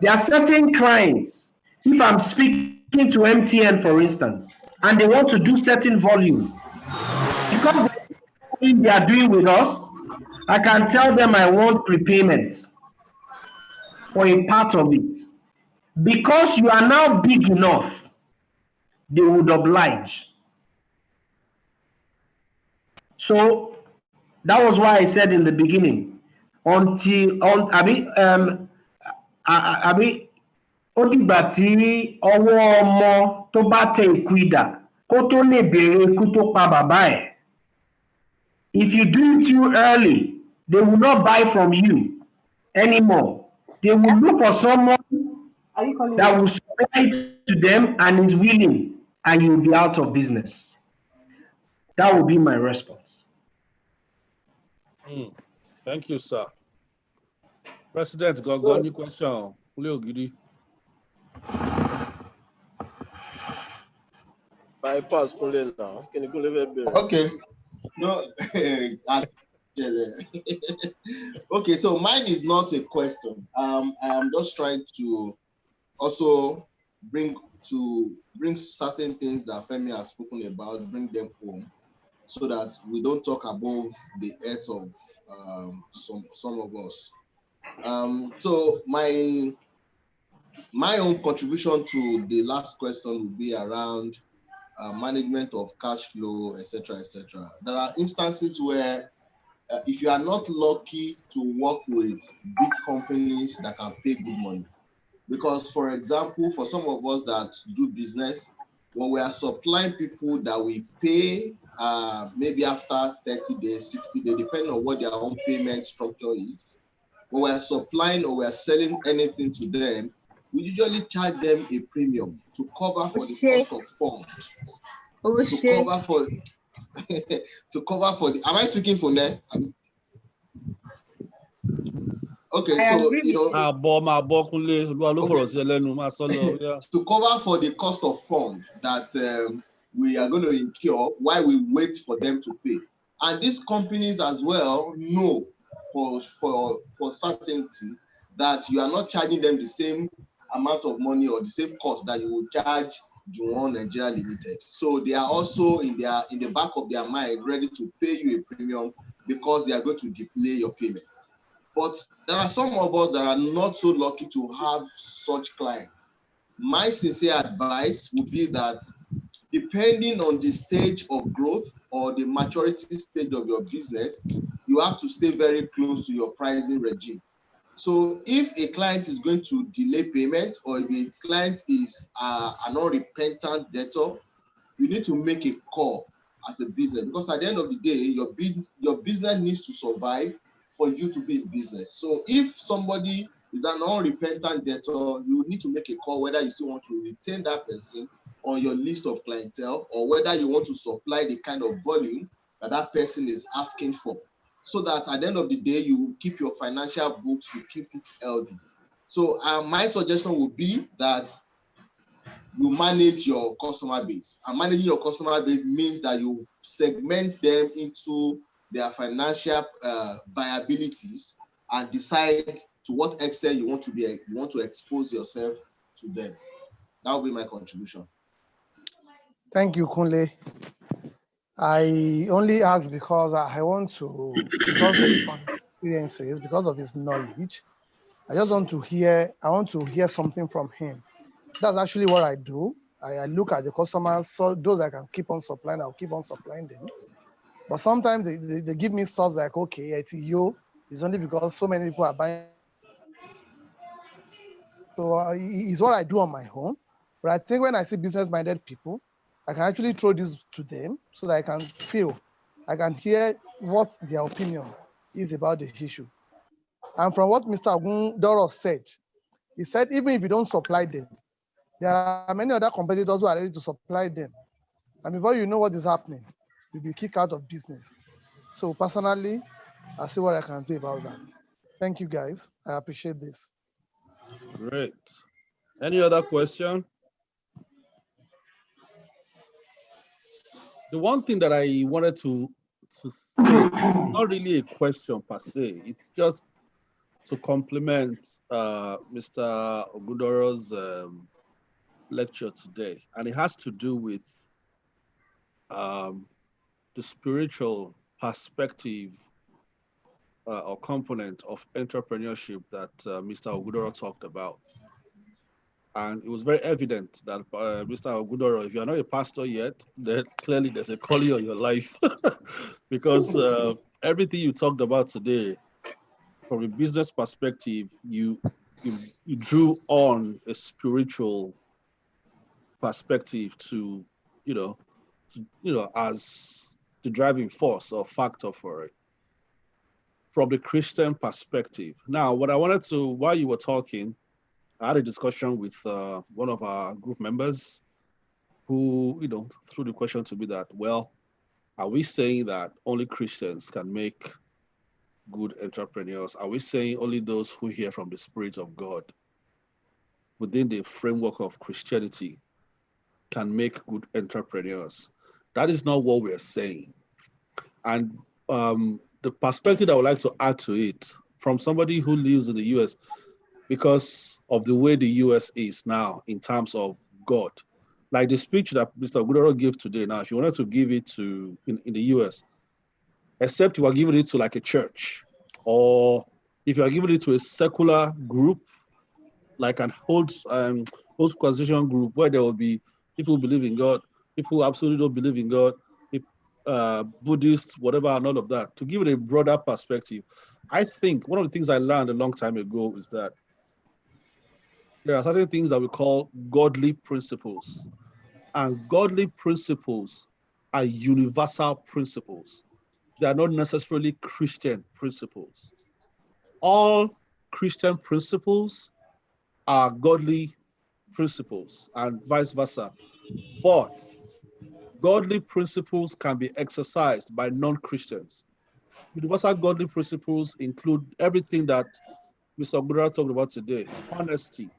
there are certain clients, if I'm speaking to MTN, for instance, and they want to do certain volume, because they are doing with us, I can tell them I want prepayment for a part of it. Because you are now big enough, they would oblige. So that was why I said in the beginning, ó dìgbà tí ọwọ́ ọmọ tó bá tẹ ìkúìdà kó tó lè béèrè ikú tó pa bàbá ẹ̀. If you do it too early, they will not buy from you anymore. They will look for someone that will supply it to them and is willing, and you will be out of business. That will be my response. Thank you, sir. President, got any question? Leo Gidi. Bypass now. Can you go live? Okay. No, okay, so mine is not a question. I am just trying to also bring certain things that Femi has spoken about, bring them home, so that we don't talk above the heads of some of us. So my own contribution to the last question would be around management of cash flow, etc., etc. There are instances where if you are not lucky to work with big companies that can pay good money, because for example, for some of us that do business, when we are supplying people that we pay maybe after 30 days, 60 days, depending on what their own payment structure is, when we are supplying or we are selling anything to them, we usually charge them a premium to cover for the cost of funds. To cover for, to cover for the. Am I speaking for them? Okay, I so agree with you. to cover for the cost of fund that we are going to incur while we wait for them to pay. And these companies as well know for certainty that you are not charging them the same amount of money or the same cost that you would charge Juwon Nigeria Limited. So they are also in the back of their mind ready to pay you a premium because they are going to delay your payment. But there are some of us that are not so lucky to have such clients. My sincere advice would be that depending on the stage of growth or the maturity stage of your business, you have to stay very close to your pricing regime. So if a client is going to delay payment or if a client is an unrepentant debtor, you need to make a call as a business, because at the end of the day, your business needs to survive for you to be in business. So if somebody is an unrepentant debtor, you need to make a call whether you still want to retain that person on your list of clientele or whether you want to supply the kind of volume that that person is asking for, so that at the end of the day, you will keep your financial books, you keep it healthy. So my suggestion would be that you manage your customer base. And managing your customer base means that you segment them into their financial viabilities and decide to what extent you want to expose yourself to them. That will be my contribution. Thank you, Kunle. I only ask because I want to, because of experiences, because of his knowledge, I want to hear something from him. That's actually what I do. I look at the customers, so those I can keep on supplying, I'll keep on supplying them. But sometimes they give me stuff like, okay, it's only because so many people are buying. So it's what I do on my own. But I think when I see business-minded people, I can actually throw this to them so that I can hear what their opinion is about the issue. And from what Mr. Ogundoro said, he said, even if you don't supply them, there are many other competitors who are ready to supply them. And before you know what is happening, you'll be kicked out of business. So personally, I see what I can do about that. Thank you, guys. I appreciate this. Great. Any other question? The one thing that I wanted to say, not really a question per se, it's just to complement Mr. Ogundoro's lecture today. And it has to do with the spiritual perspective or component of entrepreneurship that Mr. Ogundoro talked about. And it was very evident that Mr. Ogundoro, if you're not a pastor yet, then clearly there's a calling on your life because everything you talked about today, from a business perspective, you drew on a spiritual perspective to, as the driving force or factor for it. From the Christian perspective. Now, what I wanted to, while you were talking, I had a discussion with one of our group members who, threw the question to me that, well, are we saying that only Christians can make good entrepreneurs? Are we saying only those who hear from the Spirit of God within the framework of Christianity can make good entrepreneurs? That is not what we're saying. And the perspective I would like to add to it from somebody who lives in the US, because of the way the US is now in terms of God. Like the speech that Mr. Ogundoro gave today, now, if you wanted to give it to in the US, except you are giving it to like a church, or if you are giving it to a secular group, like an host constitution group, where there will be people who believe in God, people who absolutely don't believe in God, Buddhists, whatever, and all of that, to give it a broader perspective. I think one of the things I learned a long time ago is that there are certain things that we call godly principles. And godly principles are universal principles. They are not necessarily Christian principles. All Christian principles are godly principles and vice versa. But godly principles can be exercised by non-Christians. Universal godly principles include everything that Mr. Ogudara talked about today. Honesty.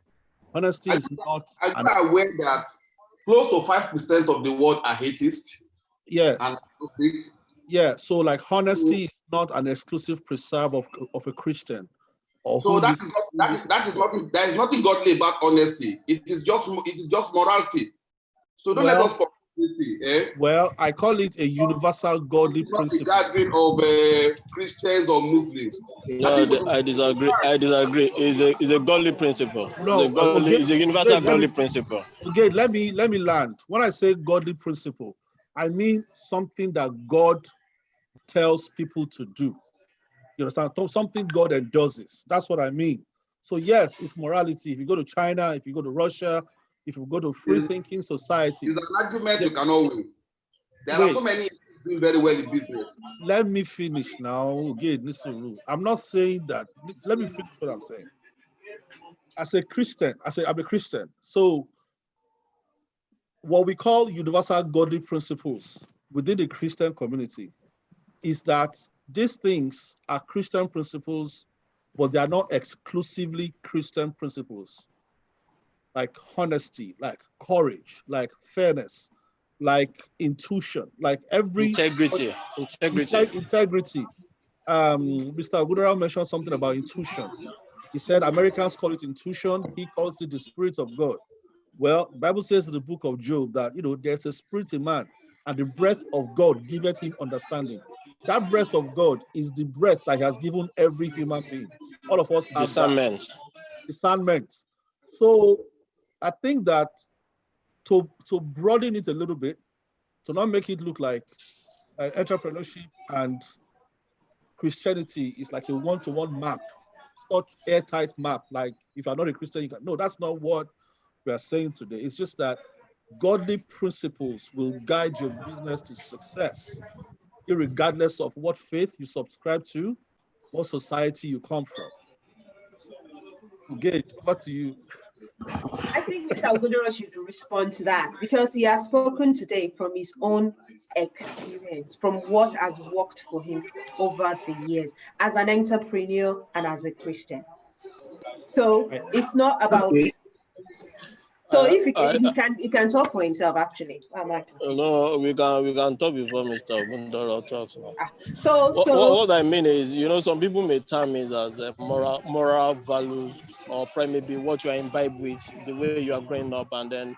Honesty is not. Are you aware that close to 5% of the world are atheists? Yes. Yeah. So, like, honesty is not an exclusive preserve of a Christian. So there is nothing godly about honesty. It is just morality. So don't let us confuse this thing. Eh? Well, I call it a universal godly principle. Not the gathering of Christians or Muslims. No, I disagree. I disagree. It's a godly principle. No, it's a universal godly principle. Okay, let me land. When I say godly principle, I mean something that God tells people to do. You understand? Something God endorses. That's what I mean. So yes, it's morality. If you go to China, if you go to Russia, if you go to free-thinking societies. It's an argument you cannot win. There are so many doing very well in business. Let me finish now. Again, listen, I'm not saying that. Let me finish what I'm saying. As a Christian, I'm a Christian. So what we call universal godly principles within the Christian community is that these things are Christian principles, but they are not exclusively Christian principles. Like honesty, like courage, like fairness, like intuition, like integrity. Integrity. Mr. Ogudara mentioned something about intuition. He said Americans call it intuition. He calls it the Spirit of God. Well, the Bible says in the book of Job that, there's a spirit in man, and the breath of God giveth him understanding. That breath of God is the breath that he has given every human being. All of us have discernment. Discernment. So I think that to broaden it a little bit, to not make it look like entrepreneurship and Christianity is like a one-to-one map, such airtight map. Like if you're not a Christian, you can. No, that's not what we are saying today. It's just that godly principles will guide your business to success, regardless of what faith you subscribe to, what society you come from. Okay, over to you. I think Mr. Ogudara should respond to that because he has spoken today from his own experience, from what has worked for him over the years as an entrepreneur and as a Christian. So it's not about. So if he can talk for himself, actually. No, we can talk before Mr. Ogudara talks. What I mean is, some people may term it as moral values, or maybe what you are imbibed with, the way you are growing up, and then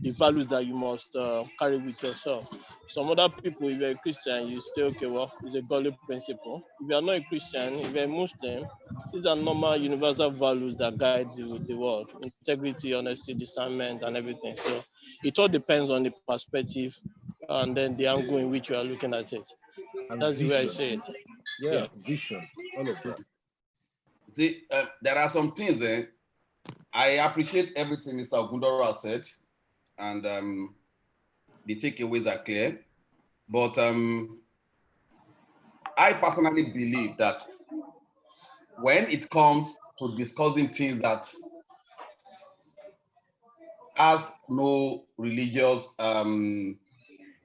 the values that you must carry with yourself. Some other people, if you're a Christian, you say, okay, well, it's a godly principle. If you are not a Christian, if you're a Muslim, these are normal universal values that guide the world: integrity, honesty, discernment, and everything. So it all depends on the perspective and then the angle in which you are looking at it. And that's vision. The way I say it. Yeah, vision, all of that. See, there are some things there. I appreciate everything Mr. Ogudara said, and the takeaways are clear. But I personally believe that when it comes to discussing things that has no religious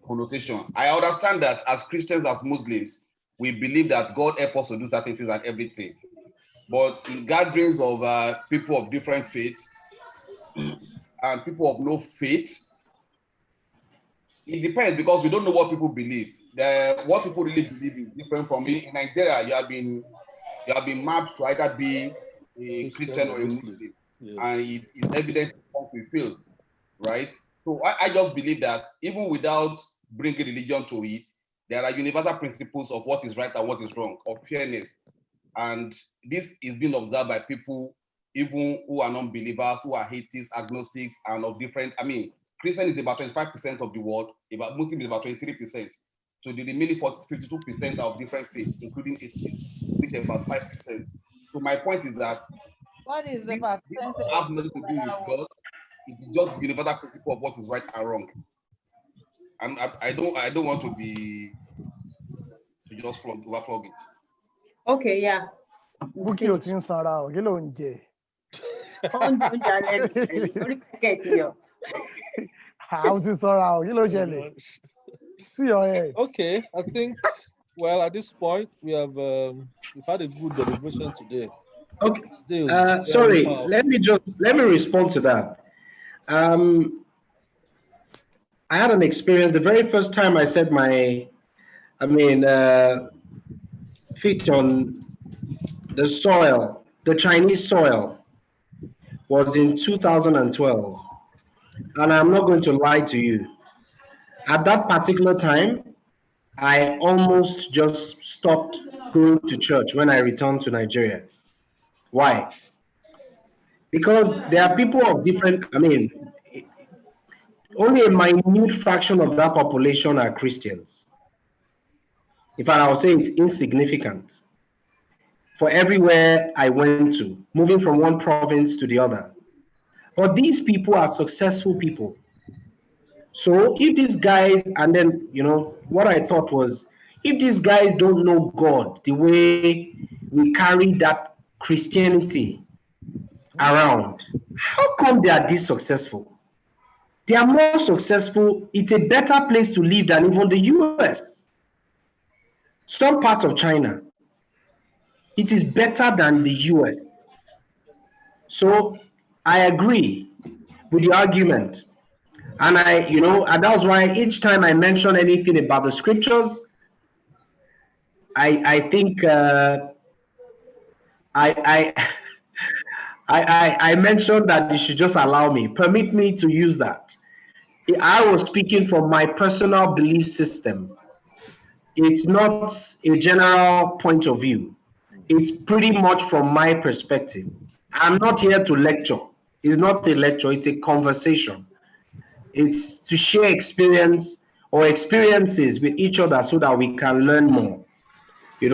connotation, I understand that as Christians, as Muslims, we believe that God helps us to do certain things and everything. But in gatherings of people of different faiths and people of no faith, it depends because we don't know what people believe. What people really believe is different from me. In Nigeria, you have been mapped to either be a Christian or a Muslim, and it is evident what we feel, right? So I just believe that even without bringing religion to it, there are universal principles of what is right and what is wrong, of fairness, and this is being observed by people even who are non-believers, who are atheists, agnostics, and of different. I mean, Christian is about 25% of the world, about Muslim is about 23%. So the remaining 52% are of different faiths, including atheists, which are about 5%. So my point is that what is the percentage? This have nothing to do with God. It is just the universal principle of what is right and wrong. I don't want to just overflog it. Okay, yeah. Bukky o ti ń sanra o, kí ló ń jẹ? Oúnjẹ alẹ́ mi, orí kẹ̀kẹ́ ti yọ. Àwọn ti sanra o, kí ló ṣẹlẹ̀? See your head. Okay, I think, well, at this point, we've had a good deliberation today. Okay. Today was very Sorry, powerful. let me respond to that. I had an experience the very first time I set feet on the soil, the Chinese soil, was in 2012. And I'm not going to lie to you. At that particular time, I almost just stopped going to church when I returned to Nigeria. Why? Because there are people of different, only a minute fraction of that population are Christians. In fact, I would say it's insignificant. For everywhere I went to, moving from one province to the other. But these people are successful people. So if these guys, and then, what I thought was, if these guys don't know God the way we carry that Christianity around, how come they are this successful? They are more successful. It's a better place to live than even the US. Some parts of China, it is better than the US. So I agree with the argument. And and that's why each time I mention anything about the scriptures, I think I mentioned that you should just permit me to use that. I was speaking from my personal belief system. It's not a general point of view. It's pretty much from my perspective. I'm not here to lecture. It's not a lecture, it's a conversation. It's to share experiences with each other so that we can learn more.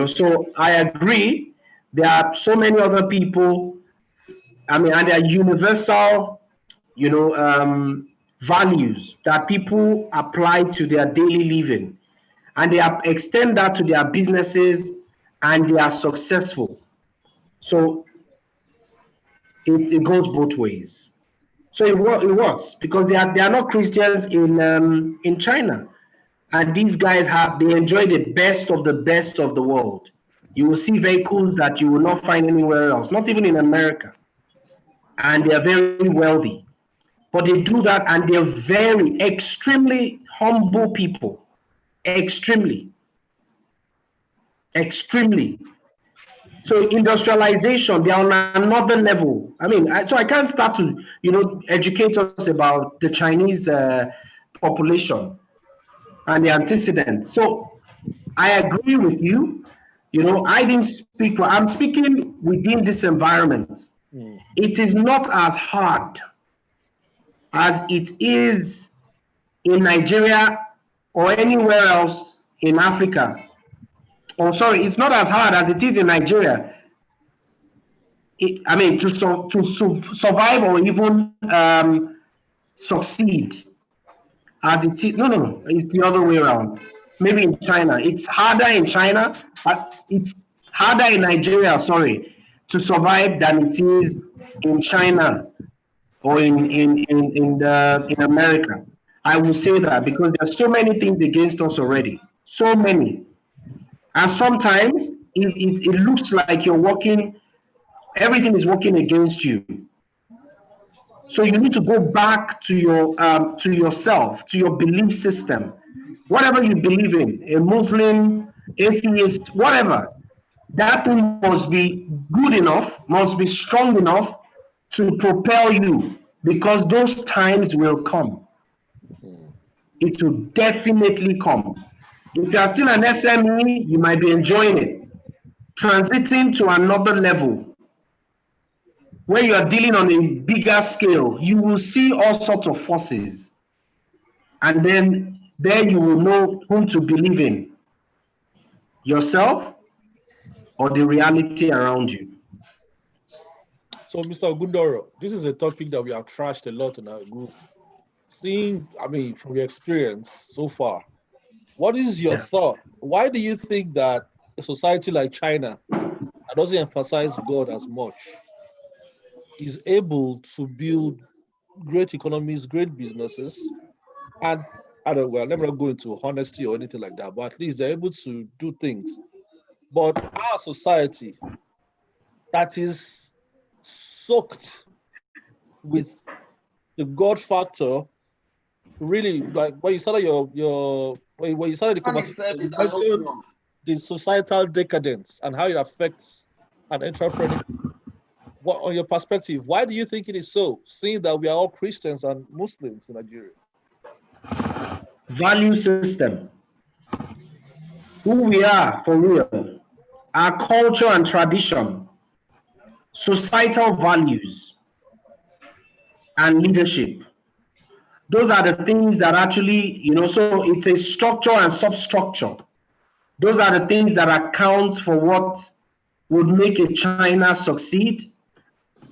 So I agree. There are so many other people, and there are universal, values that people apply to their daily living, and they extend that to their businesses, and they are successful. So it goes both ways. So it works because they are not Christians in China, and these guys they enjoy the best of the world. You will see vehicles that you will not find anywhere else, not even in America, and they are very wealthy. But they do that, and they're very extremely humble people, extremely. So industrialization, they are on another level. So I can't start to, educate us about the Chinese population and the antecedents. So I agree with you. I didn't speak I'm speaking within this environment. It is not as hard as it is in Nigeria or anywhere else in Africa. It's not as hard as it is in Nigeria. To survive or even succeed as it is. No, it's the other way around. Maybe in China, it's harder in China, but it's harder in Nigeria, to survive than it is in China or in America. I will say that because there are so many things against us already. So many. And sometimes it looks like everything is working against you. So you need to go back to yourself, to your belief system. Whatever you believe in, a Muslim, atheist, whatever, that thing must be good enough, must be strong enough to propel you, because those times will come. It will definitely come. If you are still an SME, you might be enjoying it. Transiting to another level, where you are dealing on a bigger scale, you will see all sorts of forces. And then there you will know whom to believe in, yourself or the reality around you. So, Mr. Ogundoro, this is a topic that we have trashed a lot in our group. From your experience so far, what is your thought? Why do you think that a society like China, that doesn't emphasize God as much, is able to build great economies, great businesses, and I don't, well, let me not go into honesty or anything like that, but at least they're able to do things. But our society that is soaked with the God factor, really, like when you started when you started the conversation, you mentioned the societal decadence and how it affects an entrepreneur. What, on your perspective, why do you think it is so, seeing that we are all Christians and Muslims in Nigeria? Value system. Who we are for real. Our culture and tradition. Societal values and leadership. Those are the things that actually, so it's a structure and substructure. Those are the things that account for what would make a China succeed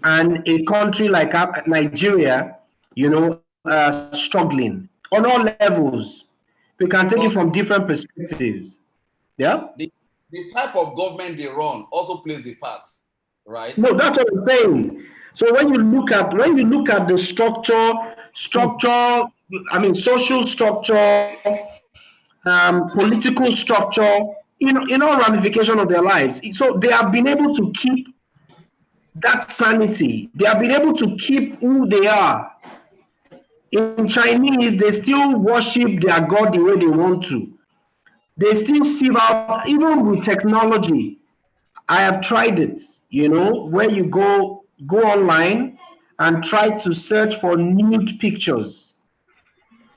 and a country like Nigeria, struggling on all levels. We can take it from different perspectives. Yeah. The type of government they run also plays a part, right? No, that's what I'm saying. So when you look at the structure, social structure, political structure, in all ramifications of their lives. So they have been able to keep that sanity. They have been able to keep who they are. In Chinese, they still worship their God the way they want to. They still sieve out, even with technology. I have tried it, where you go online and try to search for nude pictures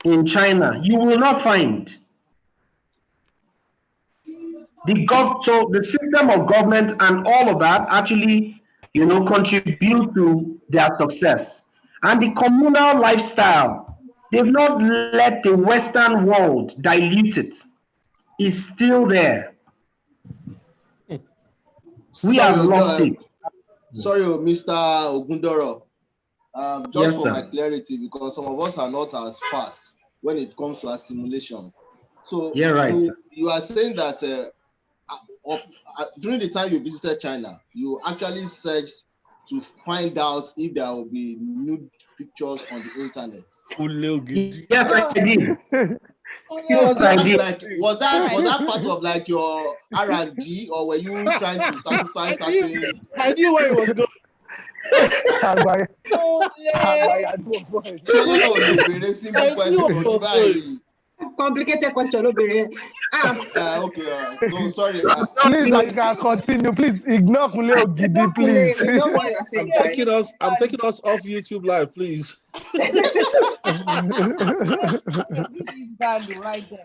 in China. You will not find. So the system of government and all of that actually, contribute to their success. And the communal lifestyle, they've not let the Western world dilute it. It's still there. We have lost it. Sorry, Mr. Ogundoro. Just Yes, for my sir. clarity, because some of us are not as fast when it comes to assimilation. So Yeah, right. you are saying that during the time you visited China, you actually searched to find out if there will be nude pictures on the internet. Yes, I did. Was that part of like your R&D, or were you trying to satisfy something? I knew where it was going. Complicated question, okay. No, sorry. Please, I can continue. Please ignore Kunle Ogidi, please. I'm taking us off YouTube Live, please. This is value right there.